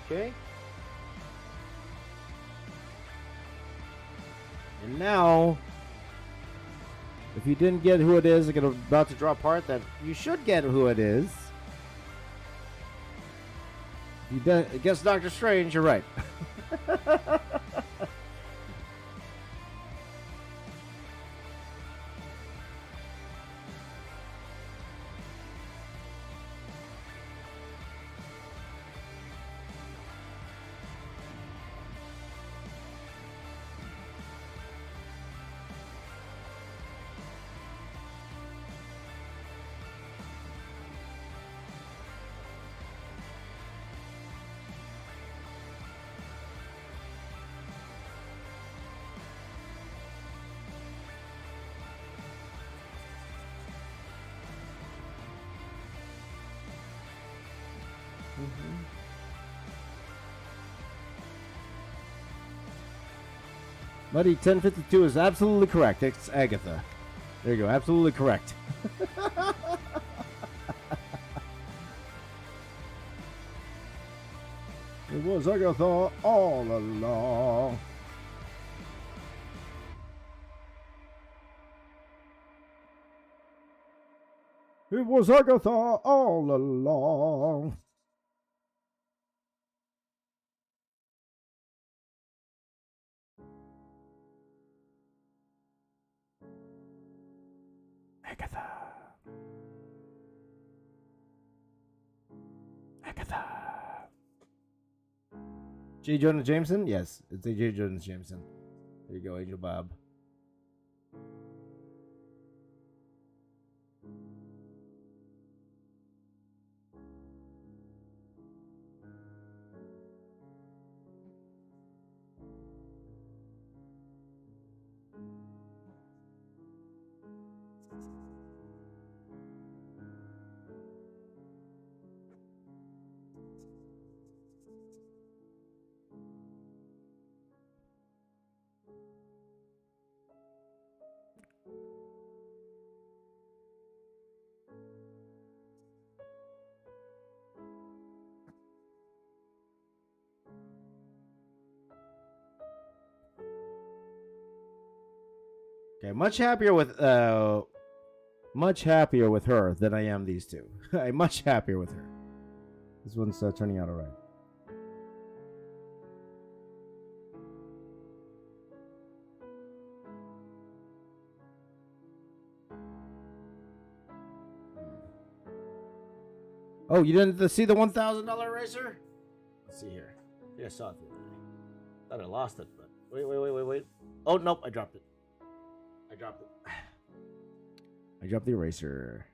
Okay. And now, if you didn't get who it is, I'm about to draw a part that you should get who it is. If you didn't guess Doctor Strange, you're right. Buddy, 1052 is absolutely correct. It's Agatha. There you go. Absolutely correct. It was Agatha all along. It was Agatha all along. Agatha. Agatha. J. Jonah Jameson? Yes, it's J. Jonah Jameson. There you go, Angel Bob. Okay, much happier with her than I am these two. I'm much happier with her. This one's turning out all right. Oh, you didn't see the $1,000 eraser? Let's see here. Yeah, I saw it. Thought I lost it, but wait. Oh nope, I dropped it. I dropped the eraser.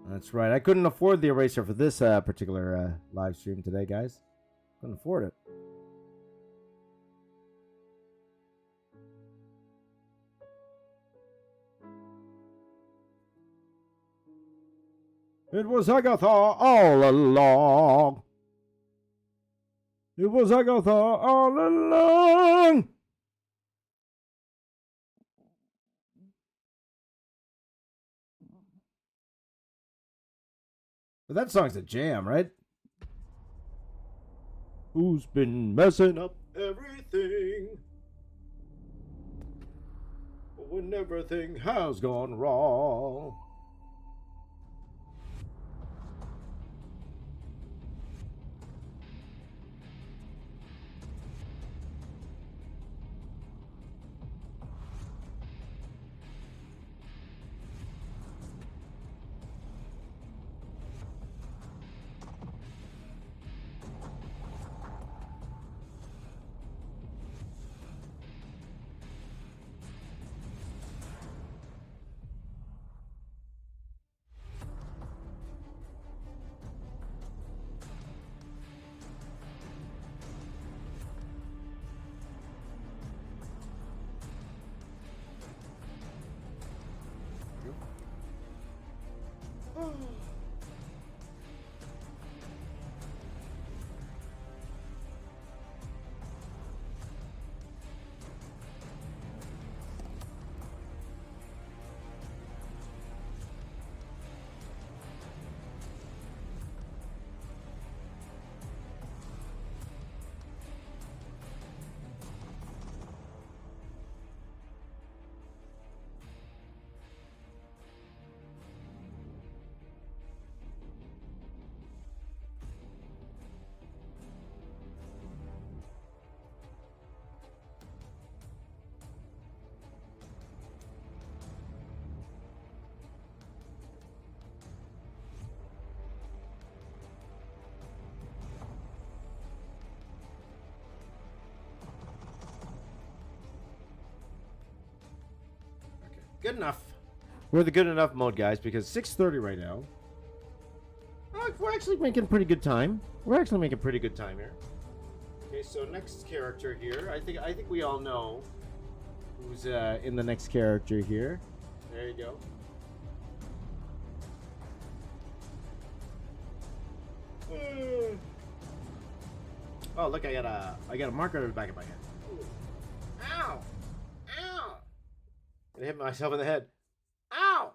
That's right. I couldn't afford the eraser for this particular live stream today, guys. Couldn't afford it. It was Agatha all along. It was Agatha all along. But that song's a jam, right? Who's been messing up everything? When everything has gone wrong. Good enough. We're the good enough mode, guys, because 6:30 right now. We're actually making pretty good time. We're actually making pretty good time here. Okay, so next character here. I think we all know who's in the next character here. There you go. Oh, look! I got a marker in the back of my head. Ow! Ow! I hit myself in the head. Ow!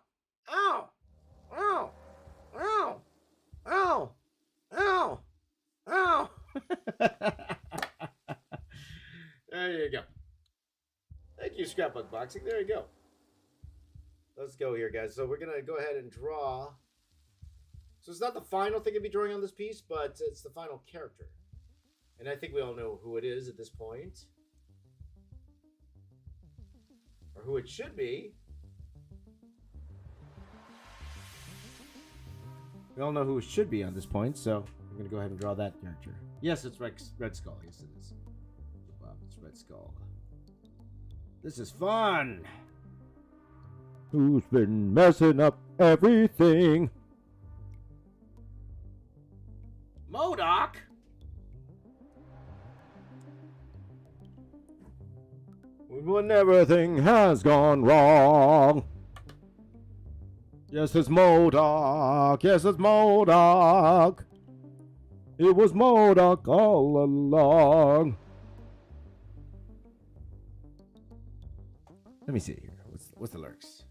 Ow! Ow! Ow! Ow! Ow! Ow! There you go. Thank you, Scrapbook Boxing. There you go. Let's go here, guys. So we're gonna go ahead and draw. So it's not the final thing to be drawing on this piece, but it's the final character. And I think we all know who it is at this point. Or who it should be. We all know who it should be on this point, so I'm going to go ahead and draw that character. Yes, it's Red Skull. Yes, it is. Wow, it's Red Skull. This is fun! Who's been messing up everything? MODOK? When everything has gone wrong. Yes, it's MODOK. Yes, it's MODOK. It was MODOK all along. Let me see here. What's the lyrics?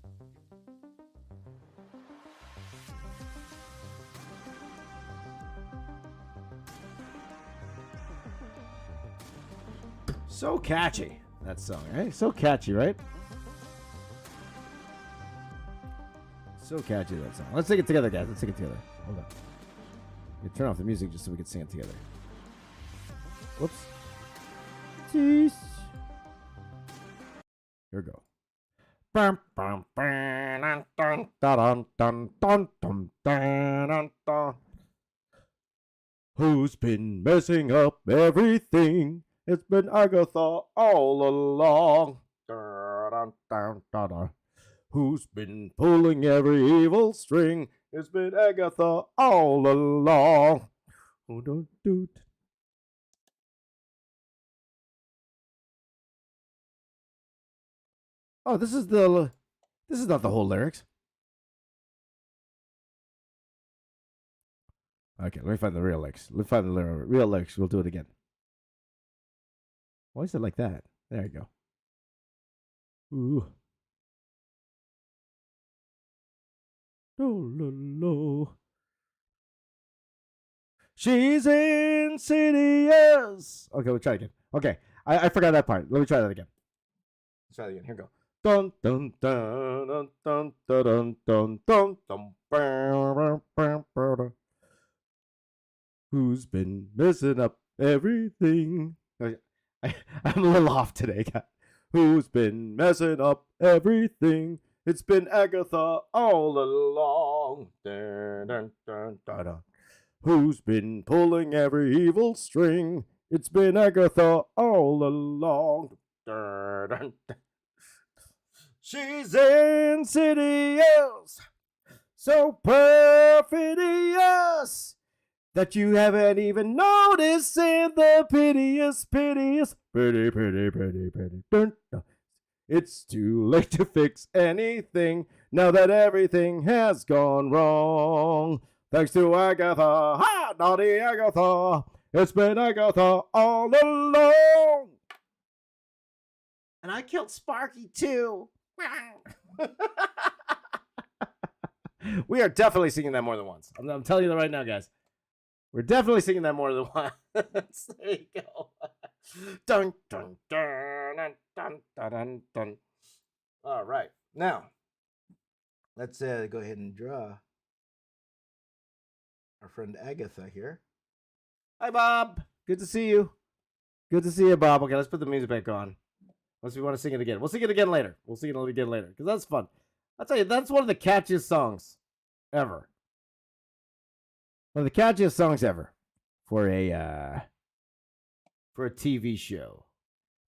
So catchy, that song, right? So catchy, right? So catchy, that song. Let's sing it together, guys. Let's sing it together. Hold on. You turn off the music just so we can sing it together. Whoops. Jeez. Here we go. Who's been messing up everything? It's been Agatha all along. Who's been pulling every evil string? It's been Agatha all along. Oh, this is not the whole lyrics. Okay, let me find the real lyrics. Let me find the real lyrics. We'll do it again. Why is it like that? There you go. Ooh. Oh, she's insidious. Okay, we'll try again. Okay, I forgot that part. Let me try that again. Let's try it again. Here we go. Dun dun dun dun dun dun dun dun dun. Who's been messing up everything? I'm a little off today, guys. Who's been messing up everything? It's been Agatha all along. Dun, dun, dun, dun, dun. Who's been pulling every evil string? It's been Agatha all along. Dun, dun, dun. She's insidious, so perfidious that you haven't even noticed in the pretty. Dun, dun. It's too late to fix anything now that everything has gone wrong. Thanks to Agatha, ha, naughty Agatha. It's been Agatha all along. And I killed Sparky too. We are definitely singing that more than once. I'm telling you that right now, guys. We're definitely singing that more than once. There you go. Dun, dun, dun, dun, dun, dun, dun. All right. Now, let's go ahead and draw our friend Agatha here. Hi, Bob. Good to see you. Good to see you, Bob. Okay, let's put the music back on. Unless we want to sing it again. We'll sing it again later. We'll sing it again later because that's fun. I'll tell you, that's one of the catchiest songs ever. One of the catchiest songs ever for a TV show.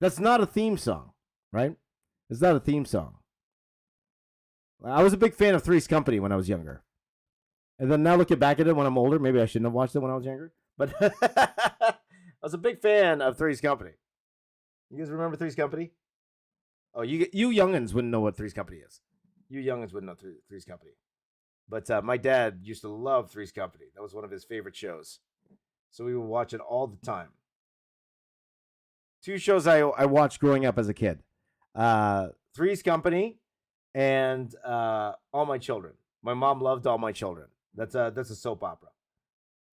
That's not a theme song, right? It's not a theme song. I was a big fan of Three's Company when I was younger. And then now looking back at it when I'm older, maybe I shouldn't have watched it when I was younger. But I was a big fan of Three's Company. You guys remember Three's Company? Oh, you youngins wouldn't know what Three's Company is. You youngins wouldn't know Three's Company. But my dad used to love Three's Company. That was one of his favorite shows. So we would watch it all the time. Two shows I watched growing up as a kid. Three's Company and All My Children. My mom loved All My Children. That's a soap opera.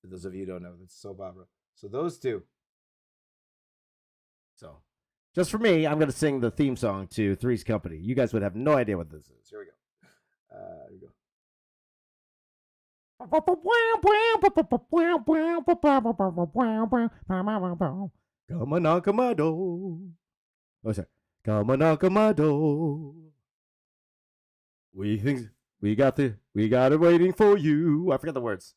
For those of you who don't know, that's a soap opera. So those two. So just for me, I'm going to sing the theme song to Three's Company. You guys would have no idea what this is. Here we go. Here we go. Come on, knock on my door. Oh, sorry. Come on, knock on my door. We got it waiting for you. I forgot the words.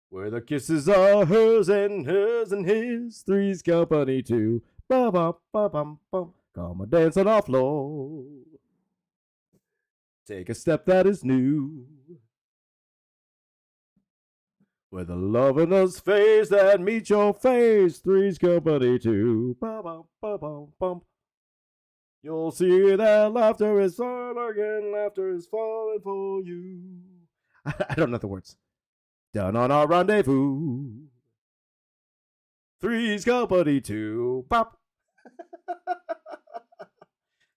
Where the kisses are hers and his. Three's Company too. Ba bum ba bum bum. Come on, dance on our floor. Take a step that is new. Where the love in us face that meets your face. Three's Company too. Ba bum ba bum bum. You'll see that laughter is falling again. Laughter is falling for you. I don't know the words. Down on our rendezvous. Three's Company too. Pop.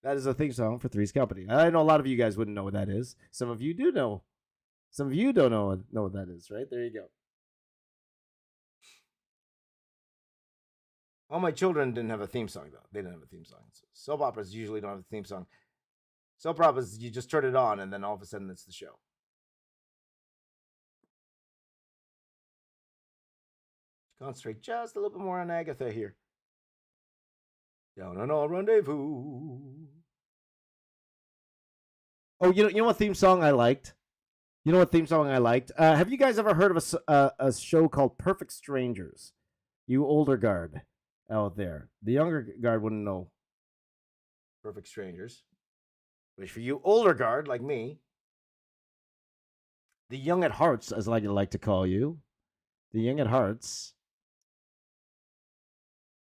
That is a theme song for Three's Company. I know a lot of you guys wouldn't know what that is. Some of you do know. Some of you don't know what that is, right? There you go. All My Children didn't have a theme song, though. They didn't have a theme song. Soap operas usually don't have a theme song. Soap operas, you just turn it on, and then all of a sudden it's the show. Concentrate just a little bit more on Agatha here. Down on our rendezvous. Oh, you know what theme song I liked? You know what theme song I liked? Have you guys ever heard of a show called Perfect Strangers? You older guard out there. The younger guard wouldn't know Perfect Strangers. Which for you older guard like me, the young at hearts, as I like to call you, the young at hearts.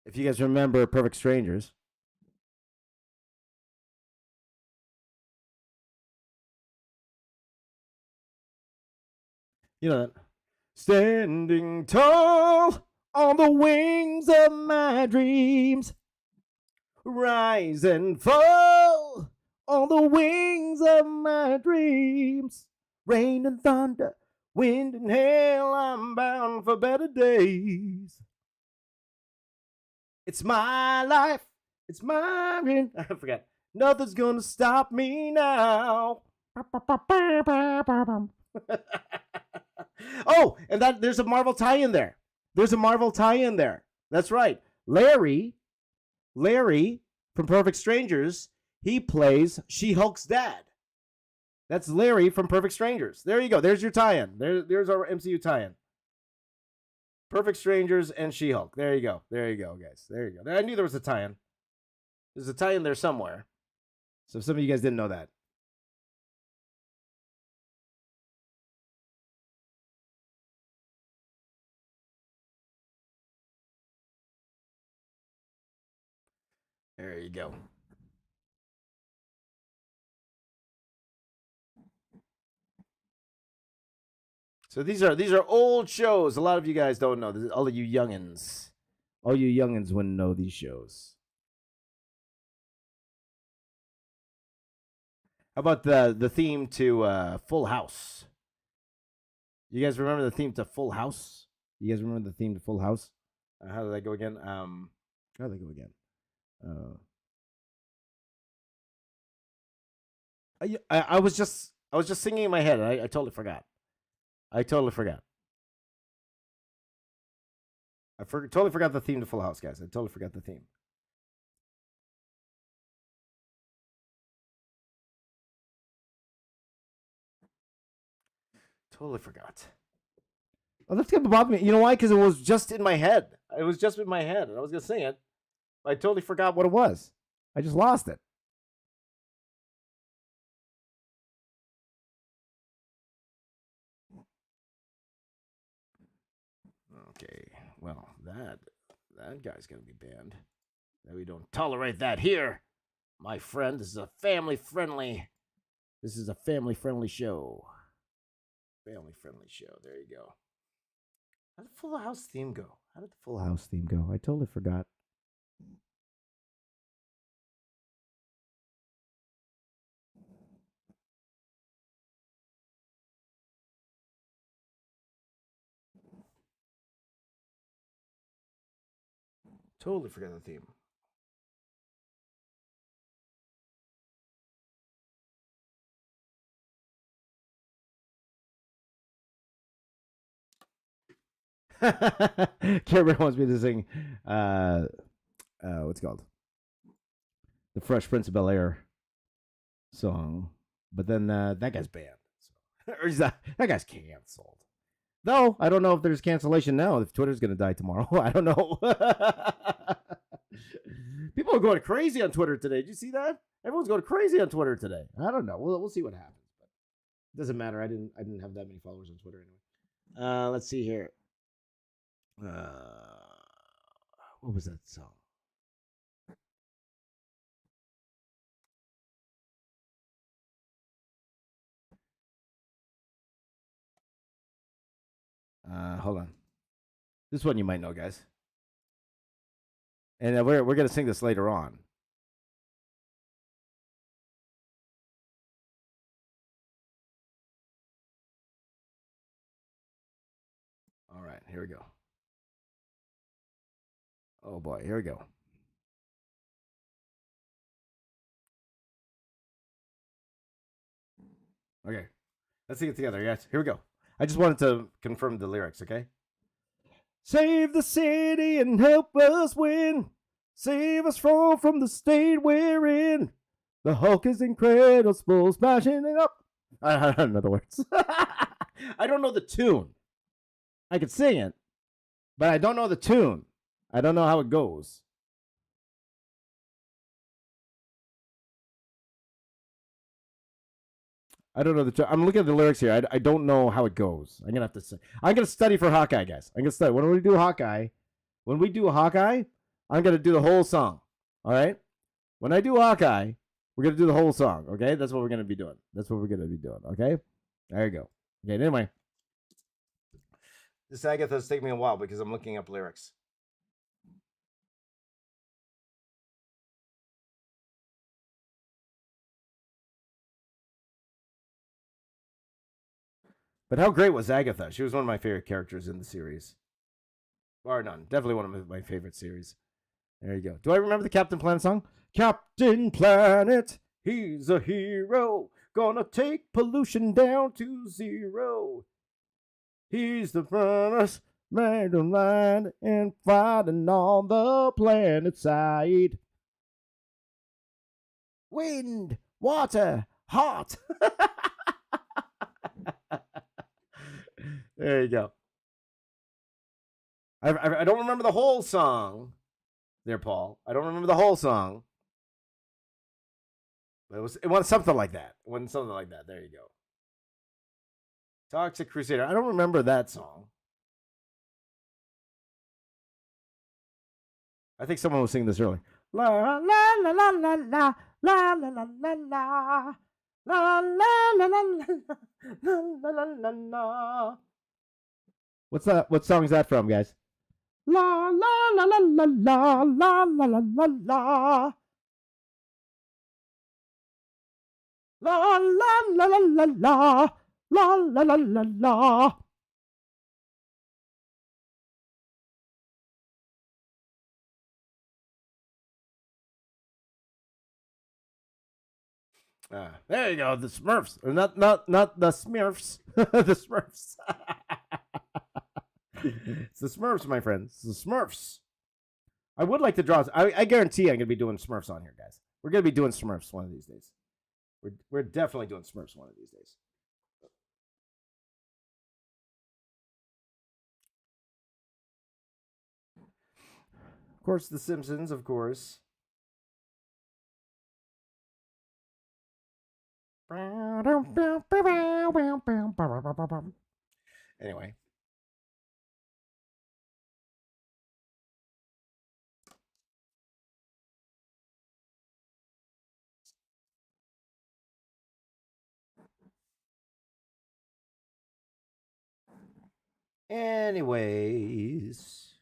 If you guys remember Perfect Strangers. You know that. Standing tall on the wings of my dreams. Rise and fall on the wings of my dreams. Rain and thunder, wind and hail, I'm bound for better days. It's my life, it's mine. I forgot. Nothing's gonna stop me now. Oh, and there's a Marvel tie-in there. That's right. Larry from Perfect Strangers, he plays She-Hulk's dad. That's Larry from Perfect Strangers. There you go. There's your tie-in. There's our MCU tie-in. Perfect Strangers and She-Hulk. There you go, guys. There you go. I knew there was a tie-in. There's a tie-in there somewhere. So some of you guys didn't know that. There you go. So these are old shows. A lot of you guys don't know. All of you youngins wouldn't know these shows. How about the theme to Full House? You guys remember the theme to Full House? How did that go again? I was just singing in my head. I totally forgot. Totally forgot the theme to Full House, guys. I totally forgot the theme. Totally forgot. Oh, that's gonna bother me. You know why? Because it was just in my head. And I was gonna sing it. I totally forgot what it was. I just lost it. That guy's gonna be banned. We don't tolerate that here, my friend. This is a family-friendly. This is a family-friendly show. Family-friendly show. There you go. How did the Full House theme go? I totally forgot. Totally forgot the theme. Carrie wants me to sing what's it called? The Fresh Prince of Bel-Air song. But then that guy's banned. So. Or is that guy's canceled. Though, I don't know if there's cancellation now, if Twitter's going to die tomorrow. I don't know. People are going crazy on Twitter today. Did you see that? Everyone's going crazy on Twitter today. I don't know. We'll see what happens. But it doesn't matter. I didn't have that many followers on Twitter anyway. Let's see here. What was that song? Hold on. This one you might know, guys. And we're gonna sing this later on. All right, here we go. Oh boy, here we go. Okay, let's sing it together, guys. Here we go. I just wanted to confirm the lyrics, okay? Save the city and help us win. Save us from the state we're in. The Hulk is incredible, smashing it up. I don't know the words. I don't know the tune. I could sing it, but I don't know the tune. I don't know how it goes. I don't know the tune. I'm looking at the lyrics here. I don't know how it goes. I'm gonna have to say. I'm gonna study for Hawkeye, guys. I'm gonna study. When we do Hawkeye, I'm gonna do the whole song. All right. When I do Hawkeye, we're gonna do the whole song. Okay. That's what we're gonna be doing. Okay. There you go. Okay. Anyway, this Agatha's taking me a while because I'm looking up lyrics. But how great was Agatha? She was one of my favorite characters in the series. Bar none. Definitely one of my favorite series. There you go. Do I remember the Captain Planet song? Captain Planet, he's a hero. Gonna take pollution down to zero. He's the first man to land and fighting on the planet side. Wind, water, heart. There you go. I don't remember the whole song there, Paul. I don't remember the whole song. But it was something like that. There you go. Toxic Crusader. I don't remember that song. I think someone was singing this earlier. La la la la la la la la la la la la la la la la la la. What's that? What song is that from, guys? La la la la la la la la la la la. La la la la la la la la la la la. There you go, the Smurfs. Or not the Smurfs. The Smurfs. It's the Smurfs, my friends. It's the Smurfs. I would like to draw. I guarantee I'm going to be doing Smurfs on here, guys. We're going to be doing Smurfs one of these days. We're definitely doing Smurfs one of these days. Of course, The Simpsons, of course. Anyway. Anyways.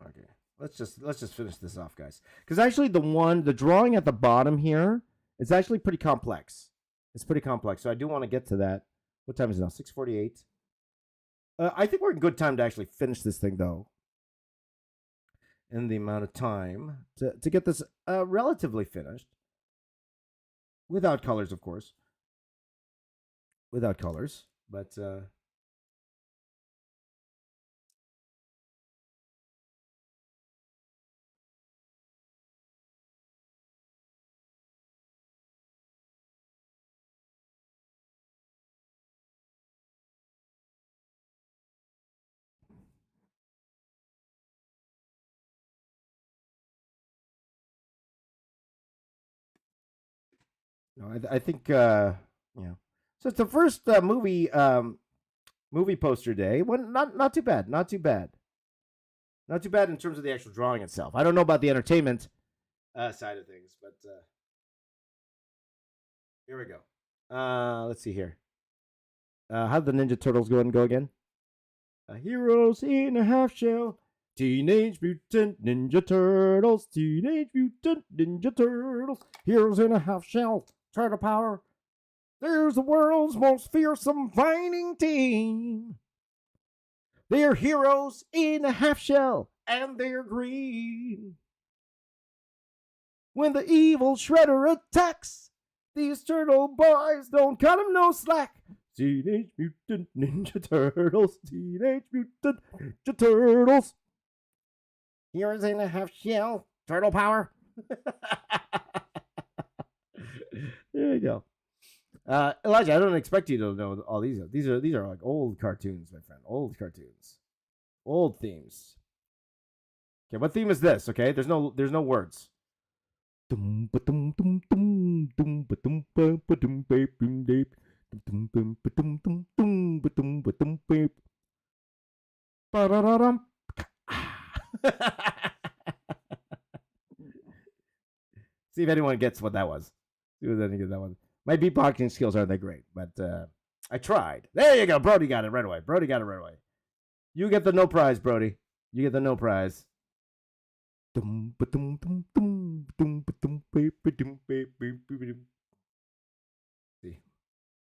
Okay. Let's just finish this off, guys. Because actually the drawing at the bottom here is actually pretty complex. It's pretty complex. So I do want to get to that. What time is it now? 6:48. I think we're in good time to actually finish this thing though. In the amount of time to get this relatively finished. Without colors, of course. Without colors. But no, I think yeah. So it's the first movie poster day. Well, not too bad. Not too bad. Not too bad in terms of the actual drawing itself. I don't know about the entertainment side of things, but here we go. Let's see here. How'd the Ninja Turtles go and go again? Heroes in a half shell. Teenage Mutant Ninja Turtles. Teenage Mutant Ninja Turtles. Heroes in a half shell. Turtle power. There's the world's most fearsome fighting team. They're heroes in a half shell, and they're green. When the evil Shredder attacks, these turtle boys don't cut him no slack. Teenage Mutant Ninja Turtles. Teenage Mutant Ninja Turtles. Heroes in a half shell. Turtle power. There you go. Elijah, I don't expect you to know all these. These are like old cartoons, my friend. Old cartoons. Old themes. Okay, what theme is this? Okay, there's no words. See if anyone gets what that was. See if anyone gets that one. My beatboxing skills aren't that great, but I tried. There you go. Brody got it right away. Brody got it right away. You get the no prize, Brody. You get the no prize. See,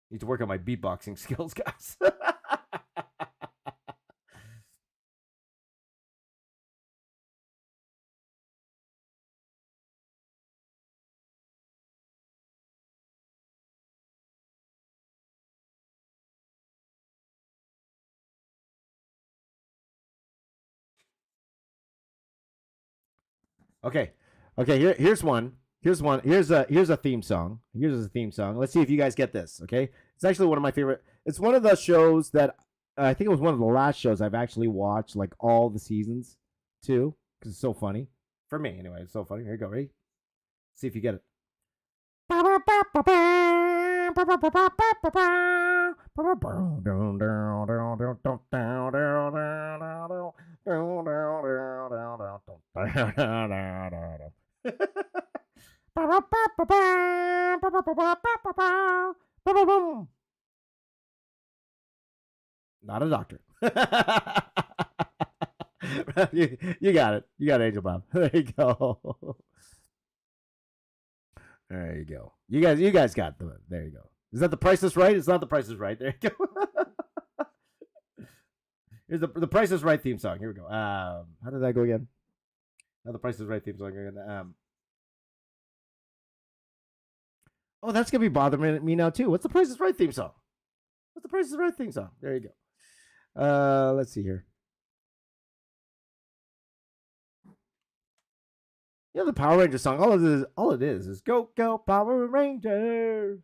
need to work on my beatboxing skills, guys. Okay. Here's one. Here's a theme song. Here's a theme song. Let's see if you guys get this. Okay. It's actually one of my favorite. It's one of the shows that I think it was one of the last shows I've actually watched like all the seasons too because it's so funny for me anyway. It's so funny. Here you go. Ready? See if you get it. Not a doctor. You got it. You got it, Angel Bob. There you go. There you go. You guys got the. There you go. Is that the Price is Right? It's not the Price is Right. There you go. Here's the Price is Right theme song. Here we go. How did that go again? Now the Price is Right theme song again. Oh, that's gonna be bothering me now too. What's the Price is Right theme song? What's the Price is Right theme song? There you go. Let's see here. Yeah, the Power Ranger song. All it is Go Go Power Ranger.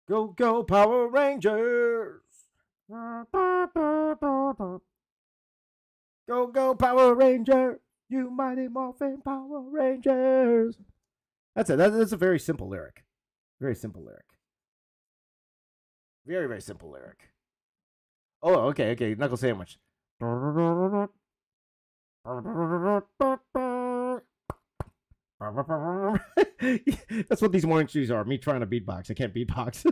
Go Go Power Rangers. Go Go Power Ranger. You mighty morphin Power Rangers. That's it. That's a very simple lyric. Very simple lyric. Very, very simple lyric. Oh, okay. Knuckle sandwich. That's what these morning shoes are. Me trying to beatbox. I can't beatbox.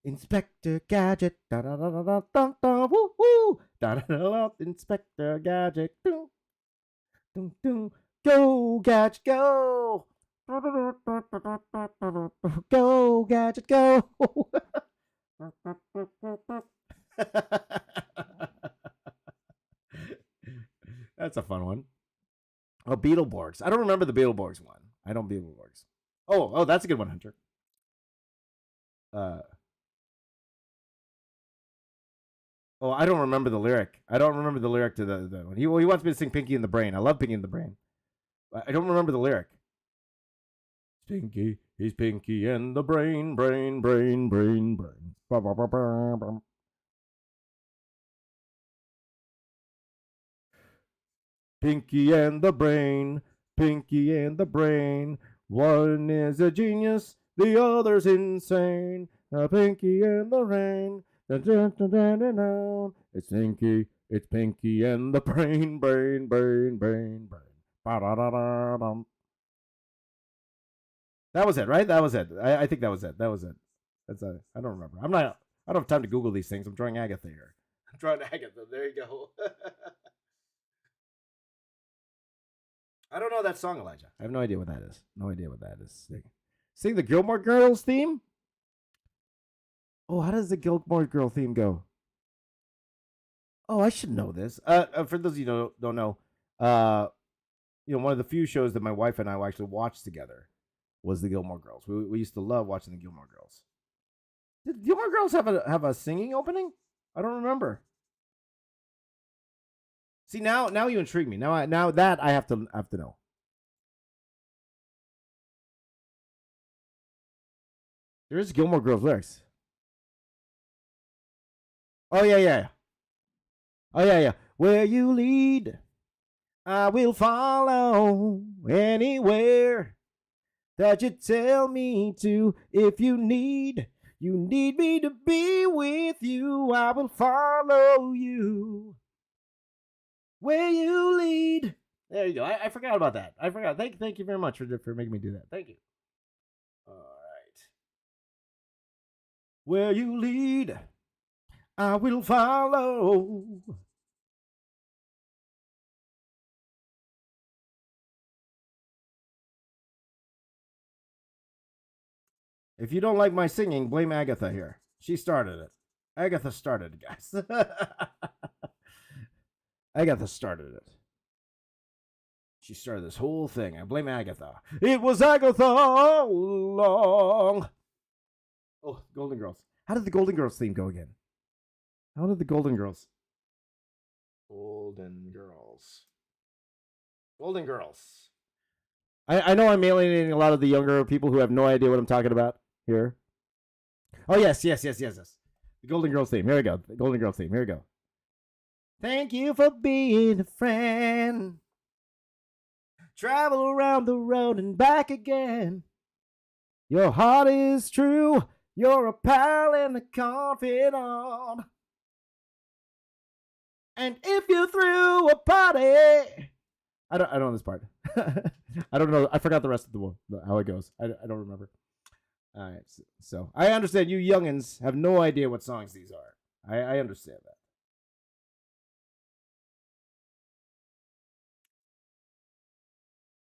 Inspector Gadget. Da, da, da, da, da, da, da, woo, woo. Da, da, da, da, Inspector Gadget. Doo, doo, doo. Go, Gadget, go. Go, Gadget, go. That's a fun one. Oh, Beetleborgs. I don't remember the Beetleborgs one. I don't Beetleborgs. Oh, that's a good one, Hunter. I don't remember the lyric. I don't remember the lyric to the one. He wants me to sing Pinky in the Brain. I love Pinky in the Brain. I don't remember the lyric. Pinky, he's Pinky and the Brain, brain, brain, brain, brain. Ba, ba, ba, ba, ba. Pinky and the Brain, Pinky and the Brain. One is a genius, the other's insane. Pinky and the Brain. It's Pinky and the Brain, brain, brain, brain, brain. That was it, right? That was it. I think that was it. That was it. That's I don't remember. I don't have time to Google these things. I'm drawing Agatha here. I'm drawing Agatha. There you go. I don't know that song, Elijah. I have no idea what that is. No idea what that is. Sing the Gilmore Girls theme? Oh, how does the Gilmore Girl theme go? Oh, I should know this. For those of you who don't know, one of the few shows that my wife and I actually watched together was the Gilmore Girls. We used to love watching the Gilmore Girls. Did Gilmore Girls have a singing opening? I don't remember. See, now you intrigue me. Now that I have to know. There's Gilmore Girls lyrics. Oh yeah. Oh yeah. Where you lead, I will follow anywhere that you tell me to. If you need me to be with you, I will follow you. Where you lead. There you go. I forgot about that. I forgot. Thank you very much for making me do that. Thank you. All right. Where you lead, I will follow. If you don't like my singing, blame Agatha here. She started it. Agatha started it, guys. Agatha started it. She started this whole thing. I blame Agatha. It was Agatha all along. Oh, Golden Girls. How did the Golden Girls theme go again? How did the Golden Girls? Golden Girls. I know I'm alienating a lot of the younger people who have no idea what I'm talking about here. Oh, yes. The Golden Girls theme. Here we go. The Golden Girls theme. Here we go. Thank you for being a friend. Travel around the road and back again. Your heart is true. You're a pal and a confidant. And if you threw a party... I don't know this part. I don't know. I forgot the rest of the one, how it goes. I don't remember. All right. So I understand you youngins have no idea what songs these are. I understand that.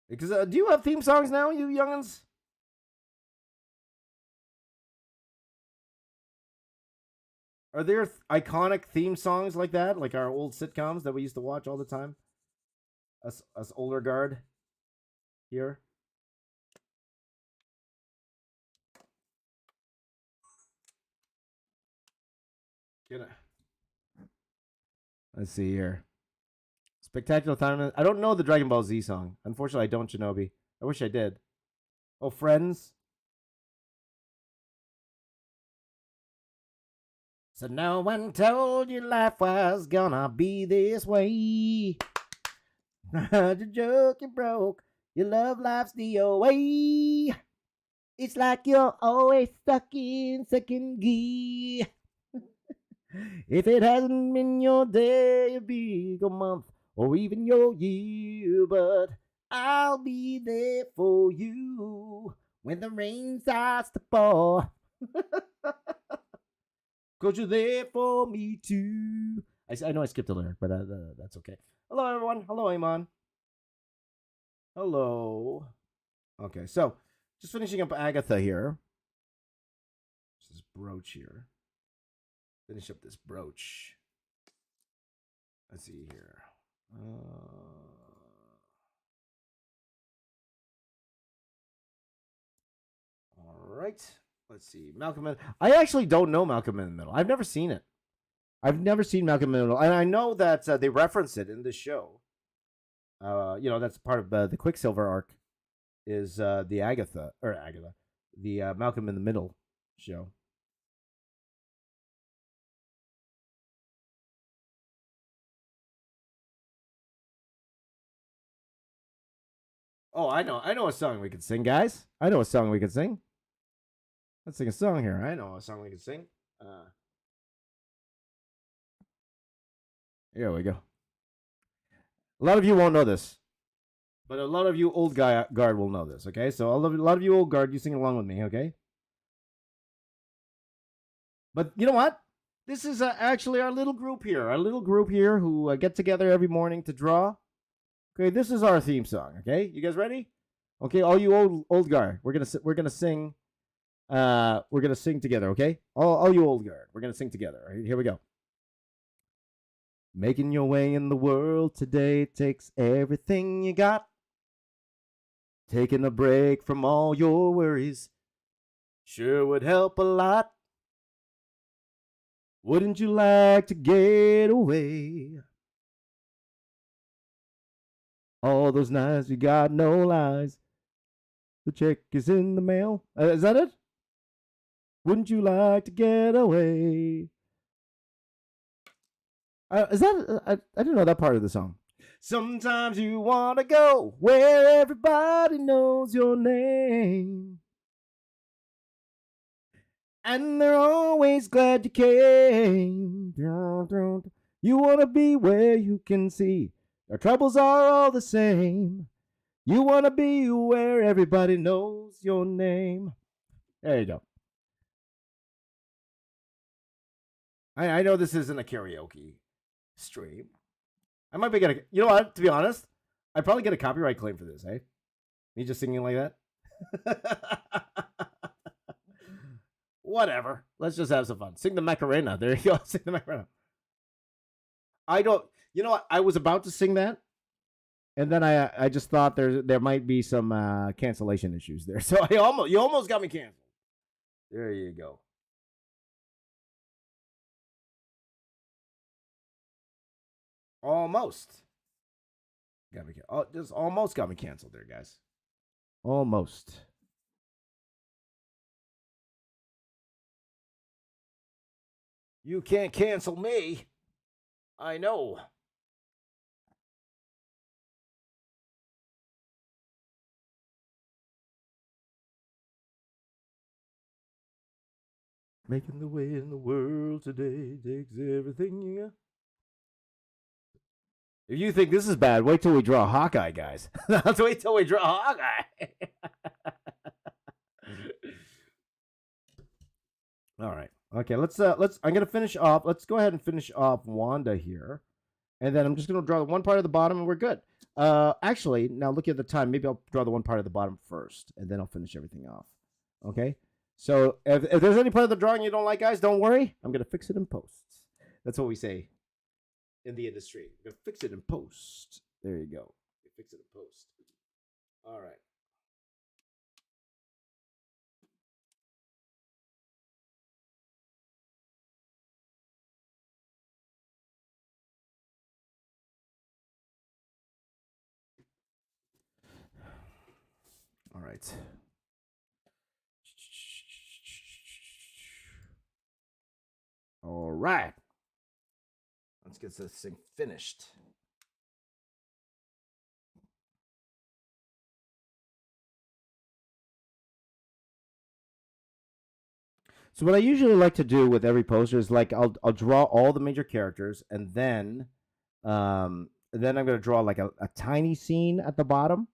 Because do you have theme songs now, you youngins? Are there iconic theme songs like that, like our old sitcoms that we used to watch all the time? Us older guard here. Let's see here. Spectacular Time. I don't know the Dragon Ball Z song. Unfortunately, I don't, Shinobi. I wish I did. Oh, Friends. So no one told you life was gonna be this way. Not a joke you broke. Your love life's the way. It's like you're always stuck in second gear. If it hasn't been your day, a big a month, or even your year, but I'll be there for you when the rain starts to fall. 'Cause you're there for me too. I know I skipped a lyric, but that's okay. Hello, everyone. Hello, Iman. Hello. Okay, so just finishing up Agatha here. This brooch here. Finish up this brooch. Let's see here. All right. Let's see. Malcolm in. I actually don't know Malcolm in the Middle. I've never seen it. I've never seen Malcolm in the Middle, and I know that they reference it in this show. That's part of the Quicksilver arc. Is the Agatha, the Malcolm in the Middle show. Oh, I know a song we could sing, guys. I know a song we could sing. Let's sing a song here. I know a song we could sing. Here we go. A lot of you won't know this, but a lot of you old guard will know this. Okay, so a lot of you old guard, you sing along with me. Okay. But you know what? This is actually our little group here. Our little group here who get together every morning to draw. Okay, this is our theme song. Okay, you guys ready? Okay, all you old guard, we're gonna sing. We're gonna sing together. Okay, all you old guard, we're gonna sing together. All right, here we go. Making your way in the world today takes everything you got. Taking a break from all your worries sure would help a lot. Wouldn't you like to get away? All those nights you got no lies. The check is in the mail. Is that it? Wouldn't you like to get away? Is that? I didn't know that part of the song. Sometimes you want to go where everybody knows your name. And they're always glad you came. You want to be where you can see their troubles are all the same. You want to be where everybody knows your name. There you go. I know this isn't a karaoke stream. I might be getting. You know what? To be honest, I'd probably get a copyright claim for this, eh? Me just singing like that? Whatever. Let's just have some fun. Sing the Macarena. There you go. Sing the Macarena. I don't. You know what? I was about to sing that, and then I just thought there might be some cancellation issues there. So you almost got me canceled. There you go. Almost. Just almost got me canceled there, guys. Almost. You can't cancel me. I know. Making the way in the world today takes everything you got. If you think this is bad, wait till we draw Hawkeye, guys. Let's wait till we draw Hawkeye. All right. Okay, let's I'm gonna finish off. Let's go ahead and finish off Wanda here. And then I'm just gonna draw the one part of the bottom and we're good. Actually, now look at the time. Maybe I'll draw the one part of the bottom first, and then I'll finish everything off. Okay? So if there's any part of the drawing you don't like, guys, don't worry. I'm gonna fix it in post. That's what we say in the industry. We're gonna fix it in post. There you go. Fix it in post. All right. All right. All right. Let's get this thing finished. So what I usually like to do with every poster is like I'll draw all the major characters, and then then I'm going to draw like a tiny scene at the bottom,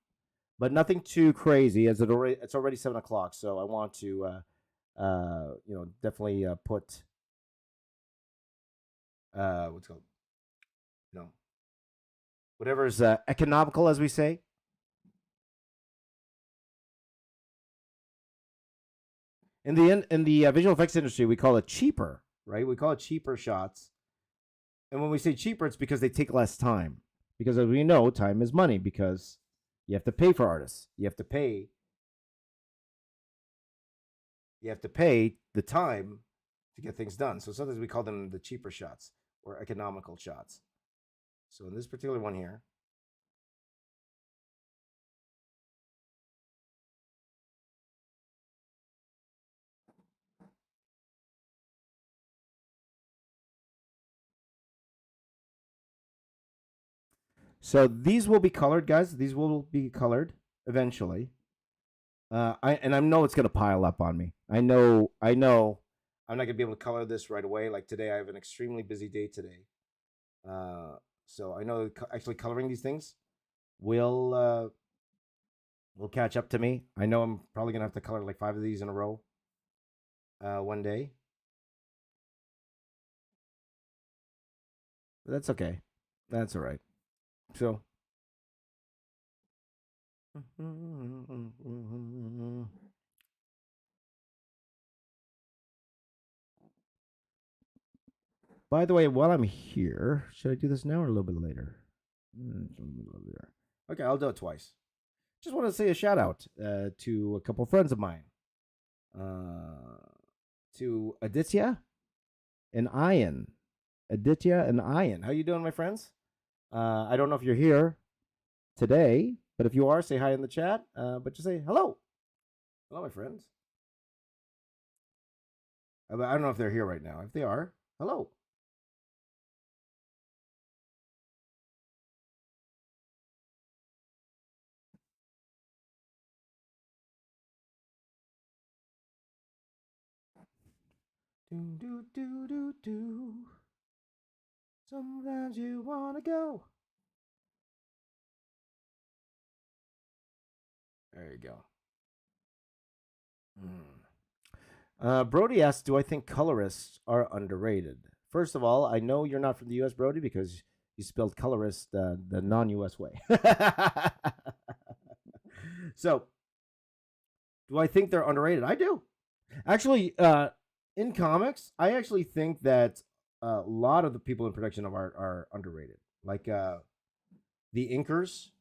but nothing too crazy, as it's already 7 o'clock. So I want to, definitely put what's called, you know, whatever is economical, as we say. In the visual effects industry, we call it cheaper, right? We call it cheaper shots. And when we say cheaper, it's because they take less time. Because as we know, time is money. Because you have to pay for artists. You have to pay. You have to pay the time to get things done. So sometimes we call them the cheaper shots or economical shots. So in this particular one here, so these will be colored, guys. These will be colored eventually. I know it's gonna pile up on me. I know. I'm not gonna be able to color this right away. Like today, I have an extremely busy day today. Uh, so I know actually coloring these things will catch up to me. I know I'm probably gonna have to color like 5 of these in a row one day. But that's okay. That's all right. So. By the way, while I'm here, should I do this now or a little bit later? Okay, I'll do it twice. Just want to say a shout out to a couple friends of mine, to Aditya and Ian. Aditya and Ian, how you doing, my friends? I don't know if you're here today, but if you are, say hi in the chat. But just say hello. Hello, my friends. I don't know if they're here right now. If they are, hello. Do do do do do. Sometimes you wanna go. There you go. Brody asks, "Do I think colorists are underrated?" First of all, I know you're not from the U.S., Brody, because you spelled colorist the non-U.S. way. So, do I think they're underrated? I do. Actually, in comics, I actually think that a lot of the people in production of art are underrated. Like the inkers,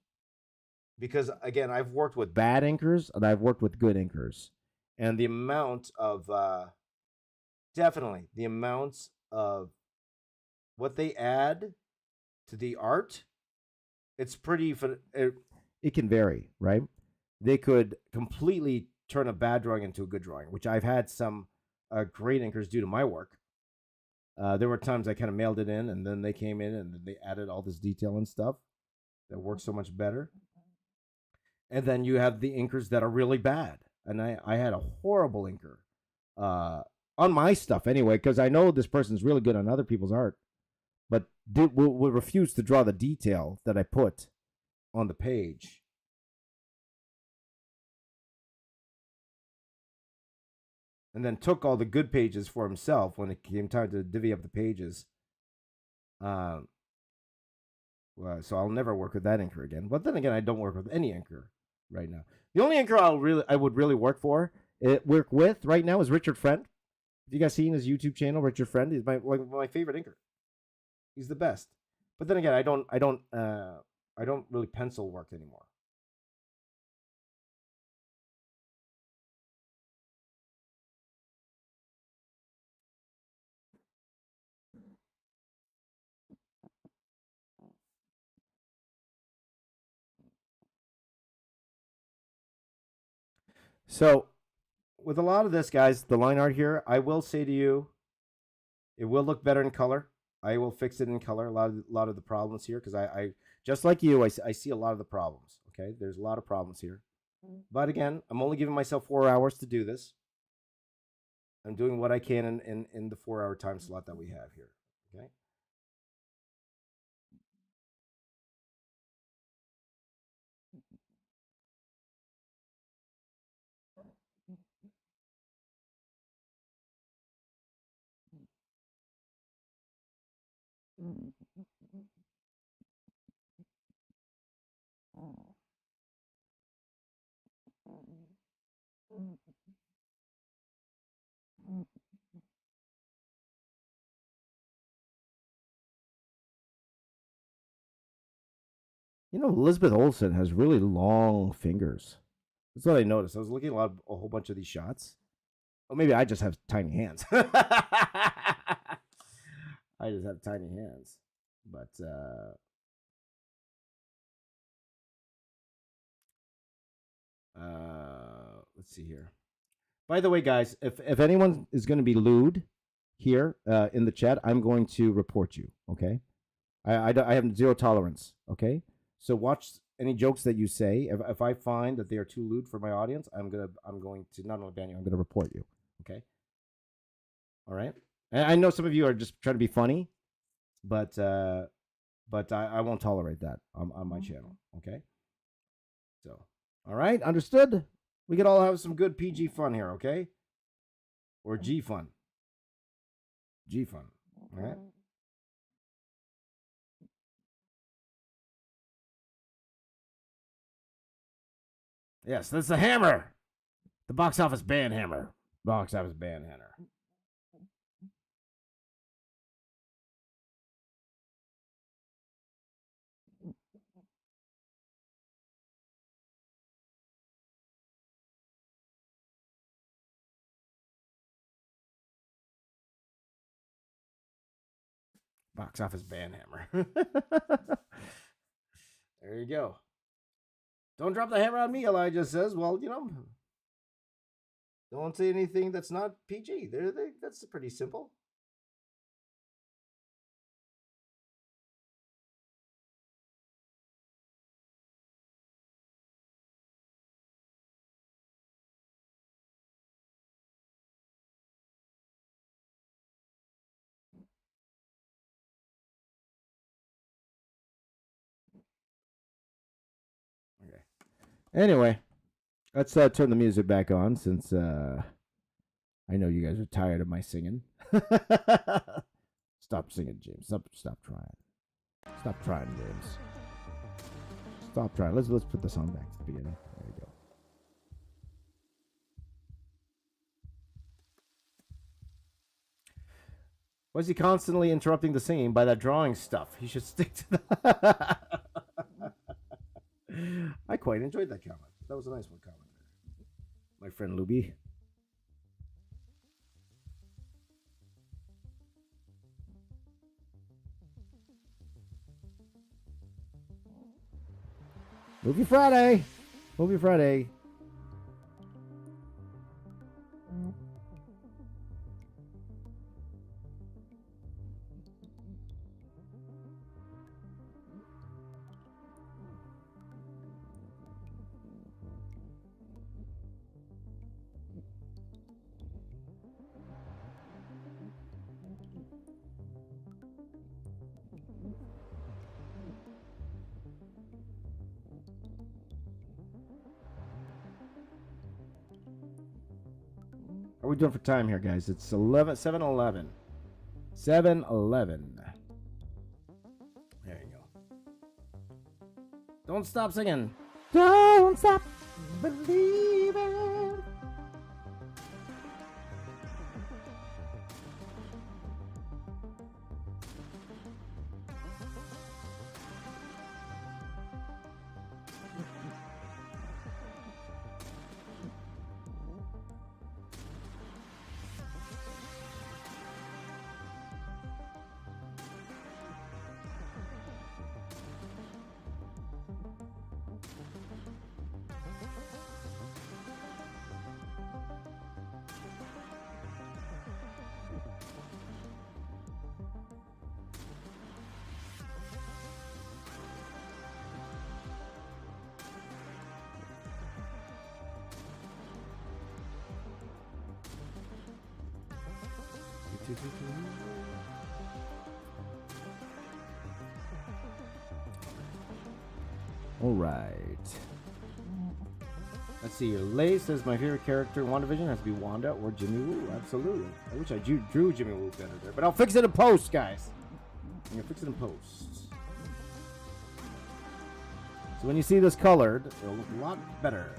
because again, I've worked with bad inkers and I've worked with good inkers, and the amount of definitely the amounts of what they add to the art, it's pretty. It can vary, right? They could completely turn a bad drawing into a good drawing, which I've had some great inkers do to my work. There were times I kind of mailed it in, and then they came in and they added all this detail and stuff that worked so much better. And then you have the inkers that are really bad. And I had a horrible inker on my stuff anyway, because I know this person's really good on other people's art, but will refuse to draw the detail that I put on the page. And then took all the good pages for himself when it came time to divvy up the pages. Well, so I'll never work with that inker again. But then again, I don't work with any inker right now. The only anchor I would really work with right now is Richard Friend. Have you guys seen his YouTube channel? Richard Friend is my favorite inker. He's the best. But then again, I don't really pencil work anymore. So with a lot of this, guys, the line art here, I will say to you, it will look better in color. I will fix it in color. A lot of the problems here, because I just like you, I see a lot of the problems. Okay, there's a lot of problems here. But again, I'm only giving myself 4 hours to do this. I'm doing what I can in the 4-hour time slot that we have here. Okay. You know, Elizabeth Olsen has really long fingers. That's what I noticed. I was looking at a whole bunch of these shots. Or maybe I just have tiny hands. I just have tiny hands. But let's see here. By the way, guys, if anyone is going to be lewd here in the chat, I'm going to report you. Okay, I have zero tolerance. Okay, so watch any jokes that you say. If I find that they are too lewd for my audience, I'm going to not only ban you, I'm going to report you. Okay. All right. And I know some of you are just trying to be funny, but I won't tolerate that on my channel. Okay. So, all right, understood. We can all have some good PG fun here, okay? Or G fun. G fun. All right. Yes, that's the hammer. The box office band hammer. Box office band hammer. Box office band hammer. There you go. Don't drop the hammer on me, Elijah says. Well, you know, don't say anything that's not PG. That's pretty simple. Okay. Anyway, let's turn the music back on since I know you guys are tired of my singing. Stop singing, James. Stop trying. Stop trying, James. Stop trying. Let's put the song back to the beginning. There you go. Why is he constantly interrupting the singing by that drawing stuff? He should stick to that. I quite enjoyed that comment. That was a nice one comment. My friend Luby. Movie Friday. Movie Friday. How are we doing for time here, guys? It's 7:11. 7:11. There you go. Don't stop singing. Don't stop believing. All right. Let's see here. Lay says my favorite character in WandaVision has to be Wanda or Jimmy Woo. Absolutely. I wish I drew Jimmy Woo better there, but I'll fix it in post, guys. I'm gonna fix it in post. So when you see this colored, it'll look a lot better.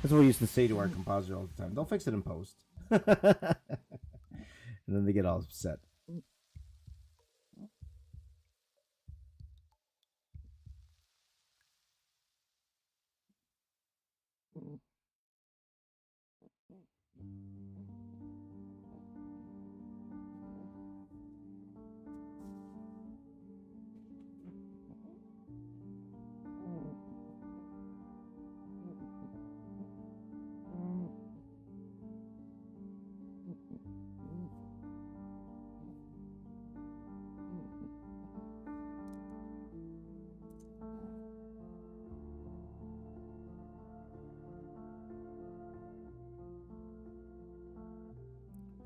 That's what we used to say to our compositor all the time. They'll fix it in post. And then they get all upset.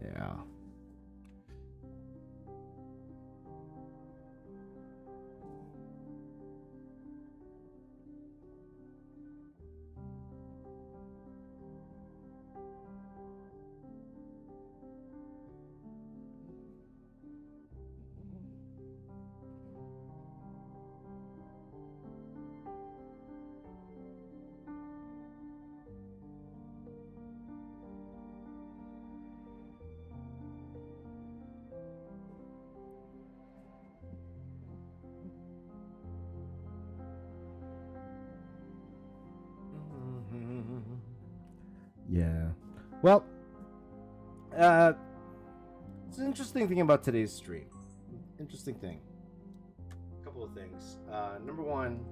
Yeah. Yeah. Well, it's an interesting thing about today's stream. Interesting thing. A couple of things. Number one,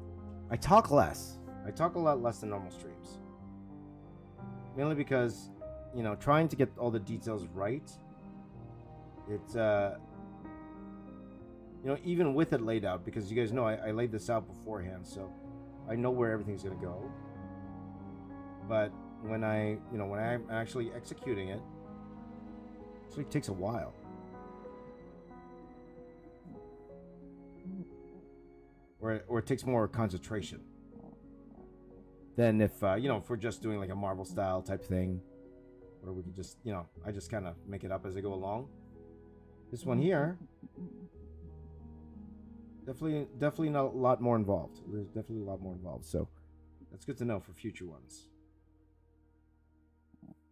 I talk less. I talk a lot less than normal streams. Mainly because, you know, trying to get all the details right, it's, you know, even with it laid out, because you guys know I laid this out beforehand, so I know where everything's going to go. But when when I'm actually executing it, it actually takes a while. Or it takes more concentration than if, if we're just doing like a Marvel style type thing, or we could just, I just kind of make it up as I go along. This one here, definitely not a lot more involved. There's definitely a lot more involved, so that's good to know for future ones.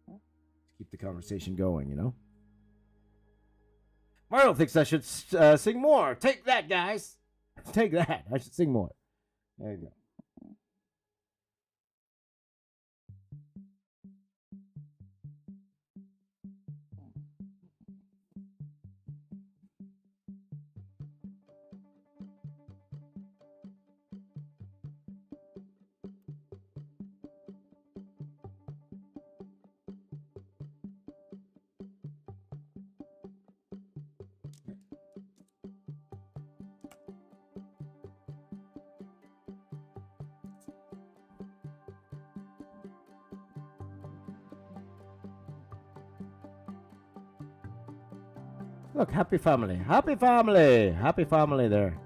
To keep the conversation going, you know. Mario thinks I should sing more. Take that, guys. Take that. I should sing more. There you go. Look, happy family. Happy family. Happy family there.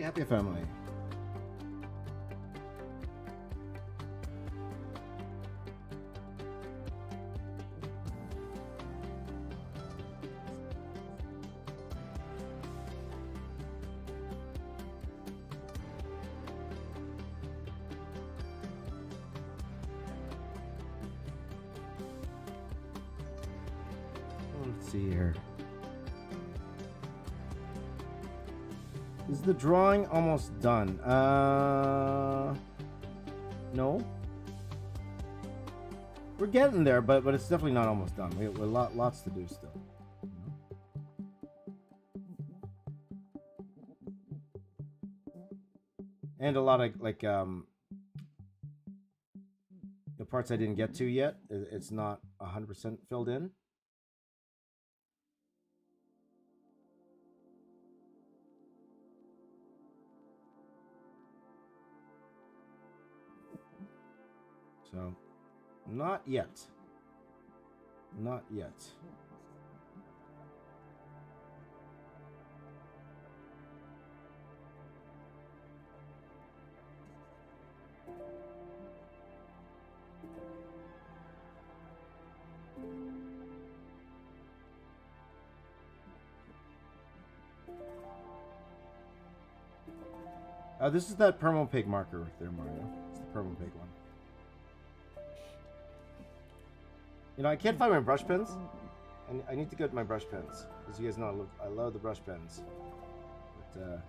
Happy family. Let's see here. Is the drawing almost done? No. We're getting there, but it's definitely not almost done. We have lots to do still. And a lot of parts I didn't get to yet. It's not 100% filled in. So, not yet. Not yet. This is that permo pig marker right there, Mario. It's the permo pig one. You know, I can't find my brush pens, and I need to get my brush pens. As you guys know, I love the brush pens. But,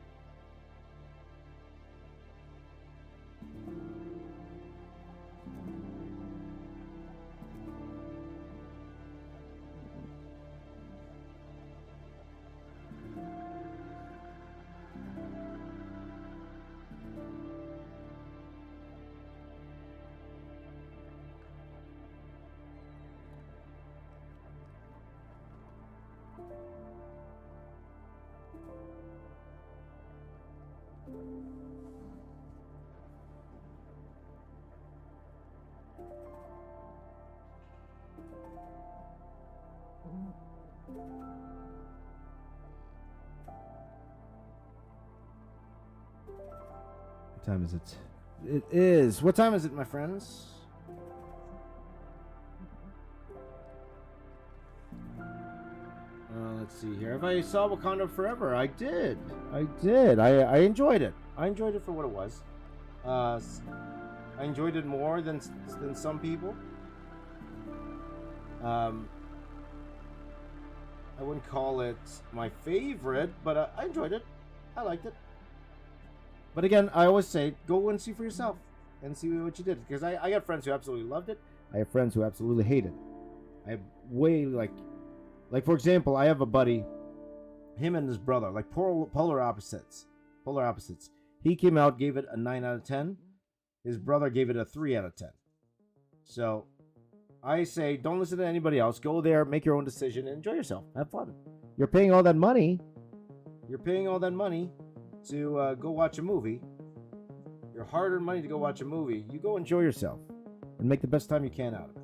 what time is it? It is. What time is it, my friends? Let's see here. If I saw Wakanda Forever, I did. I enjoyed it. I enjoyed it for what it was. I enjoyed it more than some people. I wouldn't call it my favorite, but I enjoyed it. I liked it. But again, I always say, go and see for yourself and see what you did. Because I got friends who absolutely loved it. I have friends who absolutely hate it. I have way, like for example, I have a buddy, him and his brother, like polar opposites. Polar opposites. He came out, gave it a 9 out of 10. His brother gave it a 3 out of 10. So I say, don't listen to anybody else. Go there, make your own decision, and enjoy yourself. Have fun. You're paying all that money. To go watch a movie. Your hard-earned money to go watch a movie. You go enjoy yourself and make the best time you can out of it.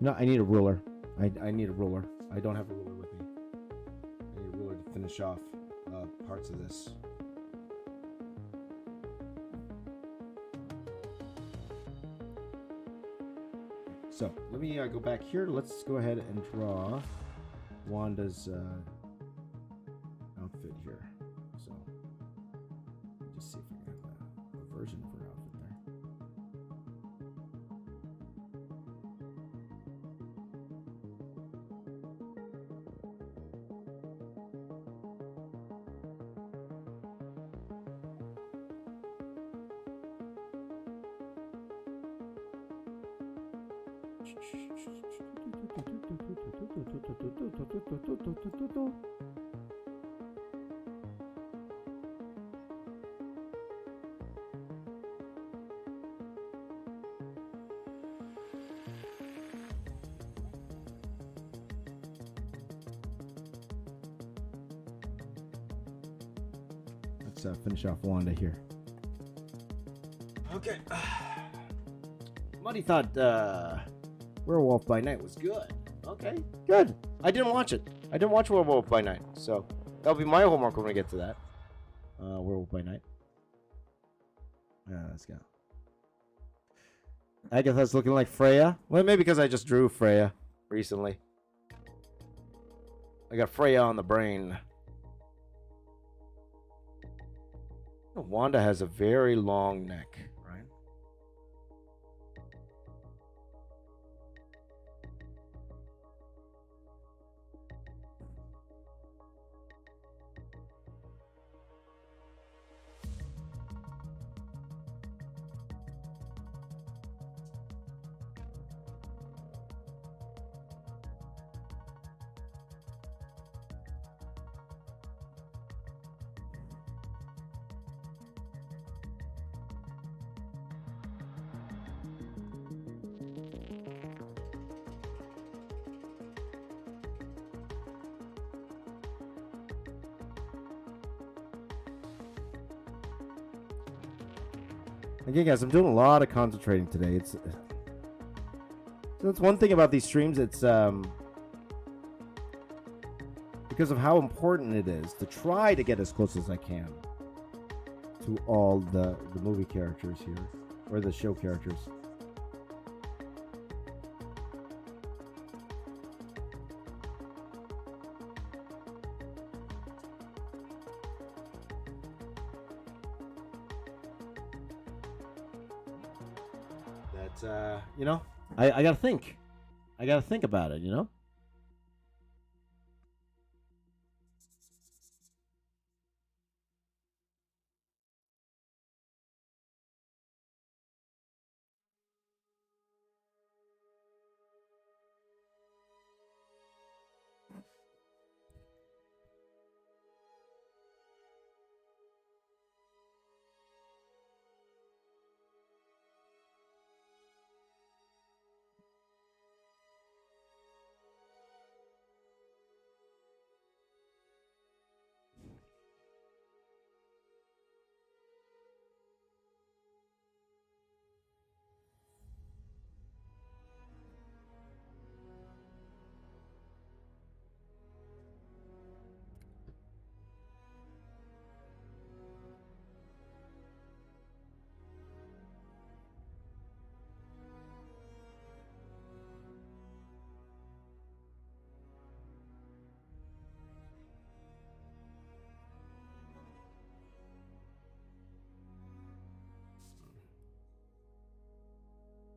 No, I need a ruler. I need a ruler. I don't have a ruler with me. I need a ruler to finish off parts of this. So, let me go back here. Let's go ahead and draw Wanda's outfit here. So, just see if I can have a version of her outfit there. Let's finish off Wanda here. Okay. Muddy thought Werewolf by Night was good. Okay, good. I didn't watch it. I didn't watch Werewolf by Night, so that'll be my homework when we get to that. Werewolf by Night. Let's go. Agatha's looking like Freya. Well, maybe because I just drew Freya recently. I got Freya on the brain. Wanda has a very long neck, right? Again, guys, I'm doing a lot of concentrating today. It's that's one thing about these streams. It's because of how important it is to try to get as close as I can to all the movie characters here, or the show characters. That's you know, I gotta think. I gotta think about it, you know?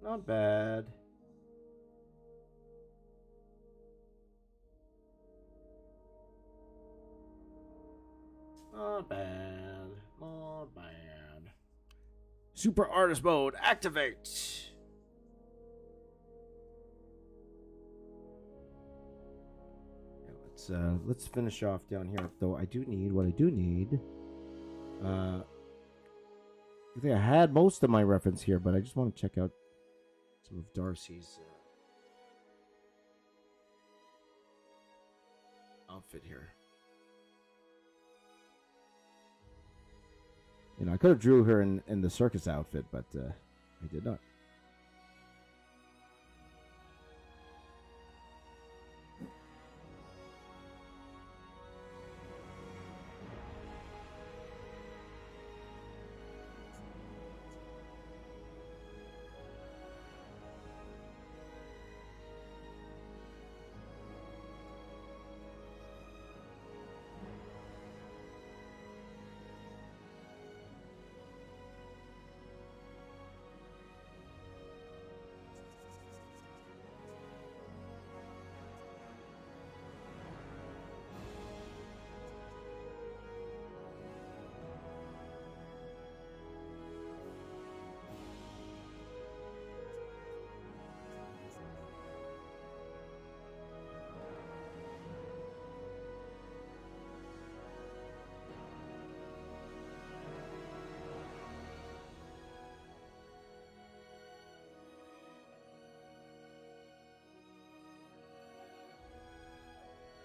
Not bad. Not bad. Not bad. Super artist mode activate. Let's finish off down here. Though I do need what I do need. I think I had most of my reference here, but I just want to check out some of Darcy's outfit here. You know, I could have drew her in the circus outfit, but I did not.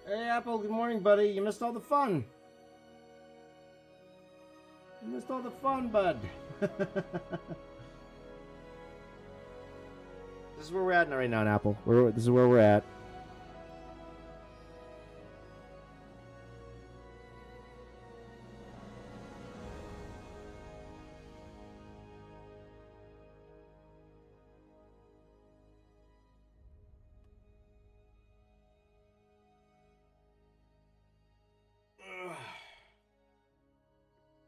Hey, Apple, good morning, buddy. You missed all the fun. You missed all the fun, bud. This is where we're at right now, Apple. This is where we're at.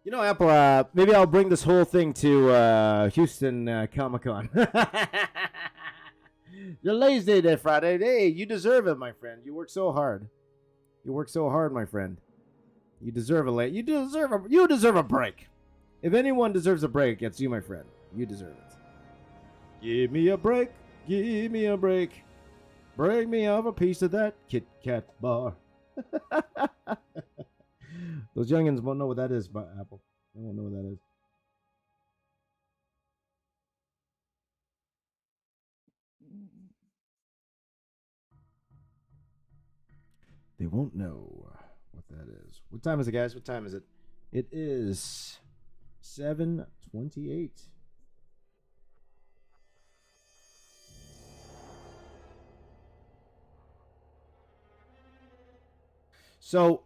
You know, Apple, maybe I'll bring this whole thing to Houston Comic-Con. Your lazy day Friday. Hey, you deserve it, my friend. You work so hard. You work so hard, my friend. You deserve you deserve a break. If anyone deserves a break, it's you, my friend. You deserve it. Give me a break. Give me a break. Bring me off a piece of that Kit Kat bar. Those youngins won't know what that is, but Apple. They won't know what that is. They won't know what that is. What time is it, guys? What time is it? It is 7:28. So,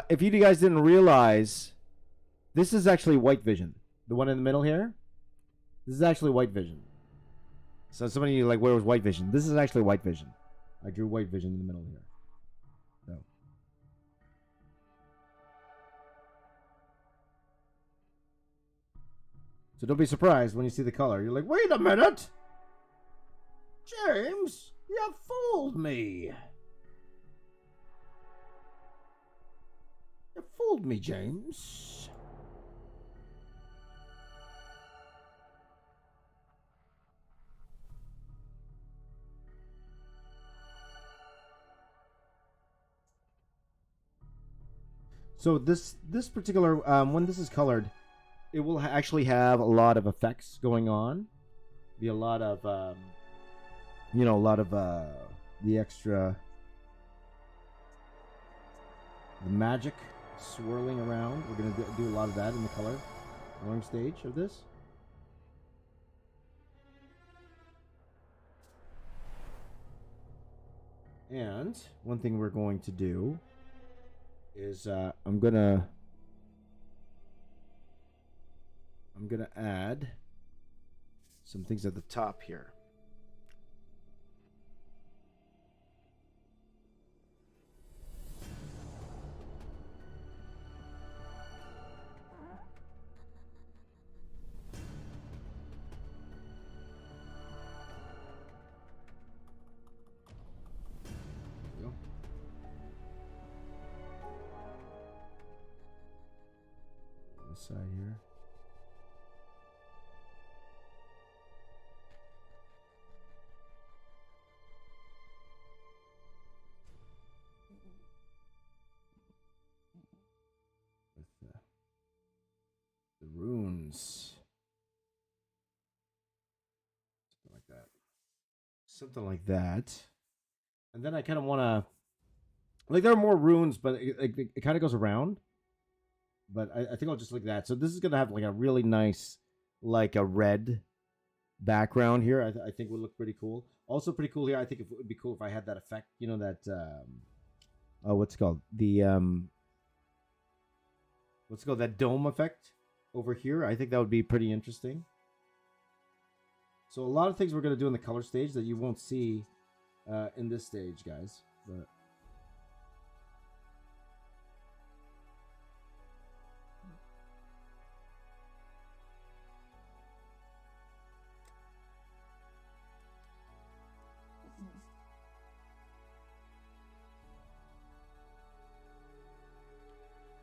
if you guys didn't realize, this is actually white vision. The one in the middle here. This is actually white vision. So somebody like, where was white vision? This is actually white vision. I drew white vision in the middle here. So don't be surprised when you see the color. You're like, wait a minute! James, you fooled me. You fooled me, James. So this particular, when this is colored, it will actually have a lot of effects going on. Be a lot of, a lot of the extra, the magic swirling around. We're gonna do a lot of that in the coloring stage of this. And one thing we're going to do is I'm gonna add some things at the top here. There we go. This side here. The runes. Something like that. And then I kind of want to, like, there are more runes, but it kind of goes around. But I think I'll just like that. So this is going to have like a really nice, like a red background here. I think would look pretty cool. Also pretty cool here. I think it would be cool if I had that effect, that, what's it called? That dome effect over here. I think that would be pretty interesting. So a lot of things we're going to do in the color stage that you won't see in this stage, guys. But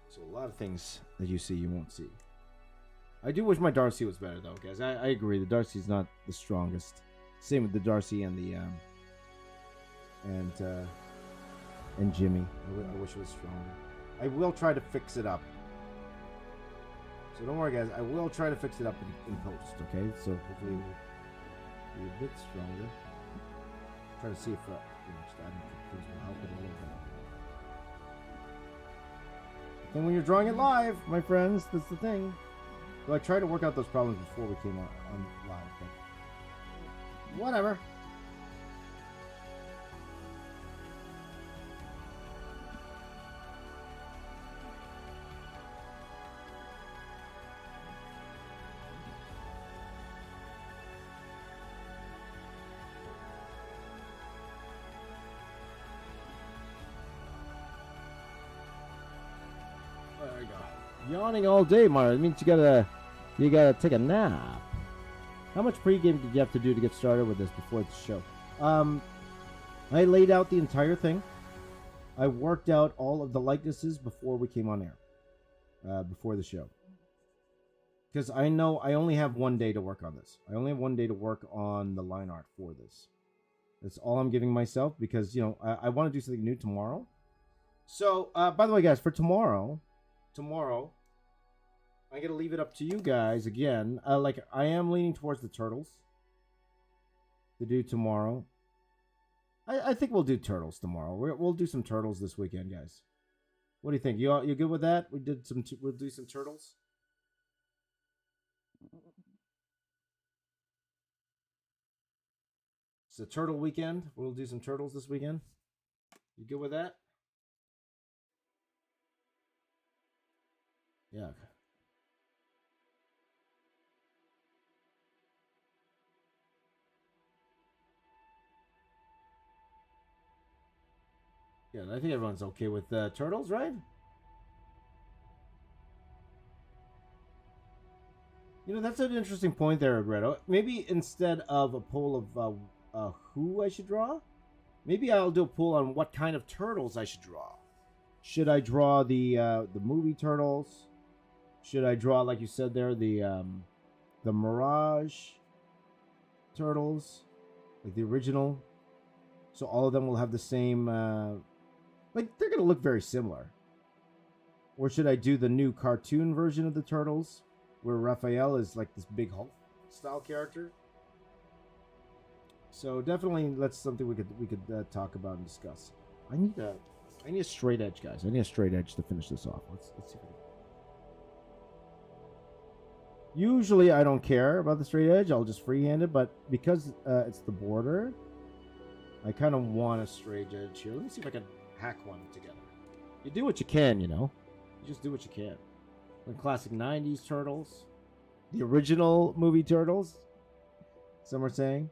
so a lot of things that you see, you won't see. I do wish my Darcy was better, though, guys. I agree. The Darcy's not the strongest. Same with the Darcy and the and Jimmy. I wish it was stronger. I will try to fix it up. So don't worry, guys. I will try to fix it up in post. Okay. So hopefully we'll be a bit stronger. Try to see if just adding things will help it a little bit. And when you're drawing it live, my friends, that's the thing. So I tried to work out those problems before we came on live, but whatever. There we go. Yawning all day, Mario. It means you gotta take a nap. How much pregame did you have to do to get started with this before the show? I laid out the entire thing. I worked out all of the likenesses before we came on air, before the show. Because I know I only have 1 day to work on this. I only have 1 day to work on the line art for this. That's all I'm giving myself because, I want to do something new tomorrow. So, by the way, guys, for tomorrow, I'm going to leave it up to you guys again. I am leaning towards the turtles to do tomorrow. I think we'll do turtles tomorrow. We'll do some turtles this weekend, guys. What do you think? You good with that? We'll do some turtles. It's a turtle weekend. We'll do some turtles this weekend. You good with that? Yeah. Yeah, I think everyone's okay with turtles, right? You know, that's an interesting point there, Redo. Maybe instead of a poll of who I should draw, maybe I'll do a poll on what kind of turtles I should draw. Should I draw the movie turtles? Should I draw, like you said there, the Mirage turtles, like the original? So all of them will have the same, like they're gonna look very similar. Or should I do the new cartoon version of the turtles, where Raphael is like this big Hulk style character? So definitely, that's something we could talk about and discuss. I need a straight edge, guys. I need a straight edge to finish this off. Let's see. Usually, I don't care about the straight edge. I'll just freehand it, but because it's the border, I kind of want a straight edge here. Let me see if I can hack one together. You do what you can, you know. You just do what you can. The classic '90s turtles, the original movie turtles. Some are saying.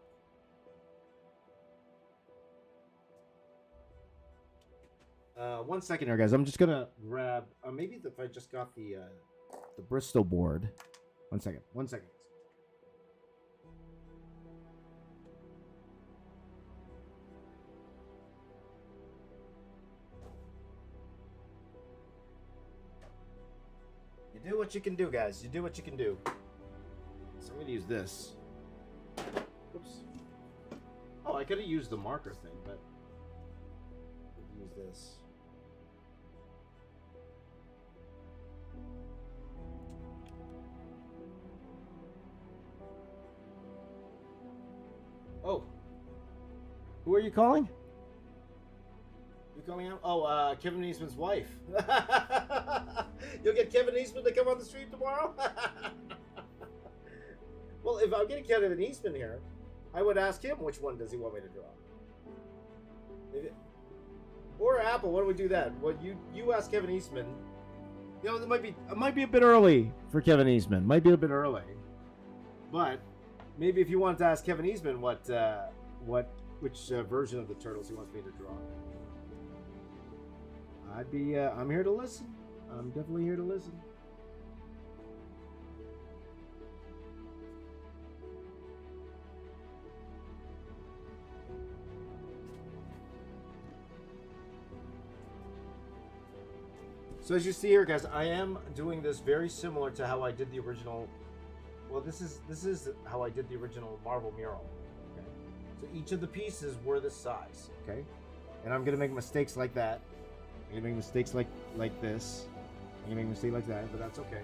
One second here, guys. I'm just gonna grab. Maybe if I just got the Bristol board. One second. One second. You do what you can do, guys. You do what you can do. So I'm gonna use this. Oops. Oh, I could have used the marker thing, but use this. Oh. Who are you calling? You calling out? Oh, Kevin Eastman's wife. You'll get Kevin Eastman to come on the stream tomorrow? Well, if I'm getting Kevin Eastman here, I would ask him which one does he want me to draw. Or Apple, why don't we do that? Well, you ask Kevin Eastman. You know, it might be a bit early for Kevin Eastman. Might be a bit early. But maybe if you wanted to ask Kevin Eastman which version of the turtles he wants me to draw, I'm here to listen. I'm definitely here to listen. So as you see here, guys, I am doing this very similar to how I did the original. Well, this is how I did the original Marvel mural. Okay, so each of the pieces were this size. Okay, and I'm gonna make mistakes like that. I'm gonna make mistakes like this. I'm gonna make a mistake like that, but that's okay.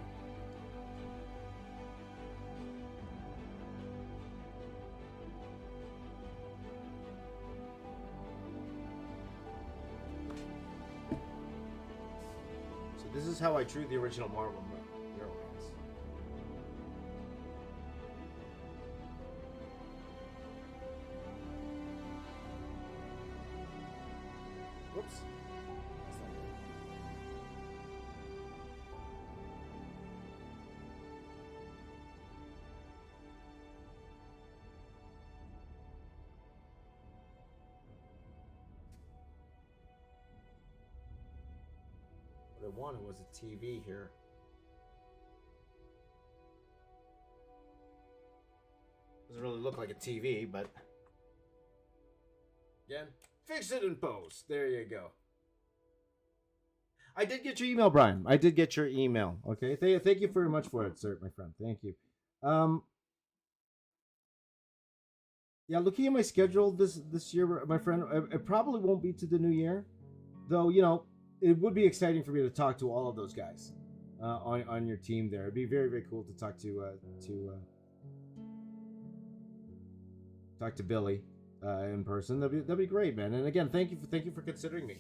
So this is how I drew the original Marvel mural. Whoops. What I wanted was a TV here. Doesn't really look like a TV, but again, fix it in post. There you go. I did get your email, Brian. I did get your email. Okay, thank you very much for it, sir, my friend. Thank you. Yeah, looking at my schedule this year, my friend, it probably won't be to the new year, though. You know, it would be exciting for me to talk to all of those guys on your team there. It'd be very, very cool to talk to Billy in person. That'd be great, man. And again, thank you for considering me.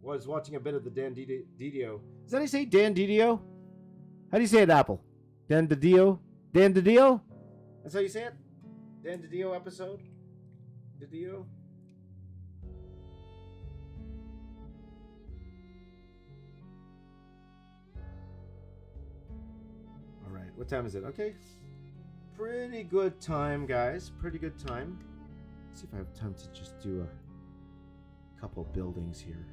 Was watching a bit of the Dan Didio. Is that how you say Dan Didio? How do you say it, Apple? Dan Didio? Dan Didio? That's how you say it? Dan Didio episode? Didio? What time is it? Okay. Pretty good time, guys. Pretty good time. Let's see if I have time to just do a couple buildings here.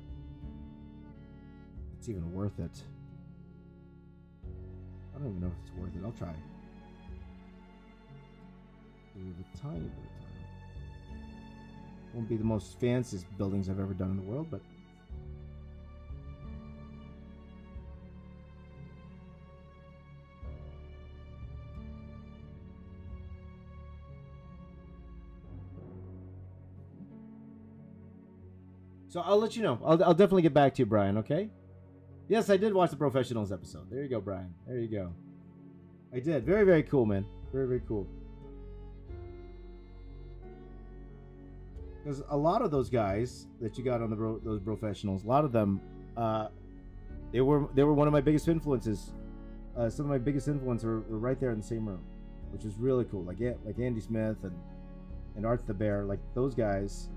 It's even worth it. I don't even know if it's worth it. I'll try. We have a tiny bit of time. Won't be the most fanciest buildings I've ever done in the world, but so I'll let you know. I'll definitely get back to you, Brian, okay? Yes, I did watch the Professionals episode. There you go, Brian. There you go. I did. Very, very cool, man. Very, very cool. Because a lot of those guys that you got on those Professionals, a lot of them, they were one of my biggest influences. Some of my biggest influences were right there in the same room, which was really cool. Like Andy Smith and Art the Bear, like those guys.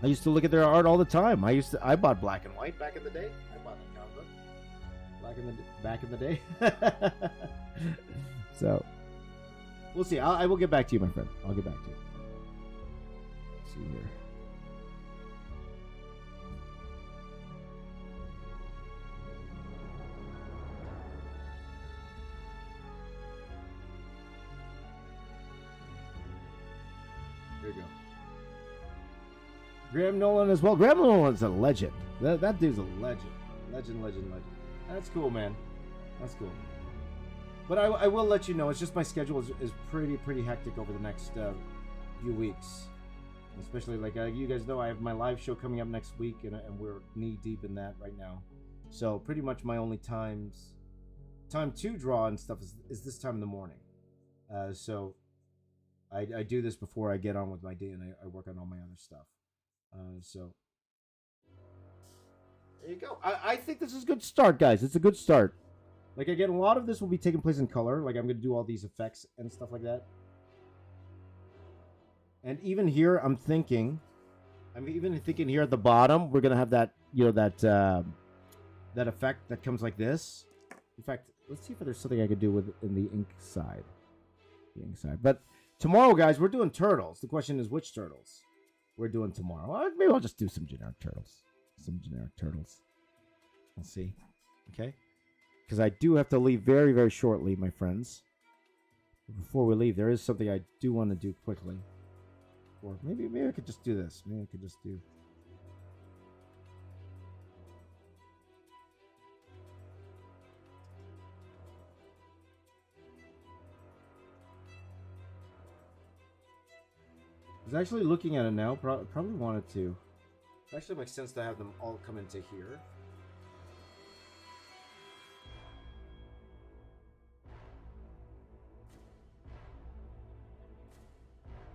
I used to look at their art all the time. I bought Black and White back in the day. I bought that comic book back in the day. So we'll see. I will get back to you, my friend. I'll get back to you. Let's see here. There you go. Graham Nolan as well. Graham Nolan's a legend. That dude's a legend. Legend. That's cool, man. That's cool. But I will let you know. It's just my schedule is pretty hectic over the next few weeks. Especially, like you guys know, I have my live show coming up next week, and we're knee deep in that right now. So pretty much my only time to draw and stuff is this time in the morning. So I do this before I get on with my day, and I work on all my other stuff. So there you go. I think this is a good start, guys. It's a good start. Like, again, a lot of this will be taking place in color. Like, I'm going to do all these effects and stuff like that. And even here, I'm even thinking here at the bottom, we're going to have that, that effect that comes like this. In fact, let's see if there's something I could do in the ink side. But tomorrow, guys, we're doing turtles. The question is, which turtles we're doing tomorrow? Maybe I'll just do some generic turtles. We'll see. Okay? Because I do have to leave very, very shortly, my friends. Before we leave, there is something I do want to do quickly. Or maybe I could just do this. Maybe I could just do... I was actually looking at it now. Probably wanted to. It actually makes sense to have them all come into here.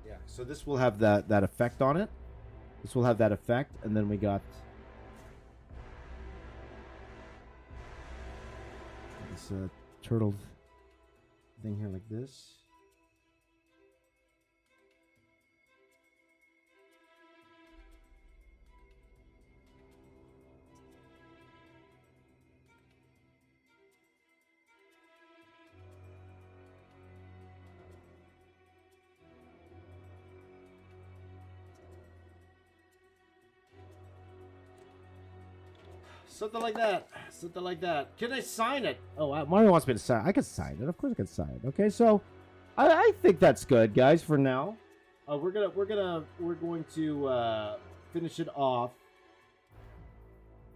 Yeah, so this will have that effect on it. This will have that effect, and then we got this turtle thing here like this. Something like that. Can I sign it? Oh, Mario wants me to sign. I can sign it. Of course I can sign it. Okay, so I think that's good, guys. For now, we're going to finish it off.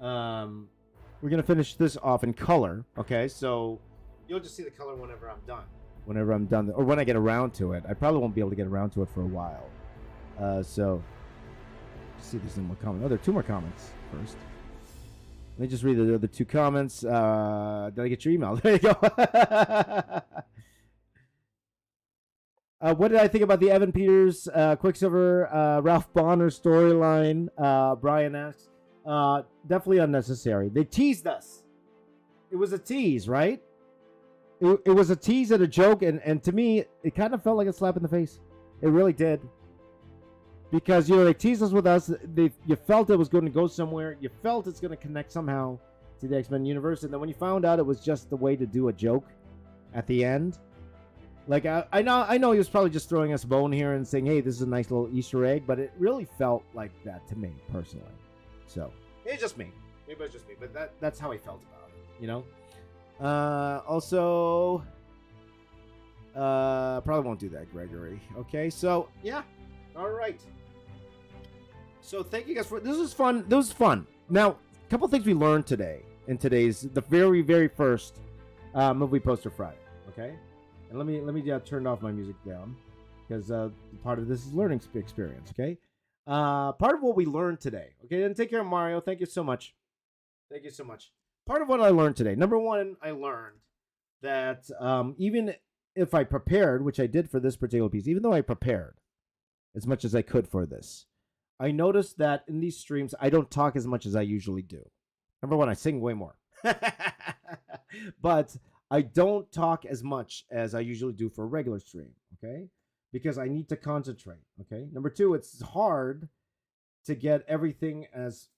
We're gonna finish this off in color. Okay, so you'll just see the color whenever I'm done, or when I get around to it. I probably won't be able to get around to it for a while. So let's see if there's any more comments. Oh, there are 2 more comments first. Let me just read the other 2 comments. Did I get your email? There you go. What did I think about the Evan Peters, Quicksilver, Ralph Bonner storyline? Brian asks. Definitely unnecessary. They teased us. It was a tease, right? It was a tease and a joke, and to me, it kind of felt like a slap in the face. It really did. Because, they teased us with us. You felt it was going to go somewhere. You felt it's going to connect somehow to the X-Men universe. And then when you found out it was just the way to do a joke, at the end. Like I know he was probably just throwing us a bone here and saying, "Hey, this is a nice little Easter egg," but it really felt like that to me personally. So it's just me. Maybe it's just me, but that's how I felt about it. You know. Also, probably won't do that, Gregory. Okay, so yeah, all right. So thank you guys for this. Was fun. This was fun. Now, a couple things we learned today in the very first movie poster Friday. Okay. And let me turn off my music down because part of this is learning experience. Okay, part of what we learned today. Okay, and take care of Mario. Thank you so much. Thank you so much. Part of what I learned today. Number one, I learned that even if I prepared, which I did for this particular piece, even though I prepared as much as I could for this, I noticed that in these streams I don't talk as much as I usually do. Number one, I sing way more, but I don't talk as much as I usually do for a regular stream, okay? Because I need to concentrate, okay? Number two, it's hard to get everything as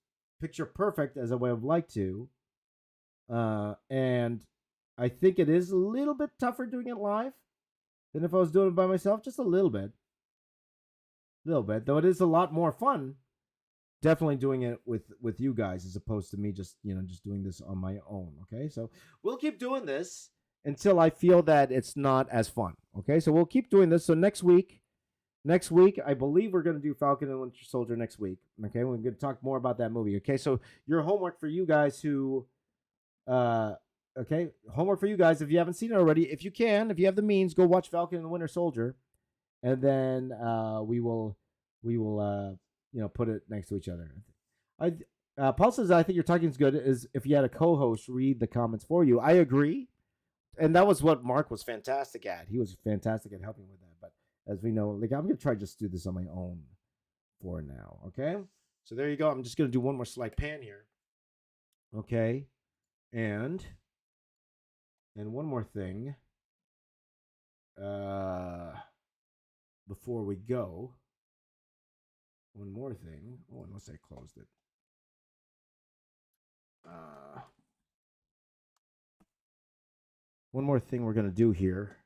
picture perfect as I would have liked to. And I think it is a little bit tougher doing it live than if I was doing it by myself, just a little bit. Though it is a lot more fun. Definitely doing it with you guys as opposed to me just doing this on my own. Okay, so we'll keep doing this until I feel that it's not as fun. Okay, so we'll keep doing this. So next week, I believe we're going to do Falcon and Winter Soldier next week. Okay, we're going to talk more about that movie. Okay, so your homework for you guys homework for you guys if you haven't seen it already. If you have the means, go watch Falcon and the Winter Soldier, and then we will put it next to each other. Paul says, I think your talking is good is if you had a co-host read the comments for you. I agree. And that was what Mark was fantastic at. He was fantastic at helping with that. But as we know, like I'm going to try just do this on my own for now. Okay. So there you go. I'm just going to do one more slide pan here. Okay. And one more thing. Before we go. One more thing. Oh, unless I closed it. One more thing we're going to do here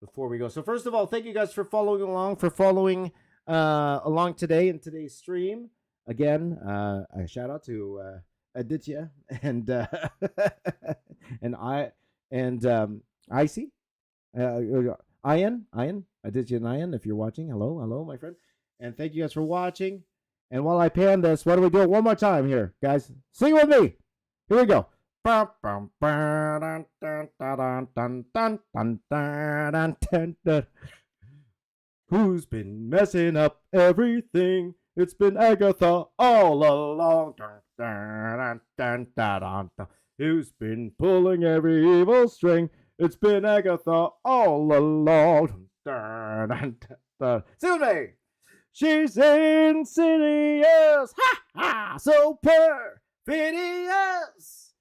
before we go. So first of all, thank you guys for following along today in today's stream. Again, a shout out to Aditya and Icy. Ian, Aditya and Ian, if you're watching. Hello, my friend. And thank you guys for watching. And while I pan this, why don't we do it one more time here, guys? Sing with me. Here we go. Who's been messing up everything? It's been Agatha all along. Who's been pulling every evil string? It's been Agatha all along. Sing with me. She's insidious, ha ha, so perfidious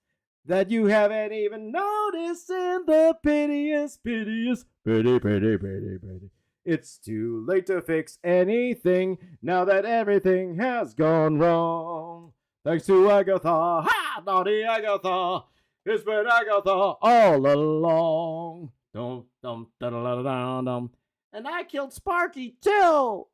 that you haven't even noticed in the piteous. It's too late to fix anything now that everything has gone wrong. Thanks to Agatha, ha, naughty Agatha, it's been Agatha all along. Dum dum da da da da dum. And I killed Sparky too.